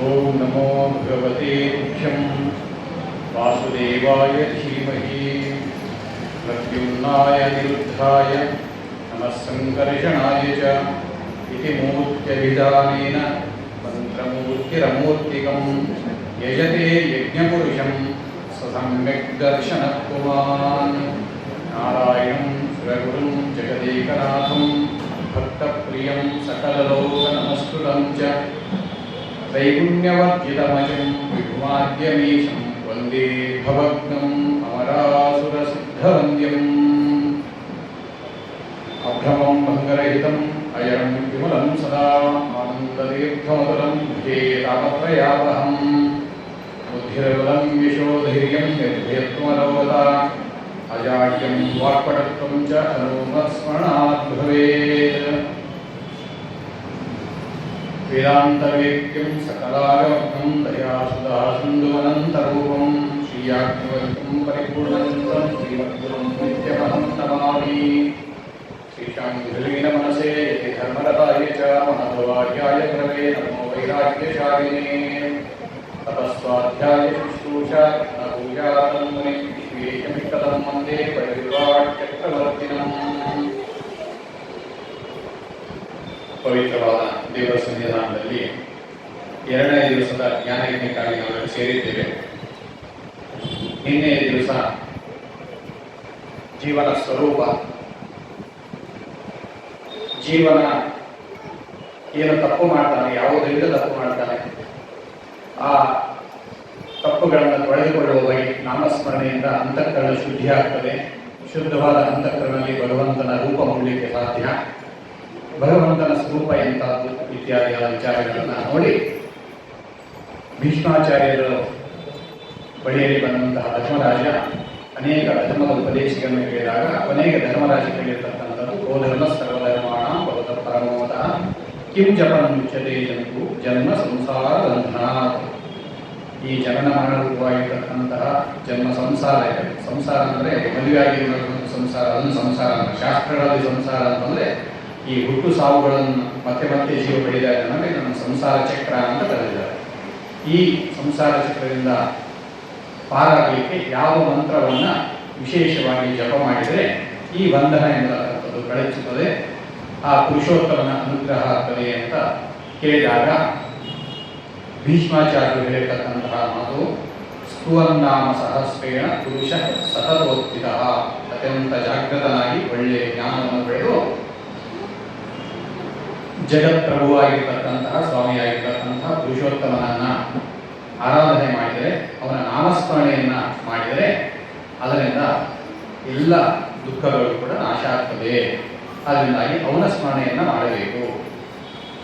ಓಂ ನಮೋ ಭಗವತೆ ಮುಖ್ಯಂ ವಾಸುದೇವಾಯ ಧೀಮಹಿ ಪ್ರದ್ಯುಮ್ನಾಯ ನಿರುದ್ಧಾಯ ನಮಃ ಸಂಕರ್ಷಣಾಯ ಚ ಇತಿ ಮೂರ್ತ್ಯಭಿಧಾನೇನ ಮಂತ್ರಮೂರ್ತಿರಮೂರ್ತಿಕಂ ಯಜತೆ ಯಜ್ಞಪುರುಷಂ ಸಸಮ್ಯಕ್ ದರ್ಶನಃ ಪುಮಾನ್ ನಾರಾಯಣಂ ಸುರಗುರುಂ ಜಗದೇಕನಾಥಂ ಭಕ್ತಪ್ರಿಯಂ ಸಕಲಲೋಕನಮಸ್ಕೃತಂ ಚ त्रैगुण्यवर्जितमजं विभुमाद्यमीशं वन्दे भवग्नं अमरासुरसिद्धवन्द्यम् अभ्रमं भङ्गरहितम् अयं विमलं सदा आनन्दतीर्थमतुलं भजे तापत्रयावहम् बुद्धिर्बलं यशोधैर्यं निर्भयत्वमरोगता अजाड्यं वाक्पटुत्वं च हनुमत्स्मरणात् भवेत् वेदान्तवेद्यं सकलागमनं दयासुधासिन्धुवनन्तरूपं श्रीयाज्ञवल्क्यं परिपूर्णं श्रीमद्गुरुं नित्यमहं नमामि श्रीशाङ्घ्रिलीन मनसे यति धर्मरताय च महद्वार्याय प्रवे नमो वैराग्यशालिने तपस्वाध्याय शुश्रूषा पूजातन्मुनि विवेकमिष्टदं वन्दे परिविराट्चक्रवर्तिनम् ಪವಿತ್ರವಾದ ದೇವರ ಸನ್ನಿಧಾನದಲ್ಲಿ ಎರಡನೇ ದಿವಸದ ಜ್ಞಾನಯಜ್ಞಕ್ಕಾಗಿ ನಾವು ಸೇರಿದ್ದೇವೆ. ನಿನ್ನೆಯ ದಿವಸ ಜೀವನ ಸ್ವರೂಪ, ಜೀವನ ಏನು ತಪ್ಪು ಮಾಡ್ತಾನೆ, ಯಾವುದರಿಂದ ತಪ್ಪು ಮಾಡ್ತಾನೆ, ಆ ತಪ್ಪುಗಳನ್ನು ತೊಳೆದುಕೊಳ್ಳುವ ಬಗೆ ನಾಮಸ್ಮರಣೆಯಿಂದ ಅಂತಃಕರಣ ಶುದ್ಧಿ ಆಗ್ತದೆ. ಶುದ್ಧವಾದ ಅಂತಃಕರಣದಲ್ಲಿ ಭಗವಂತನ ರೂಪ ಮೂಡಲಿಕ್ಕೆ ಸಾಧ್ಯ. ಭಗವಂತನ ಸ್ವರೂಪ ಎಂಥದ್ದು ಇತ್ಯಾದಿಗಳ ವಿಚಾರಗಳನ್ನು ನೋಡಿ ಭೀಷ್ಮಾಚಾರ್ಯರ ಬಳಿಯಲ್ಲಿ ಬಂದಂತಹ ಧರ್ಮರಾಜ ಅನೇಕ ಧರ್ಮದ ಉಪದೇಶಗಳನ್ನು ಕೇಳಿದಾಗ ಕೊನೆಗೆ ಧರ್ಮರಾಜ ಕೇಳಿರ್ತಕ್ಕಂಥದ್ದು ಓ ಧರ್ಮ ಸರ್ವಧರ್ಮಾಣ ಭಗವತ ಪರಮೋದ ಕಿಂ ಜಪನ್ ಮುಚ್ಚತೆ ಜಂತು ಜನ್ಮ ಸಂಸಾರ ಬಂಧನ. ಈ ಜನನ ಮರಣರೂಪವಾಗಿರ್ತಕ್ಕಂತಹ ಜನ್ಮ ಸಂಸಾರ ಇದೆ. ಸಂಸಾರ ಅಂದರೆ ಮದುವೆಯಾಗಿರುವಂಥ ಸಂಸಾರ, ಅದನ್ನು ಸಂಸಾರ ಅಂತ. ಶಾಸ್ತ್ರಗಳಲ್ಲಿ ಸಂಸಾರ ಅಂತಂದರೆ ಈ ಹುಟ್ಟು ಸಾವುಗಳನ್ನು ಮತ್ತೆ ಮತ್ತೆ ಜೀವ ಪಡೆದಾಗ ನಮಗೆ ನಮ್ಮ ಸಂಸಾರ ಚಕ್ರ ಅಂತ ಕರೆದಿದ್ದಾರೆ. ಈ ಸಂಸಾರ ಚಕ್ರದಿಂದ ಪಾರಾಗಲಿಕ್ಕೆ ಯಾವ ಮಂತ್ರವನ್ನು ವಿಶೇಷವಾಗಿ ಜಪ ಮಾಡಿದರೆ ಈ ಬಂಧನ ಎಂಬತಕ್ಕಂಥದ್ದು ಕಳಚುತ್ತದೆ, ಆ ಪುರುಷೋತ್ತಮನ ಅನುಗ್ರಹ ಆಗ್ತದೆ ಅಂತ ಕೇಳಿದಾಗ ಭೀಷ್ಮಾಚಾರ್ಯರು ಹೇಳಿರ್ತಕ್ಕಂತಹ ಮಾತು ಸ್ತುವನ್ನಾಮ ಸಹಸ್ರೇಣ ಪುರುಷ ಸತತೋತ್ಥಿತ. ಅತ್ಯಂತ ಜಾಗೃತನಾಗಿ ಒಳ್ಳೆಯ ಜ್ಞಾನವನ್ನು ಬೆಳೆದು ಜಗತ್ಪ್ರಭುವಾಗಿರ್ತಕ್ಕಂತಹ ಸ್ವಾಮಿಯಾಗಿರ್ತಕ್ಕಂತಹ ಪುರುಷೋತ್ತಮನನ್ನ ಆರಾಧನೆ ಮಾಡಿದರೆ, ಅವನ ನಾಮಸ್ಮರಣೆಯನ್ನ ಮಾಡಿದರೆ ಅದರಿಂದ ಎಲ್ಲ ದುಃಖಗಳು ಕೂಡ ನಾಶ ಆಗ್ತದೆ. ಅದರಿಂದಾಗಿ ಅವನ ಸ್ಮರಣೆಯನ್ನ ಮಾಡಬೇಕು,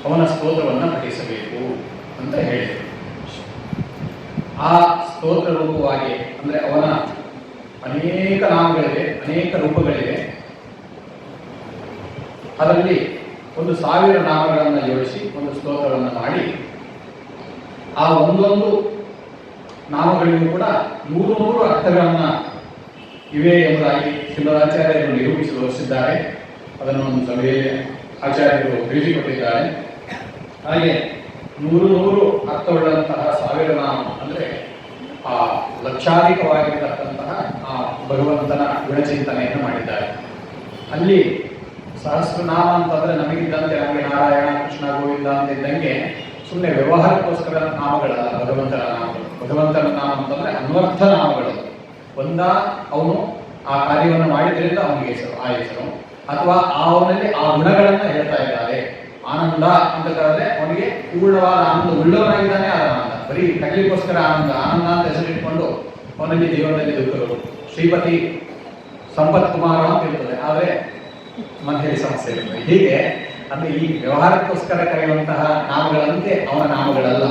ಅವನ ಸ್ತೋತ್ರವನ್ನು ಪಠಿಸಬೇಕು ಅಂತ ಹೇಳಿದರು. ಆ ಸ್ತೋತ್ರ ರೂಪವಾಗಿ ಅಂದರೆ ಅವನ ಅನೇಕ ನಾಮಗಳಿವೆ, ಅನೇಕ ರೂಪಗಳಿವೆ. ಅದರಲ್ಲಿ 1000 ನಾಮಗಳನ್ನು ಜೋಡಿಸಿ ಒಂದು ಸ್ತೋತ್ರವನ್ನು ಮಾಡಿ ಆ ಒಂದೊಂದು ನಾಮಗಳಿಗೂ ಕೂಡ 100 ಅರ್ಥಗಳನ್ನು ಇವೆ ಎಂಬುದಾಗಿ ಶ್ರೀಮದಾಚಾರ್ಯರು ನಿರೂಪಿಸಿ ತೋರಿಸಿದ್ದಾರೆ. ಅದನ್ನು ಒಂದು ಸಭೆಯಲ್ಲಿ ಆಚಾರ್ಯರು ತಿಳಿಸಿಕೊಟ್ಟಿದ್ದಾರೆ. ಹಾಗೆ 100 ಅರ್ಥವುಳ್ಳಂತಹ 1000 ನಾಮ ಅಂದರೆ ಆ ಲಕ್ಷಾಧಿಕವಾಗಿರತಕ್ಕಂತಹ ಆ ಭಗವಂತನ ಗುಣಚಿಂತನೆಯನ್ನು ಮಾಡಿದ್ದಾರೆ. ಅಲ್ಲಿ ಸಹಸ್ರನಾಮ ಅಂತಂದ್ರೆ ನಮಗಿದ್ದಂತೆ ನಮಗೆ ನಾರಾಯಣ ಕೃಷ್ಣ ಗೋವಿಂದ ಅಂತ ಇದ್ದಂಗೆ ಸುಮ್ಮನೆ ವ್ಯವಹಾರಕ್ಕೋಸ್ಕರ ನಾಮಗಳಲ್ಲ ಭಗವಂತನ ನಾಮಗಳು. ಭಗವಂತನ ನಾಮ ಅಂತಂದ್ರೆ ಅನ್ವರ್ಥ ನಾಮಗಳು. ಒಂದ ಅವನು ಆ ಕಾರ್ಯವನ್ನು ಮಾಡಿದ್ರಿಂದ ಅವನಿಗೆ ಹೆಸರು, ಆ ಹೆಸರು, ಅಥವಾ ಅವನಲ್ಲಿ ಆ ಗುಣಗಳನ್ನು ಹೇಳ್ತಾ ಇದ್ದಾರೆ. ಆನಂದ ಅಂತ ಕರೆದ್ರೆ ಅವನಿಗೆ ಪೂರ್ಣವಾದ ಆನಂದ ಉಳ್ಳವನಾಗಿದ್ದಾನೆ. ಆನಂದ ಬರೀ ಕಲಿಗೋಸ್ಕರ ಆನಂದ ಆನಂದ ಅಂತ ಹೆಸರಿಟ್ಕೊಂಡು ಅವನಲ್ಲಿ ಜೀವನದಲ್ಲಿ ದುಃಖಗಳು. ಶ್ರೀಪತಿ ಸಂಪತ್ ಕುಮಾರ ಅಂತ ಇರ್ತದೆ, ಆದರೆ ಮನೆಯಲ್ಲಿ ಸಮಸ್ಯೆ ಇರ್ತದೆ. ಹೀಗೆ ಅಂದ್ರೆ ಈ ವ್ಯವಹಾರಕ್ಕೋಸ್ಕರ ಕರೆಯುವಂತಹ ನಾಮಗಳಂತೆ ಅವನ ನಾಮಗಳಲ್ಲ.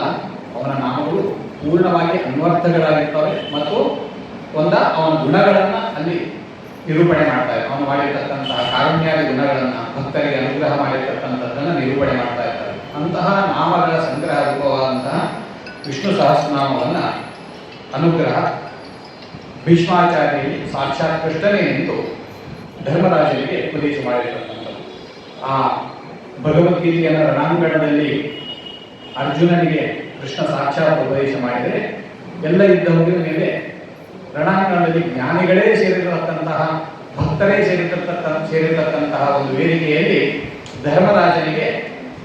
ಅವನ ನಾಮಗಳು ಪೂರ್ಣವಾಗಿ ಅನ್ವರ್ಥಗಳಾಗಿರ್ತವೆ ಮತ್ತು ಅವನ ಗುಣಗಳನ್ನ ಅಲ್ಲಿ ನಿರೂಪಣೆ ಮಾಡ್ತಾರೆ. ಅವನು ಮಾಡಿರ್ತಕ್ಕಂತಹ ಕಾರುಣ್ಯಾದಿ ಗುಣಗಳನ್ನ, ಭಕ್ತರಿಗೆ ಅನುಗ್ರಹ ಮಾಡಿರ್ತಕ್ಕಂಥದ್ದನ್ನು ನಿರೂಪಣೆ ಮಾಡ್ತಾ ಇರ್ತಾರೆ. ಅಂತಹ ನಾಮಗಳ ಸಂಗ್ರಹ ರೂಪವಾದಂತಹ ವಿಷ್ಣು ಸಹಸ್ರನಾಮವನ್ನ ಅನುಗ್ರಹ ಭೀಷ್ಮಾಚಾರ್ಯರಿಗೆ ಸಾಕ್ಷಾತ್ ಕೃಷ್ಣನೇ ನಿಂತು ಧರ್ಮರಾಜನಿಗೆ ಉಪದೇಶ ಮಾಡಿರ್ತಕ್ಕಂಥದ್ದು. ಆ ಭಗವದ್ಗೀತೆಯನ್ನು ರಣಾಂಗಣದಲ್ಲಿ ಅರ್ಜುನನಿಗೆ ಕೃಷ್ಣ ಸಾಕ್ಷಾತ್ ಉಪದೇಶ ಮಾಡಿದರೆ ಎಲ್ಲ ಇದ್ದವರ ಮೇಲೆ ರಣಾಂಗಣದಲ್ಲಿ ಜ್ಞಾನಿಗಳೇ ಸೇರಿರತಕ್ಕಂತಹ ಭಕ್ತರೇ ಸೇರಿರತಕ್ಕಂತಹ ಒಂದು ವೇದಿಕೆಯಲ್ಲಿ ಧರ್ಮರಾಜನಿಗೆ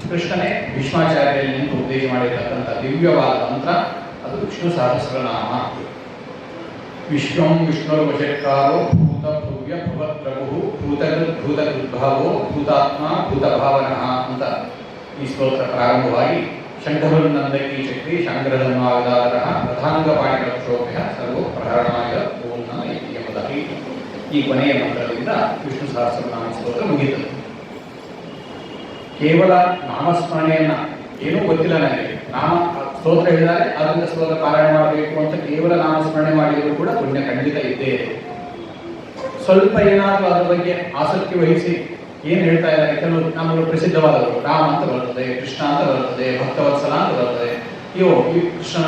ಕೃಷ್ಣನೇ ಭೀಷ್ಮಾಚಾರ್ಯರಲ್ಲಿ ನಿಂತು ಉಪದೇಶ ಮಾಡಿರತಕ್ಕಂಥ ದಿವ್ಯವಾದ ಮಂತ್ರ ಅದು ವಿಷ್ಣು ಸಹಸ್ರನಾಮ. ವಿಶ್ವಂ ವಿಷ್ಣುರ್ವಶತ್ಕಾರೋ ಭೂತ ಭವ್ಯ ಭವದ್ರಘು ಭೂತಭೂತಭಾವೋ ಭೂತಾತ್ಮ ಭೂತಭಾವನಃ ಅಂತ ಈ ಸ್ತೋತ್ರ ಪ್ರಾರಂಭವಾಗಿ ಶಂಖರುನ್ನಂದಕಿ ಚಕ್ರಿ ಶಾಂಗ್ರಧನ್ವಾಗದಾರ ಪ್ರಧಾಂಗಪಾಣಿರಕ್ಷೋಭ್ಯ ಸರ್ವೋ ಪ್ರಹರಣಾಯ ಓಂ ನಮಃ ಎಂಬುದಾಗಿ ಈ ಕೊನೆಯ ಮಂತ್ರದಿಂದ ವಿಷ್ಣು ಸಹಸ್ರನಾಮ ಸ್ತೋತ್ರ ಮುಗಿಯುತ್ತದೆ. ಕೇವಲ ನಾಮಸ್ಮರಣೆಯನ್ನ ಏನೂ ಗೊತ್ತಿಲ್ಲ ನನಗೆ, ನಾಮ ಸ್ತೋತ್ರ ಹೇಳಿದರೆ ಅದರಿಂದ ಸ್ತೋತ್ರ ಪಾರಾಯಣ ಮಾಡಬೇಕು ಅಂತ ಕೇವಲ ನಾಮಸ್ಮರಣೆ ಮಾಡಿದರೂ ಕೂಡ ಪುಣ್ಯ ಖಂಡಿತ ಇದ್ದೇ ಇದೆ. ಸ್ವಲ್ಪ ಏನಾದರೂ ಅದರ ಬಗ್ಗೆ ಆಸಕ್ತಿ ವಹಿಸಿ ಏನು ಹೇಳ್ತಾ ಇದ್ದಾರೆ, ಕೆಲವು ನಮಗೆ ಪ್ರಸಿದ್ಧವಾದವರು ರಾಮ ಅಂತ ಬರ್ತದೆ, ಕೃಷ್ಣ ಅಂತ ಬರ್ತದೆ, ಭಕ್ತವತ್ಸಲ ಅಂತ ಬರ್ತದೆ, ಈ ಕೃಷ್ಣ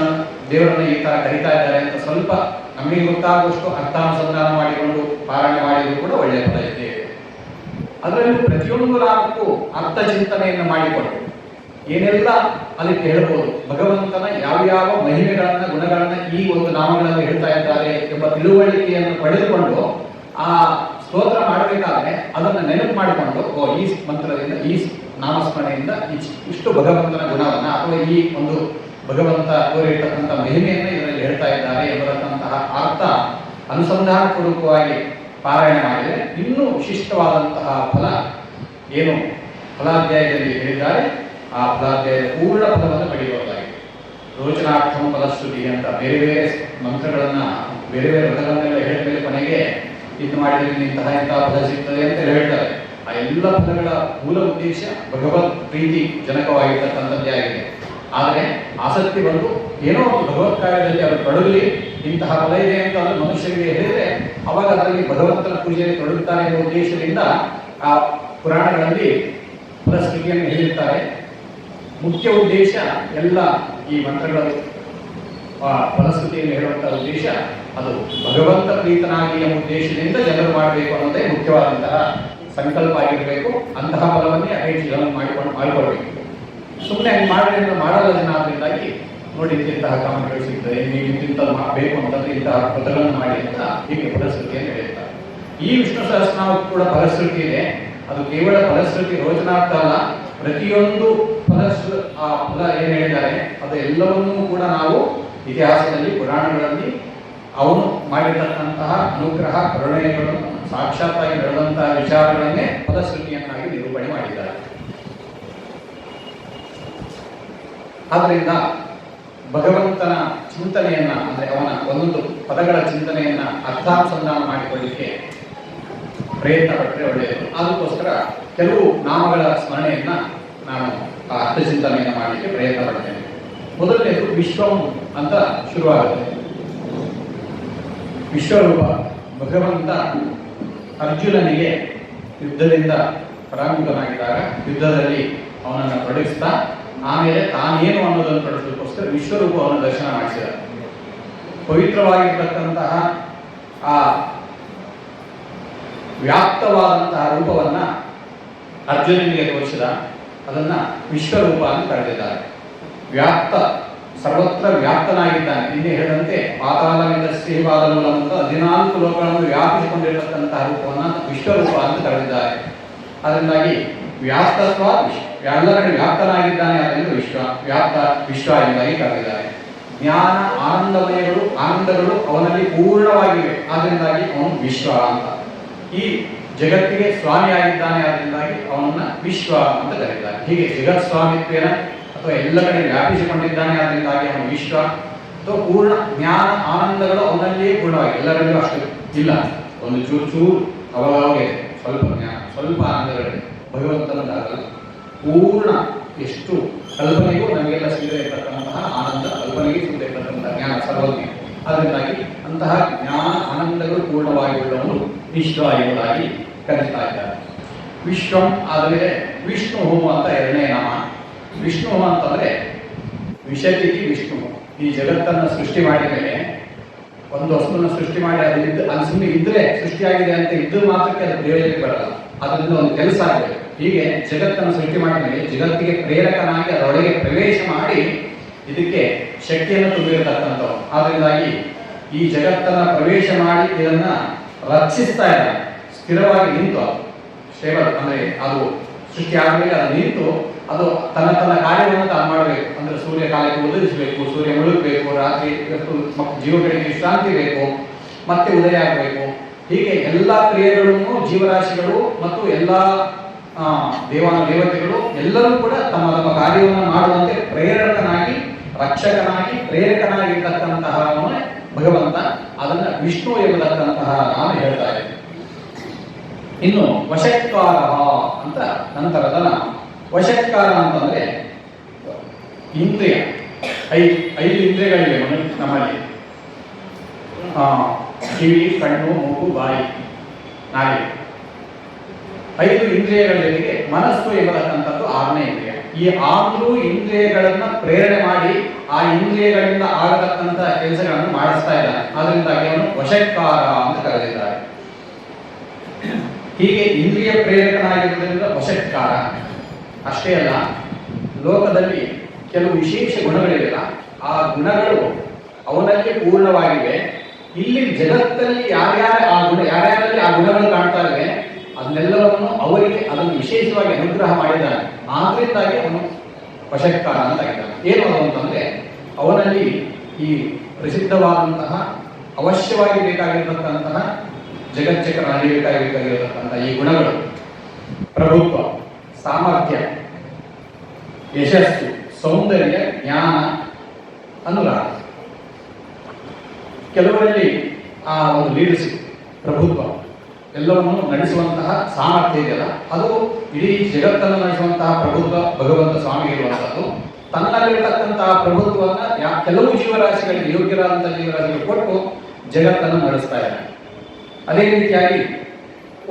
ದೇವರನ್ನ ಈ ತರ ಕರೀತಾ ಇದ್ದಾರೆ ಅಂತ ಸ್ವಲ್ಪ ನಮಗೆ ಗೊತ್ತಾಗುವಷ್ಟು ಅರ್ಥಾನುಸಂಧಾನ ಮಾಡಿಕೊಂಡು ಪಾರಾಯಣ ಮಾಡಿದ್ರು ಕೂಡ ಒಳ್ಳೆಯ ಫಲ ಇದೆ. ಅದರಲ್ಲಿ ಪ್ರತಿಯೊಂದು ನಾಮಕ್ಕೂ ಅರ್ಥ ಚಿಂತನೆಯನ್ನು ಮಾಡಿಕೊಂಡು ಏನೆಲ್ಲ ಅದಕ್ಕೆ ಹೇಳ್ಬೋದು, ಭಗವಂತನ ಯಾವ್ಯಾವ ಮಹಿಮೆಗಳನ್ನ ಗುಣಗಳನ್ನ ಈ ಒಂದು ನಾಮಗಳಲ್ಲಿ ಹೇಳ್ತಾ ಇದ್ದಾರೆ ಎಂಬ ತಿಳುವಳಿಕೆಯನ್ನು ಪಡೆದುಕೊಂಡು ಆ ಸ್ತೋತ್ರ ಮಾಡಬೇಕಾದ್ರೆ ಅದನ್ನು ನೆನಪು ಮಾಡಿಕೊಂಡು ಈ ಮಂತ್ರದಿಂದ ಈ ನಾಮಸ್ಮರಣೆಯಿಂದ ಇಷ್ಟು ಭಗವಂತನ ಗುಣವನ್ನ ಅಥವಾ ಈ ಒಂದು ಭಗವಂತ ಕೋರಿರ್ತಕ್ಕಂಥ ಮಹಿಮೆಯನ್ನು ಇದರಲ್ಲಿ ಹೇಳ್ತಾ ಇದ್ದಾರೆ ಎಂಬತಕ್ಕಂತಹ ಅರ್ಥ ಅನುಸಂಧಾನಪೂರ್ವಕವಾಗಿ ಪಾರಾಯಣ ಮಾಡಿದರೆ ಇನ್ನೂ ವಿಶಿಷ್ಟವಾದಂತಹ ಫಲ ಏನು ಫಲಾಧ್ಯಾಯದಲ್ಲಿ ಹೇಳಿದ್ದಾರೆ ಆ ಫಲಾಧ್ಯಾಯದ ಪೂರ್ಣ ಫಲವನ್ನು ಪಡೆಯುವುದಾಗಿದೆ. ರೋಚನಾರ್ಥಂ ಫಲಶ್ರುತಿ ಅಂತ ಬೇರೆ ಬೇರೆ ಮಂತ್ರಗಳನ್ನ ಬೇರೆ ಬೇರೆ ಫಲಗಳನ್ನೆಲ್ಲ ಹೇಳಿದ ಮೇಲೆ ಕೊನೆಗೆ ಇದು ಮಾಡಿದ್ರೆ ಇಂತಹ ಇಂತಹ ಫಲ ಸಿಗ್ತದೆ ಅಂತ ಹೇಳ್ತಾರೆ. ಆ ಎಲ್ಲ ಫಲಗಳ ಮೂಲ ಉದ್ದೇಶ ಭಗವತ್ ಪ್ರೀತಿ ಜನಕವಾಗಿರ್ತಕ್ಕಂಥದ್ದೇ ಆಗಿದೆ. ಆದರೆ ಆಸಕ್ತಿ ಬಂದು ಏನೋ ಒಂದು ಭಗವತ್ ಕಾರ್ಯದಲ್ಲಿ ಅವರು ತೊಡಗಲಿ, ಇಂತಹ ಫಲ ಇದೆ ಅಂತ ಅದು ಮನುಷ್ಯರಿಗೆ ಹೇಳಿದ್ರೆ ಅವಾಗ ಅದರಲ್ಲಿ ಭಗವಂತನ ಪೂಜೆಯಲ್ಲಿ ತೊಡಗುತ್ತಾರೆ ಎಂಬ ಉದ್ದೇಶದಿಂದ ಆ ಪುರಾಣಗಳಲ್ಲಿ ಫಲಶ್ರುತಿಯನ್ನು ಹೇಳಿರ್ತಾರೆ. ಮುಖ್ಯ ಉದ್ದೇಶ ಎಲ್ಲ ಈ ಮಂತ್ರಗಳ ಫಲಶ್ರುತಿಯನ್ನು ಹೇಳುವಂತಹ ಉದ್ದೇಶ ಅದು ಭಗವಂತ ಪ್ರೀತನಾಗಿ ಎಂಬ ಉದ್ದೇಶದಿಂದ ಜನರು ಮಾಡಬೇಕು ಅನ್ನೋದೇ ಮುಖ್ಯವಾದಂತಹ ಸಂಕಲ್ಪ ಆಗಿರಬೇಕು. ಅಂತಹ ಫಲವನ್ನೇ ಅಪೇಕ್ಷೆಗಳನ್ನು ಮಾಡಿಕೊಳ್ಬೇಕು. ಸುಮ್ಮನೆ ಹಂಗೆ ಮಾಡಲ್ಲ ಜನ. ಆದ್ರಿಂದಾಗಿ ನೋಡಿ ಇಂತಹ ಕಾಮಗಳು ಸಿಗ್ತದೆ, ನೀವು ಇಂಥದ್ದು ಬೇಕು ಅಂತಂದ್ರೆ ಇಂತಹ ಪದಗಳನ್ನು ಮಾಡಿ ಅಂತ ಹೀಗೆ ಫಲಶ್ರುತಿಯನ್ನು ಹೇಳಿರ್ತಾರೆ. ಈ ವಿಷ್ಣು ಸಹಸ್ರನಾಮಕ್ಕೂ ಕೂಡ ಫಲಶ್ರುತಿ ಇದೆ. ಅದು ಕೇವಲ ಫಲಶ್ರುತಿ ರೋಚನಾರ್ಥ ಅಲ್ಲ, ಪ್ರತಿಯೊಂದು ಆ ಫಲ ಏನು ಹೇಳಿದ್ದಾರೆ ಅದು ಎಲ್ಲವನ್ನೂ ಕೂಡ ನಾವು ಇತಿಹಾಸದಲ್ಲಿ ಪುರಾಣಗಳಲ್ಲಿ ಅವನು ಮಾಡಿರ್ತಕ್ಕಂತಹ ಅನುಗ್ರಹ ಕರುಣೆಗಳನ್ನು ಸಾಕ್ಷಾತ್ತಾಗಿ ನಡೆದಂತಹ ವಿಚಾರಗಳನ್ನೇ ಫಲಶ್ರುತಿಯನ್ನಾಗಿ ನಿರೂಪಣೆ ಮಾಡಿದ್ದಾರೆ. ಆದ್ದರಿಂದ ಭಗವಂತನ ಚಿಂತನೆಯನ್ನ ಅಂದ್ರೆ ಅವನ ಒಂದೊಂದು ಪದಗಳ ಚಿಂತನೆಯನ್ನ ಅರ್ಥಾನುಸಂಧಾನ ಮಾಡಿಕೊಳ್ಳಿಕ್ಕೆ ಪ್ರಯತ್ನ ಪಟ್ಟರೆ ಒಳ್ಳೆಯದು. ಅದಕ್ಕೋಸ್ಕರ ಕೆಲವು ನಾಮಗಳ ಸ್ಮರಣೆಯನ್ನ ನಾನು ಆ ಅರ್ಥಚಿಂತನೆಯನ್ನು ಮಾಡಲಿಕ್ಕೆ ಪ್ರಯತ್ನ ಪಡ್ತೇನೆ. ಮೊದಲನೇದು ವಿಶ್ವಂ ಅಂತ ಶುರುವಾಗುತ್ತೆ. ವಿಶ್ವರೂಪ ಭಗವಂತ ಅರ್ಜುನನಿಗೆ ಯುದ್ಧದಿಂದ ಪರಾಂಗುಖನಾಗಿದ್ದಾಗ ಯುದ್ಧದಲ್ಲಿ ಅವನನ್ನು ತೊಡಗಿಸ್ತಾ ಆಮೇಲೆ ತಾನೇನು ಅನ್ನೋದನ್ನು ತೊಡಗಿಸೋದಕ್ಕೋಸ್ಕರ ವಿಶ್ವರೂಪವನ್ನು ದರ್ಶನ ಮಾಡಿಸಿದ. ಪವಿತ್ರವಾಗಿರ್ತಕ್ಕಂತಹ ಆ ವ್ಯಾಪ್ತವಾದಂತಹ ರೂಪವನ್ನ ಅರ್ಜುನನಿಗೆ ತೋರಿಸಿದ. ಅದನ್ನ ವಿಶ್ವರೂಪ ಅಂತ ಕರೆದಿದ್ದಾರೆ. ವ್ಯಾಪ್ತ, ಸರ್ವತ್ರ ವ್ಯಾಪ್ತನಾಗಿದ್ದಾನೆ. ನಿನ್ನೆ ಹೇಳಿದಂತೆ ಪಾತಾಳದಿಂದ ಶ್ರೀವಾದ ಮೂಲ ಅಂತ 14 ಲೋಕಗಳನ್ನು ವ್ಯಾಪಿಸಿಕೊಂಡಿರತಕ್ಕಂತಹ ರೂಪವನ್ನ ವಿಶ್ವರೂಪ ಅಂತ ಕರೆದಿದ್ದಾರೆ. ಅದರಿಂದಾಗಿ ವ್ಯಾಪ್ತತ್ವ ಎಲ್ಲ ಕಡೆ ವ್ಯಾಪ್ತನಾಗಿದ್ದಾನೆ. ಅದರಿಂದ ವಿಶ್ವ ಎಂಬುದಾಗಿ ಕರೆದಿದ್ದಾರೆ. ಜ್ಞಾನ ಆನಂದಗಳು ಅವನಲ್ಲಿ ಪೂರ್ಣವಾಗಿವೆ. ಆದ್ದರಿಂದಾಗಿ ಅವನು ವಿಶ್ವ ಅಂತ. ಈ ಜಗತ್ತಿಗೆ ಸ್ವಾಮಿಯಾಗಿದ್ದಾನೆ. ಆದ್ದರಿಂದಾಗಿ ಅವನನ್ನ ವಿಶ್ವ ಅಂತ ಕರೀತಾರೆ. ಹೀಗೆ ಜಗತ್ ಸ್ವಾಮಿತ್ವೇನ ಅಥವಾ ಎಲ್ಲ ಕಡೆ ವ್ಯಾಪಿಸಿಕೊಂಡಿದ್ದಾನೆ. ಆದ್ದರಿಂದಾಗಿ ಅವನು ವಿಶ್ವ ಅಥವಾ ಪೂರ್ಣ ಜ್ಞಾನ ಆನಂದಗಳು ಅವನಲ್ಲಿಯೇ ಪೂರ್ಣವಾಗಿ, ಎಲ್ಲರಲ್ಲೂ ಅಷ್ಟು ಇಲ್ಲ. ಒಂದು ಚೂರು ಅವಾಗೇ ಸ್ವಲ್ಪ ಜ್ಞಾನ ಸ್ವಲ್ಪ ಆನಂದಗಳಿದೆ. ಭಗವಂತನದಾಗಲ್ಲ, ಪೂರ್ಣ ಎಷ್ಟು ಕಲ್ಪನೆಗೂ ನಮಗೆಲ್ಲ ಸಿಗದೇ ಇರತಕ್ಕಂತಹ ಆನಂದ, ಕಲ್ಪನೆಗೆ ಸಿಗದೇ ಇರತಕ್ಕಂತಹ ಜ್ಞಾನ ಸರ್ವಜ್ಞ. ಅದರಿಂದಾಗಿ ಅಂತಹ ಜ್ಞಾನ ಆನಂದಗಳು ಪೂರ್ಣವಾಗಿ ಉಳ್ಳವನು ವಿಶ್ವ ಎಂಬುದಾಗಿ ಕರೀತಾ ಇದ್ದಾರೆ. ವಿಶ್ವಂ ಆದಮೇಲೆ ವಿಷ್ಣು ಅಂತ ಎರಡನೇ ನಾಮ. ವಿಷ್ಣು ಅಂತಂದ್ರೆ ವಿಷತಿಗೆ ವಿಷ್ಣು. ಈ ಜಗತ್ತನ್ನು ಸೃಷ್ಟಿ ಮಾಡಿದ ಮೇಲೆ ಒಂದು ವಸ್ತುವನ್ನು ಸೃಷ್ಟಿ ಮಾಡಿ ಅದು ಸುಮ್ಮನೆ ಇದ್ರೆ ಸೃಷ್ಟಿಯಾಗಿದೆ ಅಂತ ಇದ್ದು ಮಾತ್ರಕ್ಕೆ ಅದು ದೇವರಿಗೆ ಬರಲ್ಲ. ಅದರಿಂದ ಒಂದು ಕೆಲಸ ಆಗಬೇಕು. ಹೀಗೆ ಜಗತ್ತನ್ನು ಸೃಷ್ಟಿ ಮಾಡಿದ ಮೇಲೆ ಜಗತ್ತಿಗೆ ಪ್ರೇರಕನಾಗಿ ಅದರೊಳಗೆ ಪ್ರವೇಶ ಮಾಡಿ ಇದಕ್ಕೆ ಶಕ್ತಿಯನ್ನು ತುಂಬಿರತಕ್ಕಂಥವು. ಆದ್ದರಿಂದಾಗಿ ಈ ಜಗತ್ತನ್ನ ಪ್ರವೇಶ ಮಾಡಿ ಇದನ್ನ ರಕ್ಷಿಸ್ತಾ ಇದ್ದಾನೆ. ಸ್ಥಿರವಾಗಿ ನಿಂತು ಸ್ಟೇಬಲ್ ಅಂದ್ರೆ ಅದು ಸೃಷ್ಟಿ ಆದ್ಮೇಲೆ ಅದು ನಿಂತು ಅದು ತನ್ನ ತನ್ನ ಕಾರ್ಯವನ್ನು ತಾನು ಮಾಡಬೇಕು. ಅಂದ್ರೆ ಸೂರ್ಯ ಕಾಲಕ್ಕೆ ಉದಯಿಸಬೇಕು, ಸೂರ್ಯ ಮುಳುಗಬೇಕು, ರಾತ್ರಿ ಜೀವಗಳಿಗೆ ವಿಶ್ರಾಂತಿ ಬೇಕು, ಮತ್ತೆ ಉದಯ ಆಗಬೇಕು. ಹೀಗೆ ಎಲ್ಲ ಕ್ರಿಯೆಗಳನ್ನು ಜೀವರಾಶಿಗಳು ಮತ್ತು ಎಲ್ಲ ದೇವತೆಗಳು ಎಲ್ಲರೂ ಕೂಡ ತಮ್ಮ ತಮ್ಮ ಕಾರ್ಯವನ್ನು ಮಾಡುವಂತೆ ಪ್ರೇರಕನಾಗಿ, ರಕ್ಷಕನಾಗಿ, ಪ್ರೇರಕನಾಗಿರ್ತಕ್ಕಂತಹ ಭಗವಂತ. ಅದನ್ನ ವಿಷ್ಣು ಎಂಬತಕ್ಕಂತಹ ನಾನು ಹೇಳ್ತಾ ಇದ್ದೇನೆ. ಇನ್ನು ವಶತ್ಕಾರ ಅಂತ ನಂತರದ ವಶತ್ಕಾರ ಅಂತಂದ್ರೆ ಇಂದ್ರಿಯ, ಐದು ಇಂದ್ರಿಯಗಳಿವೆ ನಮ್ಮಲ್ಲಿ. ಕಿವಿ, ಕಣ್ಣು, ಮೂಗು, ಬಾಯಿ, ನಾಲಿಗೆ. 5 ಇಂದ್ರಿಯಗಳ ಜೊತೆಗೆ ಮನಸ್ಸು ಎಂಬತಕ್ಕಂಥದ್ದು 6ನೇ ಇಂದ್ರಿಯ. ಈ 6 ಇಂದ್ರಿಯಗಳನ್ನ ಪ್ರೇರಣೆ ಮಾಡಿ ಆ ಇಂದ್ರಿಯಗಳಿಂದ ಆಗತಕ್ಕಂಥ ಕೆಲಸಗಳನ್ನು ಮಾಡಿಸ್ತಾ ಇದ್ದಾನೆ. ಆದ್ರಿಂದಾಗಿ ಅವನು ವಶತ್ಕಾರ ಅಂತ ಕರೆದಿದ್ದಾರೆ. ಹೀಗೆ ಇಂದ್ರಿಯ ಪ್ರೇರಕನಾಗಿರುವುದರಿಂದ ವಶತ್ಕಾರ. ಅಷ್ಟೇ ಅಲ್ಲ, ಲೋಕದಲ್ಲಿ ಕೆಲವು ವಿಶೇಷ ಗುಣಗಳಿವೆಲ್ಲ, ಆ ಗುಣಗಳು ಅವನಲ್ಲಿ ಪೂರ್ಣವಾಗಿವೆ. ಇಲ್ಲಿ ಜಗತ್ತಲ್ಲಿ ಯಾರ್ಯಾರಲ್ಲಿ ಆ ಗುಣಗಳು ಕಾಣ್ತಾ ಇವೆ ಅದನ್ನೆಲ್ಲವನ್ನು ಅವರಿಗೆ ಅದನ್ನು ವಿಶೇಷವಾಗಿ ಅನುಗ್ರಹ ಮಾಡಿದ್ದಾನೆ. ಆದ್ರಿಂದಾಗಿ ಅವನು ವಶತ್ಕಾರ ಅಂತ ಆಗಿದ್ದಾನೆ. ಏನು ಅದು ಅಂತಂದ್ರೆ ಅವನಲ್ಲಿ ಈ ಪ್ರಸಿದ್ಧವಾದಂತಹ ಅವಶ್ಯವಾಗಿ ಬೇಕಾಗಿರತಕ್ಕಂತಹ ಜಗಚ್ಚಕ್ರನಲ್ಲಿ ಬೇಕಾಗಿರತಕ್ಕಂತಹ ಈ ಗುಣಗಳು ಪ್ರಭುತ್ವ, ಸಾಮರ್ಥ್ಯ, ಯಶಸ್ಸು, ಸೌಂದರ್ಯ, ಜ್ಞಾನ, ಅನುರಾಗ. ಕೆಲವರಲ್ಲಿ ಆ ಒಂದು ಲೀಡರ್ಶಿಪ್, ಪ್ರಭುತ್ವ, ಎಲ್ಲವನ್ನು ನಡೆಸುವಂತಹ ಸಾಮರ್ಥ್ಯ ಇದೆಯಲ್ಲ, ಅದು ಇಡೀ ಜಗತ್ತನ್ನು ನಡೆಸುವಂತಹ ಪ್ರಭುತ್ವ ಭಗವಂತ ಸ್ವಾಮಿ ಇರುವಂತದ್ದು. ತನ್ನಲ್ಲಿರತಕ್ಕಂತಹ ಪ್ರಭುತ್ವವನ್ನು ಕೆಲವು ಜೀವರಾಶಿಗಳಿಗೆ, ಯೋಗ್ಯರಾದಂತಹ ಜೀವರಾಶಿಗಳಿಗೆ ಕೊಟ್ಟು ಜಗತ್ತನ್ನು ನಡೆಸ್ತಾ ಇದ್ದಾನೆ. ಅದೇ ರೀತಿಯಾಗಿ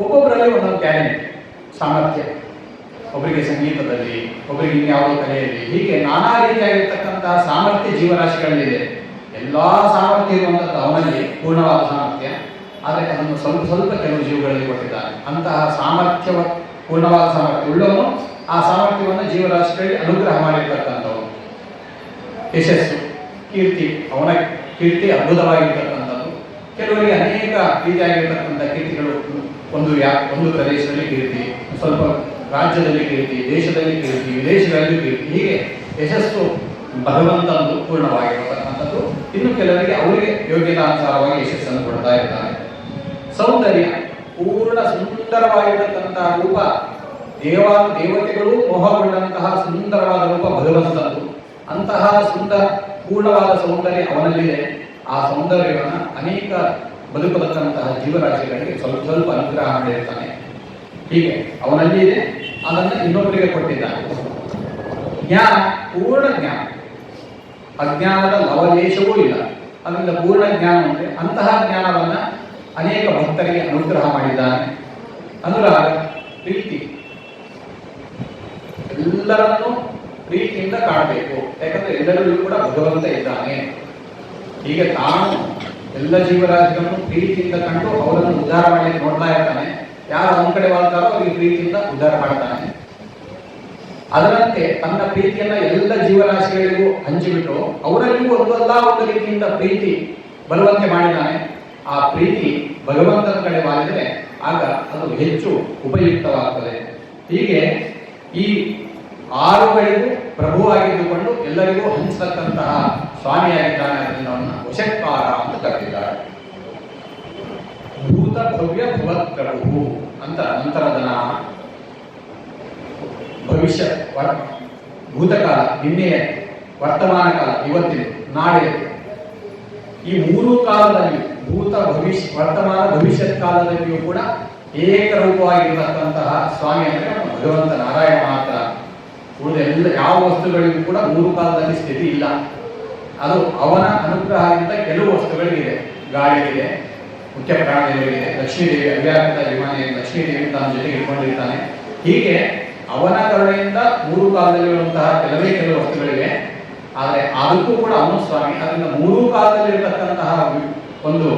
ಒಬ್ಬೊಬ್ಬರಲ್ಲಿ ಒಂದೊಂದು ಟ್ಯಾಲೆಂಟ್, ಸಾಮರ್ಥ್ಯ, ಒಬ್ಬರಿಗೆ ಸಂಗೀತದಲ್ಲಿ, ಒಬ್ಬರಿಗೆ ಇನ್ಯಾವುದೋ ಕಲೆಯಲ್ಲಿ, ಹೀಗೆ ನಾನಾ ರೀತಿಯಾಗಿರ್ತಕ್ಕಂತಹ ಸಾಮರ್ಥ್ಯ ಜೀವರಾಶಿಗಳಲ್ಲಿದೆ. ಎಲ್ಲ ಸಾಮರ್ಥ್ಯ ಇರುವಂಥದ್ದು ಅವನಲ್ಲಿ ಪೂರ್ಣವಾದ ಸಾಮರ್ಥ್ಯ. ಆದರೆ ಅದನ್ನು ಸ್ವಲ್ಪ ಸ್ವಲ್ಪ ಕೆಲವು ಜೀವಗಳಲ್ಲಿ ಕೊಟ್ಟಿದ್ದಾನೆ. ಅಂತಹ ಸಾಮರ್ಥ್ಯ, ಪೂರ್ಣವಾದ ಸಾಮರ್ಥ್ಯ ಉಳ್ಳವನು ಆ ಸಾಮರ್ಥ್ಯವನ್ನು ಜೀವರಾಶಿಗಳಿಗೆ ಅನುಗ್ರಹ ಮಾಡಿರ್ತಕ್ಕಂಥವನು. ಯಶಸ್ಸು, ಕೀರ್ತಿ, ಅವನ ಕೀರ್ತಿ ಅದ್ಭುತವಾಗಿರ್ತಕ್ಕಂಥದ್ದು. ಕೆಲವರಿಗೆ ಅನೇಕ ರೀತಿಯಾಗಿರ್ತಕ್ಕಂಥ ಕೀರ್ತಿಗಳು, ಒಂದು ಪ್ರದೇಶದಲ್ಲಿ ಕೀರ್ತಿ, ಸ್ವಲ್ಪ ರಾಜ್ಯದಲ್ಲಿ ಕೀರ್ತಿ, ದೇಶದಲ್ಲಿ ಕೀರ್ತಿ, ವಿದೇಶಗಳಲ್ಲಿ ಕೀರ್ತಿ, ಹೀಗೆ ಯಶಸ್ಸು ಭಗವಂತನದು ಪೂರ್ಣವಾಗಿರತಕ್ಕಂಥದ್ದು. ಇನ್ನು ಕೆಲವರಿಗೆ ಅವರಿಗೆ ಯೋಗ್ಯತಾನುಸಾರವಾಗಿ ಯಶಸ್ಸನ್ನು ಕೊಡ್ತಾ ಇರ್ತಾನೆ. ಸೌಂದರ್ಯ, ಪೂರ್ಣ ಸುಂದರವಾಗಿರತಕ್ಕಂತಹ ರೂಪ, ದೇವತೆಗಳು ಮೋಹಗೊಂಡಂತಹ ಸುಂದರವಾದ ರೂಪ ಭಗವಂತನದು. ಅಂತಹ ಪೂರ್ಣವಾದ ಸೌಂದರ್ಯ ಅವನಲ್ಲಿದೆ. ಆ ಸೌಂದರ್ಯವನ್ನು ಅನೇಕ ಬದುಕತಕ್ಕಂತಹ ಜೀವರಾಶಿಗಳಿಗೆ ಸ್ವಲ್ಪ ಸ್ವಲ್ಪ ಅನುಗ್ರಹ ಮಾಡಿರ್ತಾನೆ. ಹೀಗೆ ಅವನಲ್ಲಿ ಇದೆ, ಅದನ್ನು ಇನ್ನೊಬ್ಬರಿಗೆ ಕೊಟ್ಟಿದ್ದಾನೆ. ಜ್ಞಾನ, ಪೂರ್ಣ ಜ್ಞಾನ, ಅಜ್ಞಾನದ ಲವಲೇಶವೂ ಇಲ್ಲ. ಅದರಿಂದ ಪೂರ್ಣ ಜ್ಞಾನ ಅಂದರೆ ಅಂತಹ ಜ್ಞಾನವನ್ನು ಅನೇಕ ಭಕ್ತರಿಗೆ ಅನುಗ್ರಹ ಮಾಡಿದ್ದಾನೆ. ಅನುರಾಗ, ಪ್ರೀತಿ, ಎಲ್ಲರನ್ನೂ ಪ್ರೀತಿಯಿಂದ ಕಾಣಬೇಕು. ಯಾಕಂದ್ರೆ ಎಲ್ಲರಿಗೂ ಕೂಡ ಭಗವಂತ ಇದ್ದಾನೆ. ಹೀಗೆ ತಾನು ಎಲ್ಲ ಜೀವರಾಶಿಗಳನ್ನು ಪ್ರೀತಿಯಿಂದ ಕಂಡು ಅವರನ್ನು ಉದ್ಧಾರ ಮಾಡಲಿಕ್ಕೆ ನೋಡ್ತಾ ಇರ್ತಾನೆ. ಯಾರು ಅವನ ಕಡೆ ಮಾಡ್ತಾರೋ ಅವರಿಗೆ ಪ್ರೀತಿಯಿಂದ ಉದ್ಧಾರ ಮಾಡ್ತಾನೆ. ಅದರಂತೆ ತನ್ನ ಪ್ರೀತಿಯನ್ನ ಎಲ್ಲ ಜೀವರಾಶಿಗಳಿಗೂ ಹಂಚಿಬಿಟ್ಟು ಅವರಲ್ಲಿಗೂ ಒಂದಲ್ಲ ಒಂದು ರೀತಿಯಿಂದ ಪ್ರೀತಿ ಬರುವಂತೆ ಮಾಡಿದ್ದಾನೆ. ಆ ಪ್ರೀತಿ ಭಗವಂತನ ಕಡೆ ಮಾಡಿದರೆ ಆಗ ಅದು ಹೆಚ್ಚು ಉಪಯುಕ್ತವಾಗ್ತದೆ. ಹೀಗೆ ಈ 6ಗಳಿಗೂ ಪ್ರಭುವಾಗಿದ್ದುಕೊಂಡು ಎಲ್ಲರಿಗೂ ಹಂಚತಕ್ಕಂತಹ ಸ್ವಾಮಿಯಾಗಿದ್ದಾನೆ. ಅದರಿಂದ ಅವನ್ನ ವಶತ್ಕಾರ ಅಂತ ಕರೆದಿದ್ದಾರೆ. ಭೂತ ಭವ್ಯ ಭುವತ್ ಪ್ರಭು ಅಂತ ನಂತರದ ನಾಮ. ಭವಿಷ್ಯ, ಭೂತಕಾಲ, ನಿನ್ನೆಯ, ವರ್ತಮಾನ ಕಾಲ, ಇವತ್ತಿನ, ನಾಳೆ, ಈ 3 ಕಾಲದಲ್ಲಿ, ಭೂತ, ವರ್ತಮಾನ, ಭವಿಷ್ಯತ್ ಕಾಲದಲ್ಲಿಯೂ ಕೂಡ ಏಕರೂಪವಾಗಿರತಕ್ಕಂತಹ ಸ್ವಾಮಿ ಅಂದರೆ ಭಗವಂತ ನಾರಾಯಣ ಮಾತ್ರ. ಉಳಿದ ಎಲ್ಲ ಯಾವ ವಸ್ತುಗಳಿಗೂ ಕೂಡ 3 ಕಾಲದಲ್ಲಿ ಸ್ಥಿತಿ ಇಲ್ಲ. ಅದು ಅವನ ಅನುಗ್ರಹದಿಂದ ಕೆಲವು ವಸ್ತುಗಳಿಗಿದೆ. ಗಾಳಿಗಿದೆ, ಮುಖ್ಯ ಪ್ರಾಣದೇವರಿಗಿದೆ, ಲಕ್ಷ್ಮೀದೇವಿ, ಅವ್ಯಾಕೃತ ವಿಮಾನ ಲಕ್ಷ್ಮೀದೇವಿ ತನ್ನ ಜೊತೆಗೆ ಇಟ್ಕೊಂಡಿರ್ತಾನೆ. ಹೀಗೆ ಅವನ ಕರುಣೆಯಿಂದ 3 ಕಾಲದಲ್ಲಿರುವಂತಹ ಕೆಲವು ವಸ್ತುಗಳಿವೆ. ಆದರೆ ಅದಕ್ಕೂ ಕೂಡ ಅವನು ಸ್ವಾಮಿ. ಅದರಿಂದ 3 ಕಾಲದಲ್ಲಿರತಕ್ಕಂತಹ ಒಂದು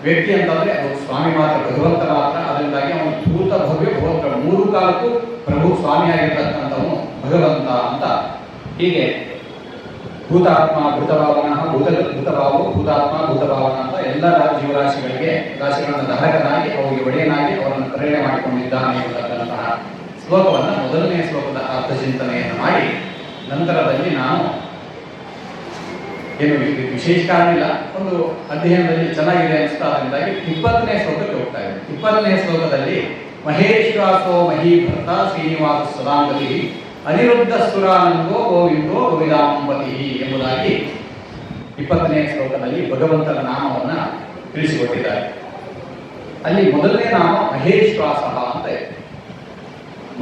ವ್ಯಕ್ತಿ ಅಂತಂದ್ರೆ ಅದು ಸ್ವಾಮಿ ಮಾತ್ರ, ಭಗವಂತ ಮಾತ್ರ. ಅದರಿಂದಾಗಿ ಅವನು ಭೂತ ಭವ್ಯ ಭಗವಂತ, 3 ಕಾಲಕ್ಕೂ ಪ್ರಭು ಸ್ವಾಮಿಯಾಗಿರ್ತಕ್ಕಂಥವನು ಭಗವಂತ ಅಂತ. ಹೀಗೆ ಭೂತಾತ್ಮ ಭೂತಭಾವನ ಭೂತಭಾವವು ಭೂತಾತ್ಮ ಭೂತಭಾವನ ಅಂತ ಎಲ್ಲ ಜೀವರಾಶಿಗಳಿಗೆ ರಾಶಿಗಳನ್ನು ಧಾರಕನಾಗಿ ಅವರಿಗೆ ಒಡೆಯನಾಗಿ ಅವರನ್ನು ಪ್ರೇರಣೆ ಮಾಡಿಕೊಂಡಿದ್ದಾನೆ ಎಂಬತಕ್ಕಂತಹ ಶ್ಲೋಕವನ್ನು ಮೊದಲನೇ ಶ್ಲೋಕದ ಅರ್ಥ ಚಿಂತನೆಯನ್ನು ಮಾಡಿ ನಂತರದಲ್ಲಿ ನಾನು ಏನು ವಿಶೇಷ ಕಾರಣ ಇಲ್ಲ, ಒಂದು ಅಧ್ಯಯನದಲ್ಲಿ ಚೆನ್ನಾಗಿದೆ ಅನಿಸ್ತಾ ಅದರಿಂದಾಗಿ 20ನೇ ಶ್ಲೋಕಕ್ಕೆ ಹೋಗ್ತಾ ಇದೆ. 20ನೇ ಶ್ಲೋಕದಲ್ಲಿ ಮಹೇಶ್ವಾಸೋ ಮಹೀಭರ್ತ ಶ್ರೀನಿವಾಸ ಸದಾಂಗತಿ ಅನಿರುದ್ಧ ಸುರಾನಂದೋ ಗೋವಿಂದೋ ಗೋವಿದಾಂಬತಿ ಎಂಬುದಾಗಿ 20ನೇ ಶ್ಲೋಕದಲ್ಲಿ ಭಗವಂತನ ನಾಮವನ್ನು ತಿಳಿಸಿಕೊಟ್ಟಿದ್ದಾರೆ. ಅಲ್ಲಿ ಮೊದಲನೇ ನಾಮ ಮಹೇಶ್ವಾಸ ಅಂತ ಇದೆ.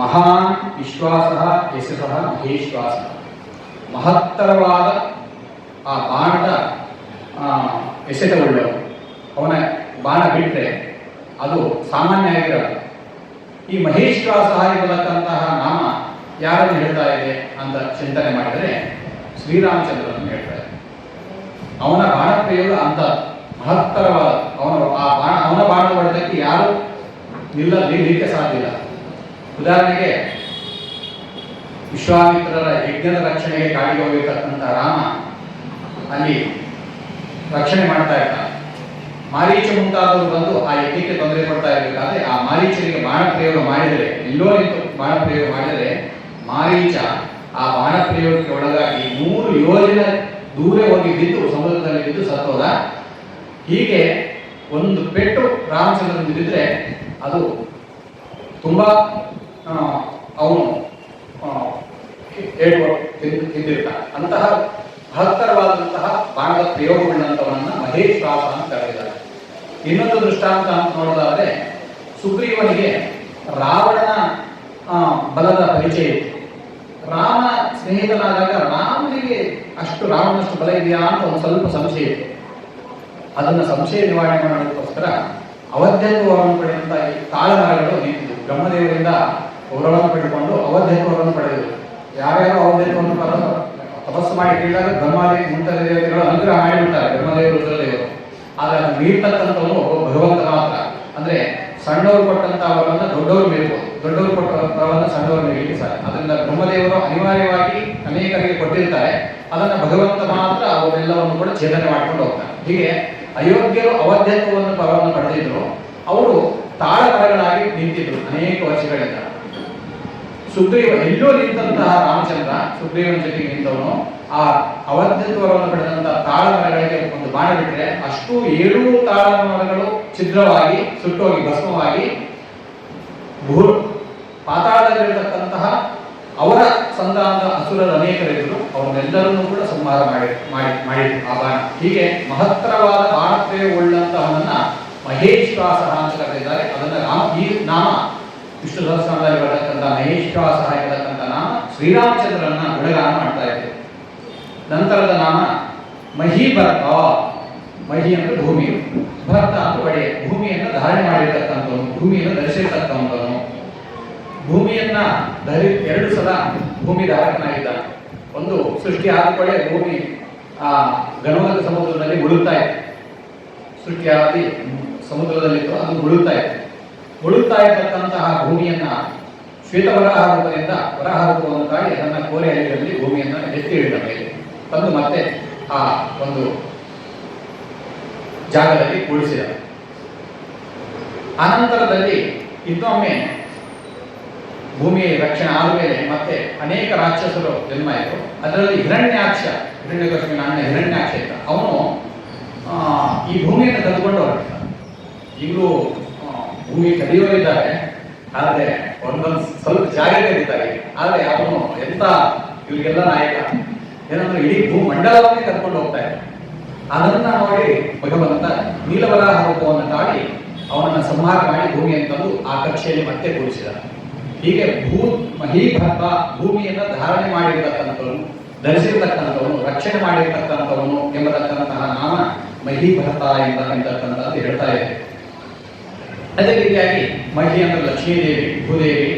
ಮಹಾನ್ ವಿಶ್ವಾಸ ಯಶಃ ಮಹೇಶ್ವಾಸ, ಮಹತ್ತರವಾದ ಆ ಬಾಣದ ಎಸೆತವುಳ್ಳವನು. ಅವನ ಬಾಣ ಬಿಟ್ಟರೆ ಅದು ಸಾಮಾನ್ಯ ಆಗಿರಲ್ಲ. ಈ ಮಹೇಶ್ವಾಸ ಎಂಬತಕ್ಕಂತಹ ನಾಮ ಯಾರನ್ನು ಹೇಳ್ತಾ ಇದೆ ಅಂತ ಚಿಂತನೆ ಮಾಡಿದರೆ ಶ್ರೀರಾಮಚಂದ್ರನನ್ನು ಹೇಳ್ತಾ ಇದೆ. ಅವನ ಬಾಣ ಪ್ರಯೋಗ ಅಂತ ಮಹತ್ತರವಾದ, ಅವನ ಬಾಣ ಹೊಡೆದಕ್ಕೆ ಯಾರು ನಿಲ್ಲಲಿಕ್ಕೆ ಸಾಧ್ಯ ಇಲ್ಲ. ಉದಾಹರಣೆಗೆ ವಿಶ್ವಾಮಿತ್ರರ ಯಜ್ಞದ ರಕ್ಷಣೆಗೆ ಕಾಡಿಗೆ ಹೋಗಿರ್ತಕ್ಕಂಥ ರಾಮ ಅಲ್ಲಿ ರಕ್ಷಣೆ ಮಾಡ್ತಾ ಇರ್ತಾನೆ. ಮಾರೀಚ ಮುಂತಾದವರು ಬಂದು ಆ ಯಜ್ಞಕ್ಕೆ ತೊಂದರೆ ಕೊಡ್ತಾ ಇರಬೇಕಾದ್ರೆ ಆ ಮಾರೀಚನಿಗೆ ಬಾಣ ಪ್ರಯೋಗ ಮಾಡಿದರೆ, ಎಲ್ಲೋ ನಿಂತು ಬಾಣ ಪ್ರಯೋಗ ಮಾಡಿದರೆ ಮಾರೀಚ ಆ ಬಾಣ ಪ್ರಯೋಗಕ್ಕೆ ಒಳಗಾಗಿ 100 ಯೋಜನೆ ದೂರ ಹೋಗಿ ಬಿದ್ದು ಸಮುದ್ರದಲ್ಲಿ ಬಿದ್ದು ಸತ್ತೋದ. ಹೀಗೆ ಒಂದು ಪೆಟ್ಟು ರಾಮಚಂದ್ರನಿಗೆ ಬಿದ್ದರೆ ಅದು ತುಂಬಾ ಅವನು ತಿಂದಿರ್ತಾನೆ. ಅಂತಹ ಮಹತ್ತರವಾದಂತಹ ಬಾಣದ ಪ್ರಯೋಗವುಳ್ಳಂಥವನ್ನ ಮಹೇಶ್ವಾಸ ಅಂತ ಕರೆದಿದ್ದಾರೆ. ಇನ್ನೊಂದು ದೃಷ್ಟಾಂತ ಅಂತ ನೋಡೋದಾದ್ರೆ, ಸುಗ್ರೀವನಿಗೆ ರಾವಣನ ಬಲದ ಪರಿಚಯ ಇತ್ತು. ರಾಮ ಸ್ನೇಹಿತನಾದಾಗ ರಾಮನಿಗೆ ರಾವಣನಷ್ಟು ಬಲ ಇದೆಯಾ ಅಂತ ಒಂದು ಸ್ವಲ್ಪ ಸಂಶಯ ಇತ್ತು. ಅದನ್ನ ಸಂಶಯ ನಿವಾರಣೆ ಮಾಡೋದಕ್ಕೋಸ್ಕರ ಅವಧ್ಯತ್ವವನ್ನು ಪಡೆದಂತ ಈ ತಾಳಮರಗಳು ನಿಂತಿದ್ದು ಬ್ರಹ್ಮದೇವರಿಂದ ಗೌರವವನ್ನು ಪಡೆದುಕೊಂಡು ಅವಧ್ಯತ್ವವನ್ನು ಪಡೆದರು. ಯಾರ್ಯಾರೋ ಅವಧ್ಯತ್ವವನ್ನು ತಪಸ್ಸು ಮಾಡಿ ಕೇಳಿದಾಗ ಬ್ರಹ್ಮಾದಿ ಮುಂತಾದ ದೇವತೆಗಳು ಅನುಗ್ರಹ ಮಾಡಿಬಿಡ್ತಾರೆ, ಬ್ರಹ್ಮದೇವರು ರುದ್ರದೇವರು. ಆದರೆ ಅದನ್ನು ಮೀರ್ತಕ್ಕಂಥವನು ಭಗವಂತ ಮಾತ್ರ. ಅಂದ್ರೆ ಸಣ್ಣವರು ಕೊಟ್ಟಂತ ವರವನ್ನ ದೊಡ್ಡವರು ಮೀರ್ಬೋದು, ದೊಡ್ಡವರು ಕೊಟ್ಟ ವರವನ್ನ ಸಣ್ಣವರು ಮೀರಲಿಕ್ಕೆ ಸಾಧ್ಯ. ಅದರಿಂದ ಬ್ರಹ್ಮದೇವರು ಅನಿವಾರ್ಯವಾಗಿ ಅನೇಕರಿಗೆ ಕೊಟ್ಟಿರ್ತಾರೆ, ಅದನ್ನ ಭಗವಂತ ಮಾತ್ರ ಅವರೆಲ್ಲವನ್ನು ಕೂಡ ಛೇದನೆ ಮಾಡ್ಕೊಂಡು ಹೋಗ್ತಾರೆ. ಹೀಗೆ ಅಯೋಗ್ಯರು ಅವಧ್ಯತ್ವವನ್ನು ಪರವನ್ನು ಪಡೆದಿದ್ರು, ಅವರು ತಾಳಮರಗಳಾಗಿ ನಿಂತಿದ್ರು ಅನೇಕ ವರ್ಷಗಳಿಂದ. ಸುಗ್ರೀವ ಎಲ್ಲೋ ನಿಂತಹ ರಾಮಚಂದ್ರ ಸುಗ್ರೀವನ ಜೊತೆಗೆ ನಿಂತವನು ಆ ಅವಧ್ಯತ್ವವನ್ನು ಪಡೆದಂತಹ ತಾಳಮರಗಳಿಗೆ ಒಂದು ಬಾಣ ಬಿಟ್ಟರೆ ಅಷ್ಟು 7 ತಾಳಮರಗಳು ಛಿದ್ರವಾಗಿ ಸುಟ್ಟೋಗಿ ಭಸ್ಮವಾಗಿ ಪಾತಾಳದಲ್ಲಿರತಕ್ಕಂತಹ ಅವರ ಸಂತಾನದ ಅಸುರರ ಅನೇಕರಿದ್ದರು, ಅವನ್ನೆಲ್ಲರನ್ನೂ ಕೂಡ ಸಂಹಾರ ಮಾಡಿದ್ರು ಆ ಬಾಣ. ಹೀಗೆ ಮಹತ್ತರವಾದ ಬಾಣಪ್ರಯೋಗವುಳ್ಳಂತಹವನ್ನ ಮಹೇಶ್ವಾಸ ಅಂತ ಕರೆದಿದ್ದಾರೆ. ಅದನ್ನ ಈ ನಾಮ ವಿಷ್ಣು ಸಹಸ್ರನಾಮದಲ್ಲಿ ಬರತಕ್ಕಂಥ ಮಹೇಶ್ವಾಸ ಎಂಬತಕ್ಕಂಥ ನಾಮ ಶ್ರೀರಾಮಚಂದ್ರನ ಗುಣಗಾನ ಮಾಡ್ತಾ ಇದ್ದೇವೆ. ನಂತರದ ನಾಮ ಮಹೀಭರ್ತ. ಮಹಿ ಅಂದ್ರೆ ಭೂಮಿ, ಭರ್ತ ಅಂದ್ರೆ ಒಡೆಯ. ಭೂಮಿಯನ್ನು ಧಾರಣೆ ಮಾಡಿರ್ತಕ್ಕಂಥವನು, ಭೂಮಿಯನ್ನು ಧರಿಸಿರ್ತಕ್ಕಂಥವನು. ಭೂಮಿಯನ್ನ 2 ಸಲ ಭೂಮಿ ಧಾರಕನಾಗಿದ್ದಾನೆ. ಒಂದು ಸೃಷ್ಟಿ ಆದ ಕೂಡಲೇ ಭೂಮಿ ಆ ಗಣವದ ಸಮುದ್ರದಲ್ಲಿ ಮುಳುಗ್ತಾ ಇತ್ತು. ಸೃಷ್ಟಿಯಾಗಿ ಸಮುದ್ರದಲ್ಲಿತ್ತು, ಅದು ಮುಳುಗ್ತಾ ಇತ್ತು. ಮುಳುಗ್ತಾ ಇರತಕ್ಕಂತಹ ಭೂಮಿಯನ್ನ ಶ್ವೇತವರಾಹ ರೂಪದಿಂದ ವರಾಹ ರೂಪವನ್ನು ಕಾಡಿ ಅದನ್ನ ಕೋರೆ ಹಳ್ಳಿಯಲ್ಲಿ ಭೂಮಿಯನ್ನ ಎತ್ತಿ ಹಿಡಿದ ಮೇಲೆ ತಂದು ಮತ್ತೆ ಆ ಒಂದು ಜಾಗದಲ್ಲಿ ಕೂಡಿಸಿದ. ಅನಂತರದಲ್ಲಿ ಇನ್ನೊಮ್ಮೆ ಭೂಮಿಯ ರಕ್ಷಣೆ ಆದ ಮೇಲೆ ಮತ್ತೆ ಅನೇಕ ರಾಕ್ಷಸರು ಜನ್ಮ ಆಯಿತು. ಅದರಲ್ಲಿ ಹಿರಣ್ಯಕಶಿಪುವಿನ ಅಣ್ಣ ಹಿರಣ್ಯಾಕ್ಷ ಇದ್ದ. ಅವನು ಈ ಭೂಮಿಯನ್ನು ಕದ್ದುಕೊಂಡು ಹೊರಟಿದ್ದ. ಈಗಲೂ ಭೂಮಿ ಕದಿಯೋರಿದ್ದಾರೆ, ಆದರೆ ಒಂದೊಂದು ಸ್ವಲ್ಪ ಜಾಗಗಳಿದ್ದಾರೆ. ಆದರೆ ಅವನು ಎಂತ ಇವ್ರಿಗೆಲ್ಲ ನಾಯಕ, ಏನಂದ್ರೆ ಇಡೀ ಭೂಮಂಡಲವನ್ನೇ ಕರ್ಕೊಂಡು ಹೋಗ್ತಾ ಇದ್ದ. ಅದನ್ನ ನೋಡಿ ಭಗವಂತ ನೀಲವರಾಹ ರೂಪವನ್ನು ತಾಡಿ ಅವನನ್ನು ಸಂಹಾರ ಮಾಡಿ ಭೂಮಿಯನ್ನು ತಂದು ಆ ಕಕ್ಷೆಯಲ್ಲಿ ಮತ್ತೆ ಕೂಡಿಸಿದ. ಹೀಗೆ ಮಹೀಭರ್ತ, ಭೂಮಿಯನ್ನು ಧಾರಣೆ ಮಾಡಿರ್ತಕ್ಕಂಥವನು, ಧರಿಸಿರ್ತಕ್ಕಂಥವನು, ರಕ್ಷಣೆ ಮಾಡಿರ್ತಕ್ಕಂಥವನು ಎಂಬತಕ್ಕಂತಹ ನಾಮ ಮಹೀಭರ್ತ ಎಂಬತಕ್ಕಂಥದ್ದು ಹೇಳ್ತಾ ಇದೆ. ಅದೇ ರೀತಿಯಾಗಿ ಮಹಿ ಅಂದ್ರೆ ಲಕ್ಷ್ಮೀದೇವಿ, ಭೂದೇವಿ,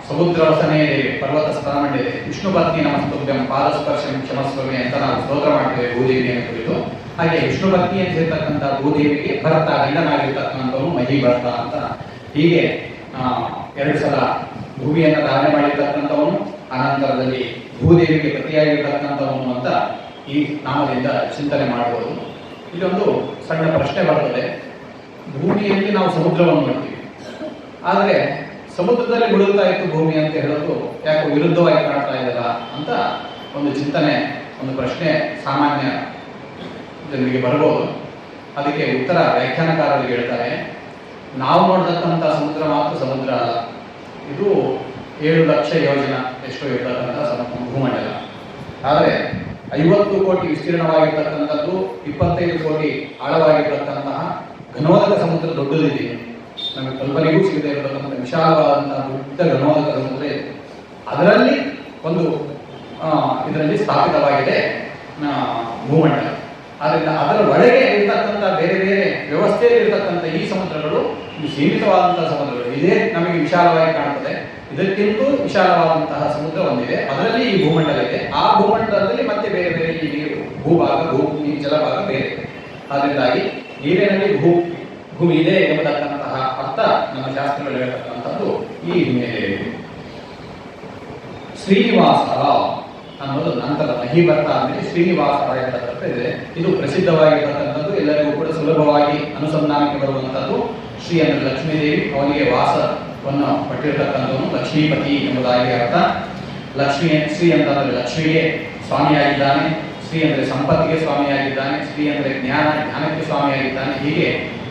ಸಮುದ್ರ ವಸನೆಯ ದೇವಿ, ಪರ್ವತ ಸ್ಥಾನಮಂಡಿ ದೇವಿ, ವಿಷ್ಣು ಪತ್ನಿ ನಮಸ್ತುಭ್ಯಂ ಪಾದಸ್ಪರ್ಶಂ ಕ್ಷಮಸ್ವಮಿ ಅಂತ ನಾವು ಸ್ತೋತ್ರ ಮಾಡ್ತೇವೆ ಭೂದೇವಿಯನ್ನು ಕುರಿತು. ಹಾಗೆ ವಿಷ್ಣು ಪತ್ನಿ ಅಂತ ಹೇಳ್ತಕ್ಕಂಥ ಭೂದೇವಿಗೆ ಭರ್ತ, ಗಂಡನಾಗಿರ್ತಕ್ಕಂಥವನು ಮಹೀಭರ್ತ ಅಂತ. ಹೀಗೆ 2 ಸಲ ಭೂಮಿಯನ್ನು ಧಾರಣೆ ಮಾಡಿರ್ತಕ್ಕಂಥವನು, ಅನಂತರದಲ್ಲಿ ಭೂದೇವಿಗೆ ಪ್ರತಿಯಾಗಿರ್ತಕ್ಕಂಥವನು ಅಂತ ಈ ನಾಮದಿಂದ ಚಿಂತನೆ ಮಾಡಬಹುದು. ಇಲ್ಲೊಂದು ಸಣ್ಣ ಪ್ರಶ್ನೆ ಬರ್ತದೆ. ಭೂಮಿಯಲ್ಲಿ ನಾವು ಸಮುದ್ರವನ್ನು ನೋಡ್ತೀವಿ, ಆದರೆ ಸಮುದ್ರದಲ್ಲಿ ಮುಳುಗ್ತಾ ಇತ್ತು ಭೂಮಿ ಅಂತ ಹೇಳೋದು ಯಾಕೋ ವಿರುದ್ಧವಾಗಿ ಕಾಣ್ತಾ ಇದೆಯಲ್ಲ ಅಂತ ಒಂದು ಚಿಂತನೆ, ಒಂದು ಪ್ರಶ್ನೆ ಸಾಮಾನ್ಯ ಜನರಿಗೆ ಬರಬಹುದು. ಅದಕ್ಕೆ ಉತ್ತರ ವ್ಯಾಖ್ಯಾನಕಾರರಿಗೆ ಹೇಳ್ತಾರೆ, ನಾವು ನೋಡ್ತಕ್ಕಂಥ ಸಮುದ್ರ ಮಾತ್ರ ಸಮುದ್ರ ಅಲ್ಲ, ಇದು 7 ಲಕ್ಷ ಯೋಜನ ಎಷ್ಟೋ ಇರ್ತಕ್ಕಂಥ ಭೂಮಂಡಲ. ಆದರೆ 50 ಕೋಟಿ ವಿಸ್ತೀರ್ಣವಾಗಿರ್ತಕ್ಕಂಥದ್ದು, 25 ಕೋಟಿ ಆಳವಾಗಿರ್ತಕ್ಕಂತಹ ಘನೋದಕ ಸಮುದ್ರ ದೊಡ್ಡದಿದೆ. ನಮಗೆ ಕಲ್ಪನೆಗೂ ಸಿಗದೆ ಇರತಕ್ಕಂಥ ವಿಶಾಲವಾದಂತಹ ದೊಡ್ಡ ಘನೋದಕ ಸಮುದ್ರ ಇದೆ. ಅದರಲ್ಲಿ ಒಂದು ಇದರಲ್ಲಿ ಸ್ಥಾಪಿತವಾಗಿದೆ ಭೂಮಂಡಲ. ಆದ್ದರಿಂದ ಅದರ ಒಳಗೆ ಇರತಕ್ಕಂಥ ಬೇರೆ ಬೇರೆ ವ್ಯವಸ್ಥೆಯಲ್ಲಿ ಇರತಕ್ಕಂಥ ಈ ಸಮುದ್ರಗಳು ಸೀಮಿತವಾದಂತಹ ಸಮುದ್ರಗಳು. ಇದೇ ನಮಗೆ ವಿಶಾಲವಾಗಿ ಕಾಣುತ್ತದೆ, ಇದಕ್ಕಿಂತೂ ವಿಶಾಲವಾದಂತಹ ಸಮುದ್ರ ಒಂದಿದೆ, ಅದರಲ್ಲಿ ಈ ಭೂಮಂಡಲ ಇದೆ. ಆ ಭೂಮಂಡಲದಲ್ಲಿ ಮತ್ತೆ ಬೇರೆ ಬೇರೆ ಈ ನೀರು ಭೂಭಾಗ, ಭೂಮಿ, ಜಲಭಾಗ ಬೇರೆ. ಅದರಿಂದಾಗಿ ನೀರಿನಲ್ಲಿ ಭೂಮಿ ಇದೆ ಎಂಬತಕ್ಕಂತಹ ಅರ್ಥ ನಮ್ಮ ಶಾಸ್ತ್ರಗಳು ಹೇಳ್ತಕ್ಕಂಥದ್ದು ಈ ಹಿನ್ನೆಲೆಯಲ್ಲಿ. ಶ್ರೀನಿವಾಸ ಅನ್ನೋದು ನಂತರ ಮಹಿ ಬರ್ತಾ ಆದ್ಮೇಲೆ ಶ್ರೀನಿವಾಸ ಎಂಬತಕ್ಕಂಥ ಇದೆ. ಇದು ಪ್ರಸಿದ್ಧವಾಗಿರ್ತಕ್ಕಂಥದ್ದು, ಎಲ್ಲರಿಗೂ ಕೂಡ ಸುಲಭವಾಗಿ ಅನುಸಂಧಾನಕ್ಕೆ ಬರುವಂಥದ್ದು. ಶ್ರೀ ಅಂದರೆ ಲಕ್ಷ್ಮೀದೇವಿ, ಅವನಿಗೆ ವಾಸವನ್ನು ಪಟ್ಟಿರ್ತಕ್ಕಂಥವನು ಲಕ್ಷ್ಮೀಪತಿ ಎಂಬುದಾಗಿ ಅರ್ಥ. ಲಕ್ಷ್ಮಿ ಶ್ರೀ ಅಂತಂದರೆ ಲಕ್ಷ್ಮಿಗೆ ಸ್ವಾಮಿಯಾಗಿದ್ದಾನೆ, ಶ್ರೀ ಅಂದರೆ ಸಂಪತ್ತಿಗೆ ಸ್ವಾಮಿಯಾಗಿದ್ದಾನೆ, ಶ್ರೀ ಅಂದರೆ ಜ್ಞಾನಕ್ಕೆ ಸ್ವಾಮಿಯಾಗಿದ್ದಾನೆ. ಹೀಗೆ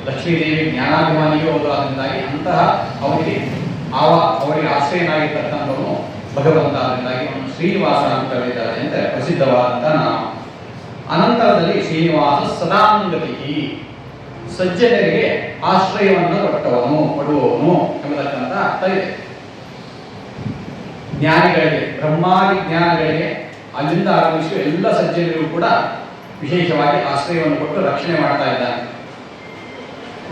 ಲಕ್ಷ್ಮೀದೇವಿ ಜ್ಞಾನಾಭಿಮಾನಿಯೂ ಹೌದು. ಅದರಿಂದಾಗಿ ಅಂತಹ ಅವರಿಗೆ ಆಶ್ರಯನಾಗಿರ್ತಕ್ಕಂಥವನು ಭಗವಂತ. ಅದರಿಂದಾಗಿ ಅವನು ಶ್ರೀನಿವಾಸ ಅಂತ ಕರೆದಿದ್ದಾರೆ ಅಂತ ಪ್ರಸಿದ್ಧವಾದಂಥ ನಾಮ. ಅನಂತರದಲ್ಲಿ ಶ್ರೀನಿವಾಸ ಸದಾಂಗತಿ, ಸಜ್ಜನರಿಗೆ ಆಶ್ರಯವನ್ನು ಕೊಡುವವನು ಎಂಬತಕ್ಕಂಥ ಅರ್ಥ ಇದೆ. ಜ್ಞಾನಿಗಳಿಗೆ, ಬ್ರಹ್ಮಾದಿ ಜ್ಞಾನಿಗಳಿಗೆ ಅಲ್ಲಿಂದ ಆರಂಭಿಸಿ ಎಲ್ಲ ಸಜ್ಜನರಿಗೂ ಕೂಡ ವಿಶೇಷವಾಗಿ ಆಶ್ರಯವನ್ನು ಕೊಟ್ಟು ರಕ್ಷಣೆ ಮಾಡ್ತಾ ಇದ್ದಾನೆ.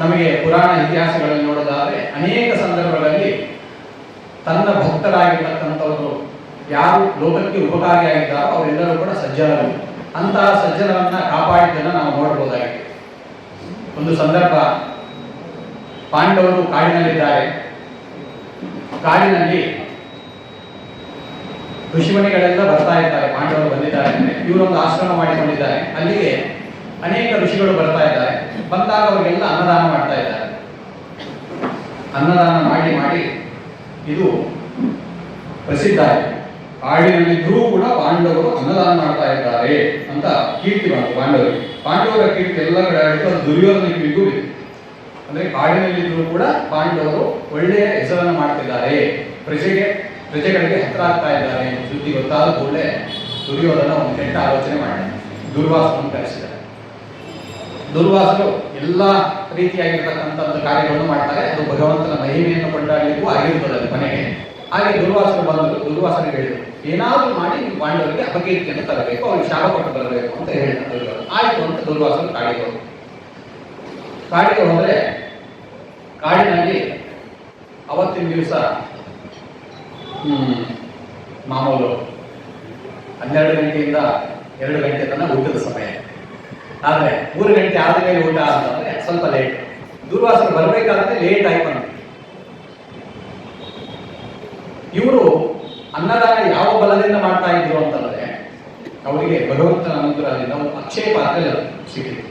ನಮಗೆ ಪುರಾಣ ಇತಿಹಾಸಗಳಲ್ಲಿ ನೋಡೋದಾದರೆ ಅನೇಕ ಸಂದರ್ಭಗಳಲ್ಲಿ ತನ್ನ ಭಕ್ತರಾಗಿರ್ತಕ್ಕಂಥವರು ಯಾರು ಲೋಕಕ್ಕೆ ಉಪಕಾರಿಯಾಗಿದ್ದಾರೋ ಅವರೆಲ್ಲರೂ ಕೂಡ ಸಜ್ಜನರು. ಅಂತಹ ಸಜ್ಜನರನ್ನ ಕಾಪಾಡಿದ್ದನ್ನು ನಾವು ನೋಡಬಹುದಾಗಿದೆ. ಒಂದು ಸಂದರ್ಭ, ಪಾಂಡವರು ಕಾಡಿನಲ್ಲಿದ್ದಾರೆ. ಕಾಡಿನಲ್ಲಿ ಋಷಿಮುನಿಗಳೆಲ್ಲ ಬರ್ತಾ ಇದ್ದಾರೆ. ಪಾಂಡವರು ಬಂದಿದ್ದಾರೆ ಅಂದರೆ ಇವರೊಂದು ಆಶ್ರಮ ಮಾಡಿಕೊಂಡಿದ್ದಾರೆ. ಅಲ್ಲಿಗೆ ಅನೇಕ ಋಷಿಗಳು ಬರ್ತಾ ಇದ್ದಾರೆ. ಬಂದಾಗ ಅವರಿಗೆಲ್ಲ ಅನ್ನದಾನ ಮಾಡ್ತಾ ಇದ್ದಾರೆ. ಅನ್ನದಾನ ಮಾಡಿ ಮಾಡಿ ಇದು ಪ್ರಸಿದ್ಧ ಆಯಿತು. ಕಾಡಿನಲ್ಲಿದ್ದರೂ ಕೂಡ ಪಾಂಡವರು ಅನ್ನದಾನ ಮಾಡ್ತಾ ಇದ್ದಾರೆ ಅಂತ ಕೀರ್ತಿ ಬಂತು ಪಾಂಡವರಿಗೆ. ಪಾಂಡವರ ಕೀರ್ತಿ ಎಲ್ಲ ಕಡೆ ಆಯಿತು. ಅದು ದುರ್ಯೋಧನ ಕಿವಿಗೂ ಬಿತ್ತು. ಅಂದ್ರೆ ಕಾಡಿನಲ್ಲಿದ್ದರೂ ಕೂಡ ಪಾಂಡವರು ಒಳ್ಳೆಯ ಹೆಸರನ್ನು ಮಾಡ್ತಿದ್ದಾರೆ, ಪ್ರಜೆಗಳಿಗೆ ಹತ್ರ ಆಗ್ತಾ ಇದ್ದಾರೆ ಸುದ್ದಿ ಗೊತ್ತಾದ ಕೂಡಲೇ ದುರ್ಯೋಧನ ಒಂದು ಕೆಟ್ಟ ಆಲೋಚನೆ ಮಾಡಿದ. ದುರ್ವಾಸವನ್ನು ಕರೆಸಿದ್ದಾರೆ. ದುರ್ವಾಸರು ಎಲ್ಲ ರೀತಿಯಾಗಿರ್ತಕ್ಕಂಥ ಕಾರ್ಯಗಳನ್ನು ಮಾಡ್ತಾರೆ. ಅದು ಭಗವಂತನ ಮಹಿಮೆಯನ್ನು ಕೊಂಡಾಡಲಿಕ್ಕೂ ಆಗಿರ್ತದೆ ಅದು ಕೊನೆಗೆ. ಹಾಗೆ ದುರ್ವಾಸರು ಬಂದರು. ದುರ್ವಾಸನಿಗೆ ಹೇಳಿದರು, ಏನಾದರೂ ಮಾಡಿ ನೀವು ಪಾಂಡವರಿಗೆ ಅಪಕೀರ್ತಿಯನ್ನು ತರಬೇಕು, ಅವ್ರಿಗೆ ಶಾಪ ಕೊಟ್ಟು ಬರಬೇಕು ಅಂತ ಹೇಳಿದ. ಆಯಿತು ಅಂತ ದುರ್ವಾಸರು ಕಾಡಿಗೆ ಹೋದರೆ ಕಾಡಿನಲ್ಲಿ ಅವತ್ತಿನ ದಿವಸ ಮಾಮೂಲು 12 ಗಂಟೆಯಿಂದ 2 ಗಂಟೆ ತನಕ ಊಟದ ಸಮಯ. ಆದರೆ 3 ಗಂಟೆ ಆದ ಮೇಲೆ ಊಟ ಅಂತಂದ್ರೆ ಸ್ವಲ್ಪ ಲೇಟ್. ದುರ್ವಾಸರು ಬರಬೇಕಾದ್ರೆ ಲೇಟ್ ಆಗಿ ಬಂತು. ಇವರು ಅನ್ನದಾನ ಯಾವ ಬಲದಿಂದ ಮಾಡ್ತಾ ಇದ್ರು ಅಂತಂದ್ರೆ ಅವರಿಗೆ ಭಗವಂತನ ಅನುಗ್ರಹದಿಂದ ಒಂದು ಅಕ್ಷಯ ಪಾತ್ರೆ ಸಿಕ್ಕಿತು.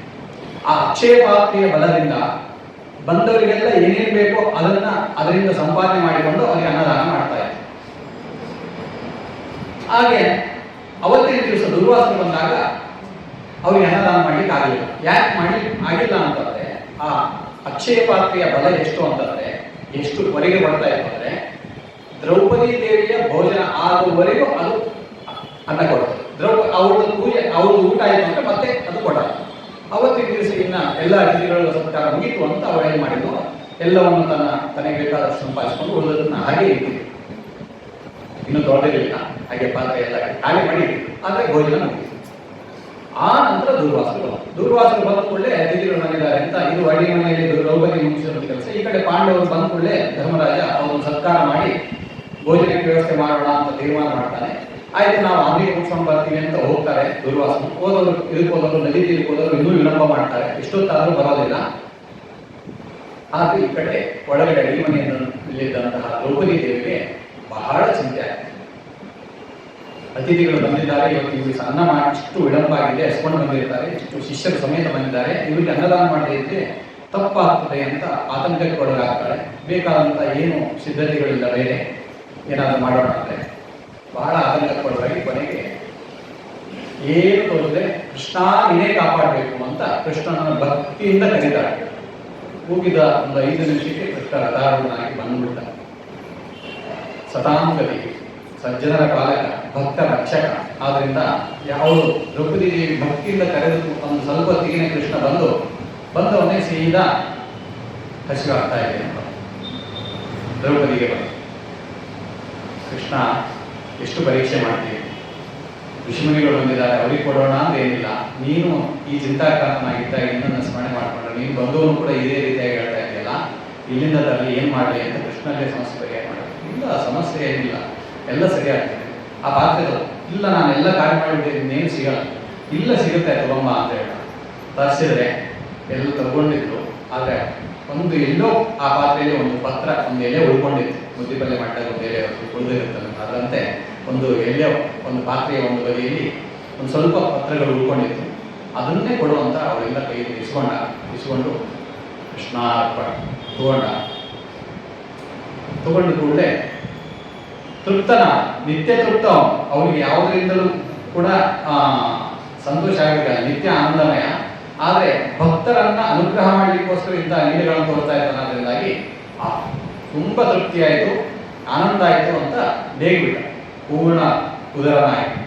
ಆ ಅಕ್ಷಯ ಪಾತ್ರೆಯ ಬಲದಿಂದ ಬಂದವರಿಗೆಲ್ಲ ಏನೇನು ಬೇಕೋ ಅದರಿಂದ ಸಂಪಾದನೆ ಮಾಡಿಕೊಂಡು ಅವರಿಗೆ ಅನ್ನದಾನ ಮಾಡ್ತಾ ಇದ್ರು. ಹಾಗೆ ಅವತ್ತಿನ ದಿವಸ ದುರ್ವಾಸರು ಬಂದಾಗ ಅವರಿಗೆ ಅನ್ನದಾನ ಮಾಡ್ಲಿಕ್ಕೆ ಆಗಲಿಲ್ಲ. ಯಾಕೆ ಆಗಿಲ್ಲ ಅಂತಂದ್ರೆ ಆ ಅಕ್ಷಯ ಪಾತ್ರೆಯ ಬಲ ಎಷ್ಟು ಅಂತಂದ್ರೆ ಎಷ್ಟುವರೆಗೆ ಬರ್ತಾ ಇತ್ತು ಅಂದ್ರೆ ದ್ರೌಪದಿ ದೇವಿಯ ಭೋಜನ ಆಗುವವರೆಗೂ ಅದು ಅನ್ನ ಕೊಡುತ್ತೆ. ಅವ್ರದ್ದು ಊಟ ಆಯಿತು ಅಂದ್ರೆ ಮತ್ತೆ ಅದು ಕೊಡಲ್ಲ. ಅವತ್ತಿನ ದಿವಸ ಇನ್ನ ಎಲ್ಲ ಅತಿಥಿಗಳ ಸತ್ಕಾರ ಮುಗಿತು ಅಂತ ಅವಳು ಏನು ಮಾಡಿದ್ರು, ಎಲ್ಲವನ್ನು ತನಗೆ ಬೇಕಾದಷ್ಟು ಸಂಪಾದಿಸಿಕೊಂಡು ಉಳಿದದನ್ನ ಹಾಗೆ ಇಟ್ಟಿದ್ರು. ಇನ್ನು ದೊಡ್ಡದಿಲ್ಲ, ಹಾಗೆ ಪಾತ್ರೆ ಎಲ್ಲ ಖಾಲಿ ಮಾಡಿ ಆದರೆ ಭೋಜನ ಮುಗಿತು. ಆ ನಂತರ ದುರ್ವಾಸರು ಬಂದ ಕೂಡಲೇ ಅತಿಥಿಗಳು ಬಂದಿದ್ದಾರೆ ಅಂತ ಇದು ಅಡಿಗೆ ಮನೆಯಲ್ಲಿ ದ್ರೌಪದಿ ಮುಗಿಸಿದ ಕೆಲಸ. ಈ ಕಡೆ ಪಾಂಡವರು ಬಂದ ಕೂಡಲೇ ಧರ್ಮರಾಜ ಅವರನ್ನು ಸತ್ಕಾರ ಮಾಡಿ ಭೋಜನಕ್ಕೆ ವ್ಯವಸ್ಥೆ ಮಾಡೋಣ ಅಂತ ತೀರ್ಮಾನ ಮಾಡ್ತಾನೆ. ಆಯ್ತು, ನಾವು ಅಂಗಡಿಗೆ ಮುಗಿಸ್ಕೊಂಡು ಬರ್ತೀವಿ ಅಂತ ಹೋಗ್ತಾರೆ ದುರ್ವಾಸರು. ಹೋದವರು ಇದಕ್ಕೆ ಹೋದವರು, ನದಿ ತೀರಕ್ಕೆ ಹೋದವರು ಇನ್ನೂ ವಿಳಂಬ ಮಾಡ್ತಾರೆ, ಎಷ್ಟೊತ್ತಾದರೂ ಬರೋದಿಲ್ಲ. ಆದ್ರೆ ಈ ಕಡೆ ಒಳಗಡೆ ಅಡಿಗೆ ಮನೆಯಲ್ಲಿದ್ದಂತಹ ದ್ರೌಪದಿ ದೇವಿಗೆ ಬಹಳ ಚಿಂತೆ ಆಯ್ತು. ಅತಿಥಿಗಳು ಬಂದಿದ್ದಾರೆ, ಇವತ್ತು ಇವ್ರಿಗೆ ಅನ್ನ ಮಾಡಿ ಇಷ್ಟು ವಿಳಂಬ ಆಗಿದೆ, ಎಸ್ಕೊಂಡು ಬಂದಿರ್ತಾರೆ, ಇಷ್ಟು ಶಿಷ್ಯರು ಸಮೇತ ಬಂದಿದ್ದಾರೆ, ಇವರಿಗೆ ಅನ್ನದಾನ ಮಾಡದೇ ಇದ್ರೆ ತಪ್ಪಾಗ್ತದೆ ಅಂತ ಆತಂಕಕ್ಕೆ ಒಳಗಾಗ್ತಾರೆ. ಬೇಕಾದಂಥ ಏನು ಸಿದ್ಧತೆಗಳಿಲ್ಲ, ಬೇರೆ ಏನಾದರೂ ಮಾಡೋಣ ಅಂದರೆ ಬಹಳ ಆತಂಕಕ್ಕೆ ಒಳಗಾಗಿ ಕೊನೆಗೆ ಏನು ತೋರಿದ್ರೆ ಕೃಷ್ಣ ನೀನೇ ಕಾಪಾಡಬೇಕು ಅಂತ ಕೃಷ್ಣನ ಭಕ್ತಿಯಿಂದ ಕರೀತಾರೆ. ಕೂಗಿದ ಒಂದು 5 ನಿಮಿಷಕ್ಕೆ ಕೃಷ್ಣ ರಥಾರೂಢನಾಗಿ ಬಂದ್ಬಿಡ್ತಾನೆ. ಸತಾಂಗತಿ, ಸಜ್ಜನರ ಪಾಲಕ, ಭಕ್ತ ರಕ್ಷಕ. ಆದ್ರಿಂದ ಯಾವುದು ದ್ರೌಪದಿ ದೇವಿ ಭಕ್ತಿಯಿಂದ ಕರೆದು ಒಂದು ಸ್ವಲ್ಪ ಹೊತ್ತಿಗೆ ಕೃಷ್ಣ ಬಂದವನ್ನೇ ಸೀದಾ ಹಸಿವಾಗ್ತಾ ಇದೆ ಅಂತ ದ್ರೌಪದಿಗೆ ಬಂದು, ಕೃಷ್ಣ ಎಷ್ಟು ಪರೀಕ್ಷೆ ಮಾಡ್ತೀವಿ, ಋಷಿಮುನಿಗಳು ಬಂದಿದ್ದಾರೆ, ಅವ್ರಿಗೆ ಕೊಡೋಣ ಅಂತ ಏನಿಲ್ಲ, ನೀನು ಈ ಚಿಂತಾಕ್ರಾಂತನಾಗಿದ್ದಾಗ ಇನ್ನೊಂದು ಸ್ಮರಣೆ ಮಾಡ್ಕೊಂಡ್ರೆ ನೀನು ಬಂದವನು ಕೂಡ ಇದೇ ರೀತಿಯಾಗಿ ಹೇಳ್ತಾ ಇದೆಯಲ್ಲ, ಇಲ್ಲಿಂದ ತರಲಿ ಏನು ಮಾಡಲಿ ಅಂತ ಕೃಷ್ಣಲ್ಲೇ ಸಮಸ್ಯೆ ಬಗೆಹರಿ ಮಾಡೋದು. ಇಲ್ಲ, ಸಮಸ್ಯೆ ಏನಿಲ್ಲ, ಎಲ್ಲ ಸರಿಯಾಗ್ತದೆ. ಆ ಪಾತ್ರೆಗಳು ಇಲ್ಲ, ನಾನೆಲ್ಲ ಕಾರ್ಯ ಮಾಡಿಬಿಟ್ಟಿದ್ದೀನಿ, ಇನ್ನೇನು ಸಿಗಲ್ಲ. ಇಲ್ಲ, ಸಿಗುತ್ತೆ ತಗೊಂಬ ಅಂತ ಹೇಳ ತರಿಸಿದ್ರೆ ಎಲ್ಲ ತಗೊಂಡಿದ್ರು. ಆದರೆ ಒಂದು ಎಲ್ಲೋ ಆ ಪಾತ್ರೆಯಲ್ಲಿ ಒಂದು ಪತ್ರ, ಒಂದು ಎಲೆ ಉಳ್ಕೊಂಡಿತ್ತು, ಮುದ್ದಿಪಲ್ಲೆ ಮಾಡಿದಾಗ ಒಂದು ಎಲೆ ಉಳಿದಿರುತ್ತಲ್ಲ, ಅದರಂತೆ ಒಂದು ಎಲೆ, ಒಂದು ಪಾತ್ರೆಯ ಒಂದು ಬದಿಯಲ್ಲಿ ಒಂದು ಸ್ವಲ್ಪ ಪತ್ರಗಳು ಉಳ್ಕೊಂಡಿತ್ತು. ಅದನ್ನೇ ಕೊಡುವಂತ ಅವರೆಲ್ಲ ಕೈಯಲ್ಲಿ ಇಸ್ಕೊಂಡು ಕೃಷ್ಣ ತಗೊಂಡು ಕೂಡಲೇ ತೃಪ್ತನ, ನಿತ್ಯ ತೃಪ್ತ, ಅವನಿಗೆ ಯಾವುದರಿಂದಲೂ ಕೂಡ ಸಂತೋಷ ಆಗಿಲ್ಲ, ನಿತ್ಯ ಆನಂದಮಯ. ಆದರೆ ಭಕ್ತರನ್ನ ಅನುಗ್ರಹ ಮಾಡಲಿಕ್ಕೋಸ್ಕರ ಇಂಥ ಲೀಲೆಗಳನ್ನು ತೋರ್ತಾ ಇದ್ದಾದ್ರಿಂದಾಗಿ ತುಂಬಾ ತೃಪ್ತಿಯಾಯಿತು, ಆನಂದ ಆಯಿತು ಅಂತ ಬೇಗಬಿಟ್ಟ. ಪೂರ್ಣ ಉದರನಾಯಿತು,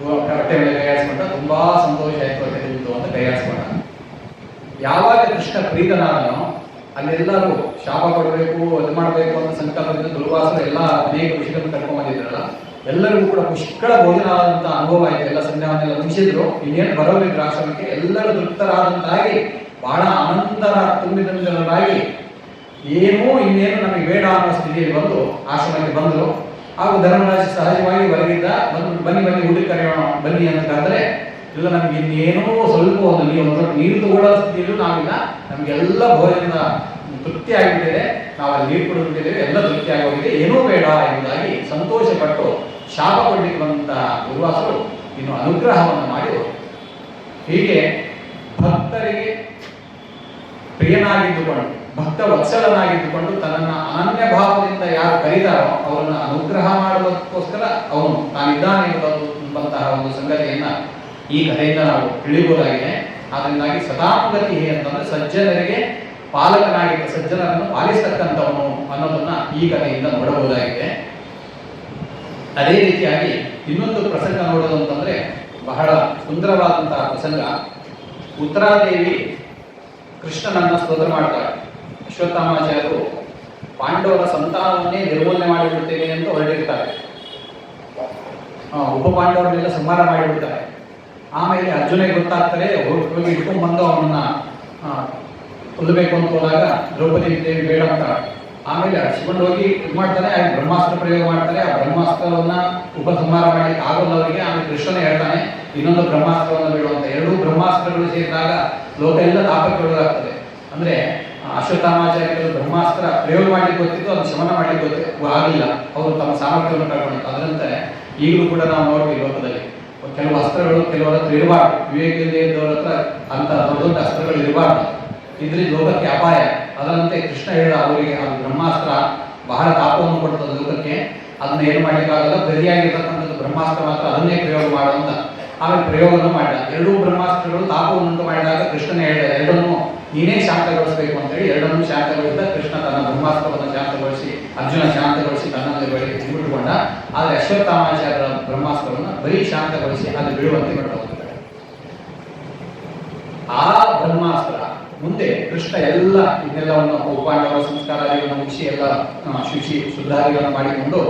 ಹೊಟ್ಟೆ ಮೇಲೆ ಕೈಯಾಡಿಸ್ಕೊಂಡ, ತುಂಬಾ ಸಂತೋಷ ಆಯಿತು, ಹೊಟ್ಟೆ ತುಂಬಿತು ಅಂತ ಕೈಯಾಡಿಸ್ಕೊಂಡ. ಯಾವಾಗ ಕೃಷ್ಣ ಪ್ರೀತನಾದನೋ ಅಲ್ಲೆಲ್ಲರೂ ಶಾಪ ಕೊಡಬೇಕು, ಅದು ಮಾಡಬೇಕು ಅಂತ ಸಂಕಲ್ಪದಿಂದ ದುರ್ವಾಸರು ಎಲ್ಲ ಅನೇಕ ಋಷಿಗಳನ್ನು ಕರ್ಕೊಂಡು ಬಂದಿದ್ರಲ್ಲ, ಎಲ್ಲರಿಗೂ ಕೂಡ ಪುಷ್ಕಳ ಭೋಜನ ಆದಂತ ಅನುಭವ ಆಯಿತು. ಎಲ್ಲ ಸಂಧ್ಯಾವನ್ನೆಲ್ಲ ಮುಗಿಸಿದ್ರು, ಇನ್ನೇನು ಬರೋದಿದ್ರು ಆಶ್ರಮಕ್ಕೆ. ಎಲ್ಲರೂ ತೃಪ್ತರಾದಂತಾಗಿ ಬಹಳ ಆನಂದರ ತುಂಬಿದಂತರಾಗಿ ಏನೂ ಇನ್ನೇನು ನಮಗೆ ಬೇಡ ಅನ್ನೋ ಸ್ಥಿತಿಯಲ್ಲಿ ಬಂದು ಆಶ್ರಮಕ್ಕೆ ಬಂದರು. ಹಾಗೂ ಧರ್ಮರಾಜ ಸಹಜವಾಗಿ ಹೊರಗಿದ್ದ, ಬನ್ನಿ ಊಟಕ್ಕೆ ಕರೆಯೋಣ ಬನ್ನಿ ಅಂತ ಕರೆದ್ರೆ, ಇಲ್ಲ ನಮ್ಗೆ ಇನ್ನೇನೋ ಸ್ವಲ್ಪ ಒಂದು ನೀರು ತಗೊಳ್ಳೋ ಸ್ಥಿತಿಯಲ್ಲೂ ನಾವಿಲ್ಲ, ನಮಗೆಲ್ಲ ಭೋಜನದ ತೃಪ್ತಿ ಆಗಿಬಿಟ್ಟಿದೆ, ನಾವಲ್ಲಿ ನೀರು ಕುಡಿದ್ಬಿಟ್ಟಿದ್ದೇವೆ, ಎಲ್ಲ ತೃಪ್ತಿ ಆಗೋಗಿದೆ, ಏನೂ ಬೇಡ ಎಂಬುದಾಗಿ ಸಂತೋಷ ಪಟ್ಟು ಶಾಪ ಕೊಡ್ಲಿಕ್ಕೆ ಬಂದಂತಹ ದುರ್ವಾಸರು ಇನ್ನು ಅನುಗ್ರಹವನ್ನು ಮಾಡಿದರು. ಹೀಗೆ ಭಕ್ತರಿಗೆ ಪ್ರಿಯನಾಗಿದ್ದುಕೊಂಡು, ಭಕ್ತ ವತ್ಸಲನಾಗಿದ್ದುಕೊಂಡು, ತನ್ನನ್ನು ಅನನ್ಯ ಭಾವದಿಂದ ಯಾರು ಕರೀತಾರೋ ಅವರನ್ನು ಅನುಗ್ರಹ ಮಾಡುವುದಕ್ಕೋಸ್ಕರ ಅವನು ತಾನಿದ್ದಾನೆ ಎಂಬಂತಹ ಒಂದು ಸಂಗತಿಯನ್ನ ಈ ಕಥೆಯಿಂದ ನಾವು ತಿಳಿಯಬಹುದಾಗಿದೆ. ಅದರಿಂದಾಗಿ ಸತಾಂಗತಿ ಅಂತಂದ್ರೆ ಸಜ್ಜನರಿಗೆ ಪಾಲಕನಾಗಿದ್ದ, ಸಜ್ಜನರನ್ನು ಪಾಲಿಸ್ತಕ್ಕಂಥವನು ಅನ್ನೋದನ್ನ ಈ ಕಥೆಯಿಂದ ನೋಡಬಹುದಾಗಿದೆ. ಅದೇ ರೀತಿಯಾಗಿ ಇನ್ನೊಂದು ಪ್ರಸಂಗ ನೋಡೋದು ಅಂತಂದ್ರೆ ಬಹಳ ಸುಂದರವಾದಂತಹ ಪ್ರಸಂಗ. ಉತ್ತರಾದೇವಿ ಕೃಷ್ಣನನ್ನ ಸ್ತೋತ್ರ ಮಾಡ್ತಾರೆ. ಅಶ್ವತ್ಥಾಮಾಚಾರ್ಯರು ಪಾಂಡವರ ಸಂತಾನವನ್ನೇ ನಿರ್ಮೂಲನೆ ಮಾಡಿಬಿಡ್ತೇನೆ ಅಂತ ಹೊರಟಿರ್ತಾರೆ. ಉಪ ಪಾಂಡವರನ್ನೆಲ್ಲ ಸಂಹಾರ ಮಾಡಿಬಿಡ್ತಾರೆ. ಆಮೇಲೆ ಅರ್ಜುನಿಗೆ ಗೊತ್ತಾಗ್ತಾರೆ, ಹೋಗಿ ಇಟ್ಕೊಂಡು ಬಂದು ಅವನನ್ನ ಕೊಲ್ಲಬೇಕು ಅಂತ ಹೋದಾಗ ದ್ರೌಪದಿ ದೇವಿ ಬೇಡ ಅಂತ ಆಮೇಲೆ ಅರ್ಸ್ಕೊಂಡು ಹೋಗಿ ಇದು ಮಾಡ್ತಾರೆ. ಬ್ರಹ್ಮಾಸ್ತ್ರ ಪ್ರಯೋಗ ಮಾಡ್ತಾರೆ. ಆ ಬ್ರಹ್ಮಾಸ್ತ್ರವನ್ನ ಉಪಸಂಹಾರ ಮಾಡಲಿಕ್ಕೆ ಆಗೋಲ್ಲ ಅವರಿಗೆ. ಆಮೇಲೆ ಕೃಷ್ಣನೇ ಹೇಳ್ತಾನೆ ಇನ್ನೊಂದು ಬ್ರಹ್ಮಾಸ್ತ್ರವನ್ನು ಬಿಡುವಂತ. ಎರಡೂ ಬ್ರಹ್ಮಾಸ್ತ್ರಗಳು ಸೇರಿದಾಗ ಲೋಕ ಎಲ್ಲ ತಾಪಕ್ಕೆ ಒಳಗಾಗ್ತದೆ. ಅಂದ್ರೆ ಅಶ್ವತ್ಥಾಮಾಚಾರ್ಯರು ಬ್ರಹ್ಮಾಸ್ತ್ರ ಪ್ರಯೋಗ ಮಾಡ್ಲಿಕ್ಕೆ ಗೊತ್ತಿತ್ತು, ಅದು ಶಮನ ಮಾಡ್ಲಿಕ್ಕೆ ಗೊತ್ತಿತ್ತು, ಆಗಲಿಲ್ಲ. ಅವರು ತಮ್ಮ ಸಾಮರ್ಥ್ಯವನ್ನು ಕಳ್ಕೊಂಡು. ಅದರಂತೆ ಈಗಲೂ ಕೂಡ ನಾವು ನೋಡ್ತೀವಿ ಲೋಕದಲ್ಲಿ ಕೆಲವು ಅಸ್ತ್ರಗಳು ಕೆಲವರ ಹತ್ರ ಇರಬಾರ್ದು. ವಿವೇಕ ಇಲ್ಲದೆ ಇದ್ದವ್ರ ಹತ್ರ ಅಂತ ದೊಡ್ಡ ಅಸ್ತ್ರಗಳು ಇರಬಾರ್ದು, ಇದ್ರಿಂದ ಲೋಕಕ್ಕೆ ಅಪಾಯ. ಅದರಂತೆ ಕೃಷ್ಣ ಹೇಳಿದ ಅವರಿಗೆ ಅದು ಬ್ರಹ್ಮಾಸ್ತ್ರ ಬಹಳ ತಾಪವನ್ನು ಕೊಡ್ತದೆ ಲೋಕಕ್ಕೆ, ಅದನ್ನ ಏನು ಮಾಡ್ಲಿಕ್ಕಾಗಲ್ಲ, ಬರಿಯಾಗಿರ್ತಕ್ಕಂಥದ್ದು ಬ್ರಹ್ಮಾಸ್ತ್ರ ಮಾತ್ರ, ಅದನ್ನೇ ಪ್ರಯೋಗ ಮಾಡುವಂತ. ಆಮೇಲೆ ಪ್ರಯೋಗನೂ ಮಾಡಿದ. ಎರಡೂ ಬ್ರಹ್ಮಾಸ್ತ್ರಗಳು ತಾಪವನ್ನುಂಟು ಮಾಡಿದಾಗ ಕೃಷ್ಣನೇ ಹೇಳಿದ ಎರಡನ್ನೂ ನೀನೇ ಶಾಂತಗೊಳಿಸಬೇಕು ಅಂತೇಳಿ ಎರಡನ್ನೂ ಶಾಂತಗೊಳಿಸಿದ. ಕೃಷ್ಣ ತನ್ನ ಬ್ರಹ್ಮಾಸ್ತ್ರವನ್ನು ಶಾಂತಗೊಳಿಸಿ, ಅರ್ಜುನ ಶಾಂತಗೊಳಿಸಿ ತನ್ನಲ್ಲಿ ಬಿಟ್ಟುಕೊಂಡ. ಆದರೆ ಅಶ್ವತ್ಥಾಮಾಚಾರ್ಯರ ಬ್ರಹ್ಮಾಸ್ತ್ರವನ್ನು ಬರೀ ಶಾಂತಗೊಳಿಸಿ ಅಲ್ಲಿ ಬೀಳುವಂತೆ ಬಿಟ್ಟು ಹೋಗ್ತಾರೆ. ಆ ಬ್ರಹ್ಮಾಸ್ತ್ರ ಮುಂದೆ ಕೃಷ್ಣ ಎಲ್ಲ ಇದನ್ನೆಲ್ಲವನ್ನು ಉಪಾಂಡವರ ಸಂಸ್ಕಾರಗಳನ್ನು ಮುಗಿಸಿ ಎಲ್ಲ ಶುಚಿ ಶುದ್ಧಾದಿಗಳನ್ನು ಮಾಡಿಕೊಂಡು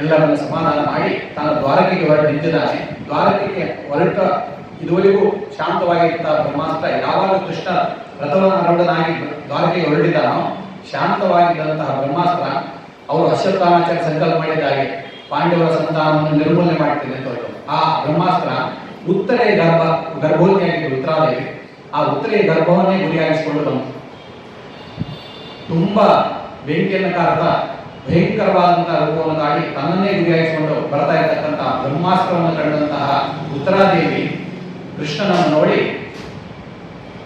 ಎಲ್ಲರನ್ನು ಸಮಾಧಾನ ಮಾಡಿ ತಾನು ದ್ವಾರಕೆಗೆ ಹೊರಟು ನಿಂತಿದ್ದಾನೆ. ದ್ವಾರಕೆಗೆ ಹೊರಟ ಇದುವರೆಗೂ ಶಾಂತವಾಗಿದ್ದ ಬ್ರಹ್ಮಾಸ್ತ್ರ ಯಾವಾಗ ಕೃಷ್ಣ ರಥವನ್ನಾಗಿ ದ್ವಾರಕೆಗೆ ಹೊರಟಿದ್ದಾನೋ ಶಾಂತವಾಗಿದ್ದಂತಹ ಬ್ರಹ್ಮಾಸ್ತ್ರ ಅವರು ಅಶ್ವತ್ಥಾಮಾಚಾರ್ಯ ಸಂಕಲ್ಪ ಮಾಡಿದ್ದಾಗೆ ಪಾಂಡವರ ಸಂತಾನವನ್ನು ನಿರ್ಮೂಲನೆ ಮಾಡ್ತೇನೆ ಅಂತ ಹೊರಟು. ಆ ಬ್ರಹ್ಮಾಸ್ತ್ರ ಉತ್ತರೆಯ ಗರ್ಭವತಿಯಾಗಿದ್ದು ಉತ್ತರಾದೇವಿ, ಆ ಉತ್ತರೆಯ ಗರ್ಭವನ್ನೇ ಗುರಿಯಾಗಿಸಿಕೊಂಡು ಬಂತು. ತುಂಬಾ ಬೆಂಕಿಯನ್ನು ಕಾರತ ಭಯಂಕರವಾದಂತಹ ರೂಪವನ್ನು ತಾಳಿ ತನ್ನನ್ನೇ ಗುರಿಯಾಗಿಸಿಕೊಂಡು ಬರ್ತಾ ಇರತಕ್ಕಂತಹ ಬ್ರಹ್ಮಾಸ್ತ್ರವನ್ನು ಕಂಡಂತಹ ಉತ್ತರಾದೇವಿ ಕೃಷ್ಣನನ್ನು ನೋಡಿ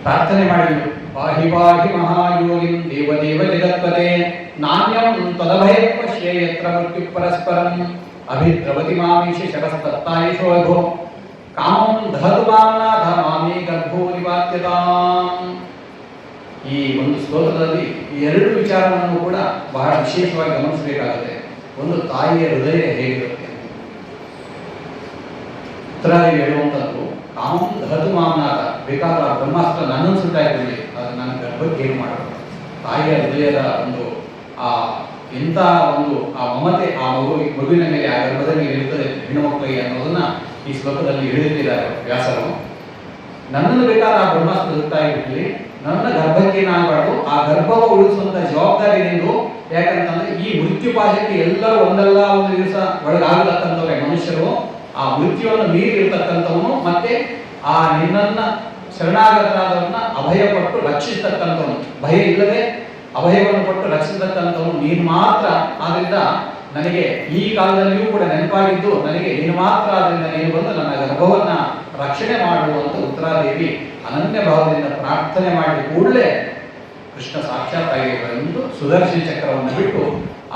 ಪ್ರಾರ್ಥನೆ ಮಾಡಿದರು. ಪಾಹಿ ಪಾಹಿ ಮಹಾಯೋಗಿಂ ದೇವದೇವ ಜಗತ್ಪತೆ ನಾಣ್ಯಂ ತದಭಯ ಪಶ್ಯೇ ಯತ್ರ ಮೃತ್ಯು ಪರಸ್ಪರಂ ಅಭಿದ್ರವತಿ ಮಾಮೀಶ ಶರಸ್ತತ್ತಾಯಿಷೋಧೋ ಕಾಮಂ ದಹತು ಮಾಮ್ನಾಥ ಮಾಮೇ ಗರ್ಭೋ ನಿವಾತ್ಯತಾಂ. ಈ ಒಂದು ಶ್ಲೋಕದಲ್ಲಿ ಈ ಎರಡು ವಿಚಾರವನ್ನು ಕೂಡ ಬಹಳ ವಿಶೇಷವಾಗಿ ಗಮನಿಸಬೇಕಾಗುತ್ತೆ. ಒಂದು, ತಾಯಿಯ ಹೃದಯ ಹೇಗಿರುತ್ತೆ. ಉತ್ತರಾದೇವಿ ಹೇಳುವಂಥದ್ದು, ಕಾಮಂ ದಹತು ಮಾಮ್ನಾಥ, ಬೇಕಾದ ಬ್ರಹ್ಮಾಸ್ತ್ರ ನನ್ನನ್ನು ಸುಟ್ಟಾಯಿರಲಿ, ಅದು ನನ್ನ ಗರ್ಭಕ್ಕೆ ಏನು ಮಾಡೋದು. ತಾಯಿಯ ಹೃದಯದ ಒಂದು ಆ ಎಂಥ ಒಂದು ಆ ಮಮತೆ ಆ ಮಗುವಿನ ಮೇಲೆ, ಆ ಗರ್ಭದ ಮೇಲೆ ಇರುತ್ತದೆ ಹೆಣ್ಣು ಮಕ್ಕಳಿಗೆ ಅನ್ನೋದನ್ನ ಈ ಶ್ಲೋಕದಲ್ಲಿ ಹೇಳಿದ್ದಾರೆ ವ್ಯಾಸರು. ನನ್ನನ್ನು ಬೇಕಾದ ಆ ಬ್ರಹ್ಮಾಸ್ತ್ರ ಸುಟ್ಟಾಗಿರಲಿ, ನನ್ನ ಗರ್ಭಕ್ಕೆ ಏನಾಗಬಾರ್ದು, ಆ ಗರ್ಭವ ಉಳಿಸುವಂತ ಜವಾಬ್ದಾರಿ ನಿಂದು. ಯಾಕಂತಂದ್ರೆ ಈ ಮೃತ್ಯುಪಾಶಕ್ಕೆ ಎಲ್ಲರೂ ಒಂದಲ್ಲ ಒಂದು ದಿವಸ ಒಳಗಾಗತಕ್ಕಂಥವ್ರೆ ಮನುಷ್ಯರು. ಆ ಮೃತ್ಯುವನ್ನು ಮೀರಿ ಇರತಕ್ಕಂಥವನು, ಮತ್ತೆ ಆ ನಿನ್ನನ್ನ ಶರಣಾಗತರಾದವನ್ನ ಅಭಯ ಪಟ್ಟು ರಕ್ಷಿಸತಕ್ಕಂಥವನು, ಭಯ ಇಲ್ಲದೆ ಅಭಯವನ್ನು ಕೊಟ್ಟು ರಕ್ಷಿಸತಕ್ಕಂಥವನು ನೀನು ಮಾತ್ರ. ಆದ್ರಿಂದ ನನಗೆ ಈ ಕಾಲದಲ್ಲಿಯೂ ಕೂಡ ನೆನಪಾಗಿದ್ದು, ನನಗೆ ನೀನು ಮಾತ್ರ, ಆದ್ರಿಂದ ನೀನು ಬಂದು ನನ್ನ ಗರ್ಭವನ್ನ ರಕ್ಷಣೆ ಮಾಡುವಂತ ಉತ್ತರಾದೇವಿ ಅನನ್ಯ ಭಾವದಿಂದ ಪ್ರಾರ್ಥನೆ ಮಾಡಿದ ಕೂಡಲೇ ಕೃಷ್ಣ ಸಾಕ್ಷಾತ್ ಆಗಿರುವುದು ಸುದರ್ಶನ ಚಕ್ರವನ್ನು ಬಿಟ್ಟು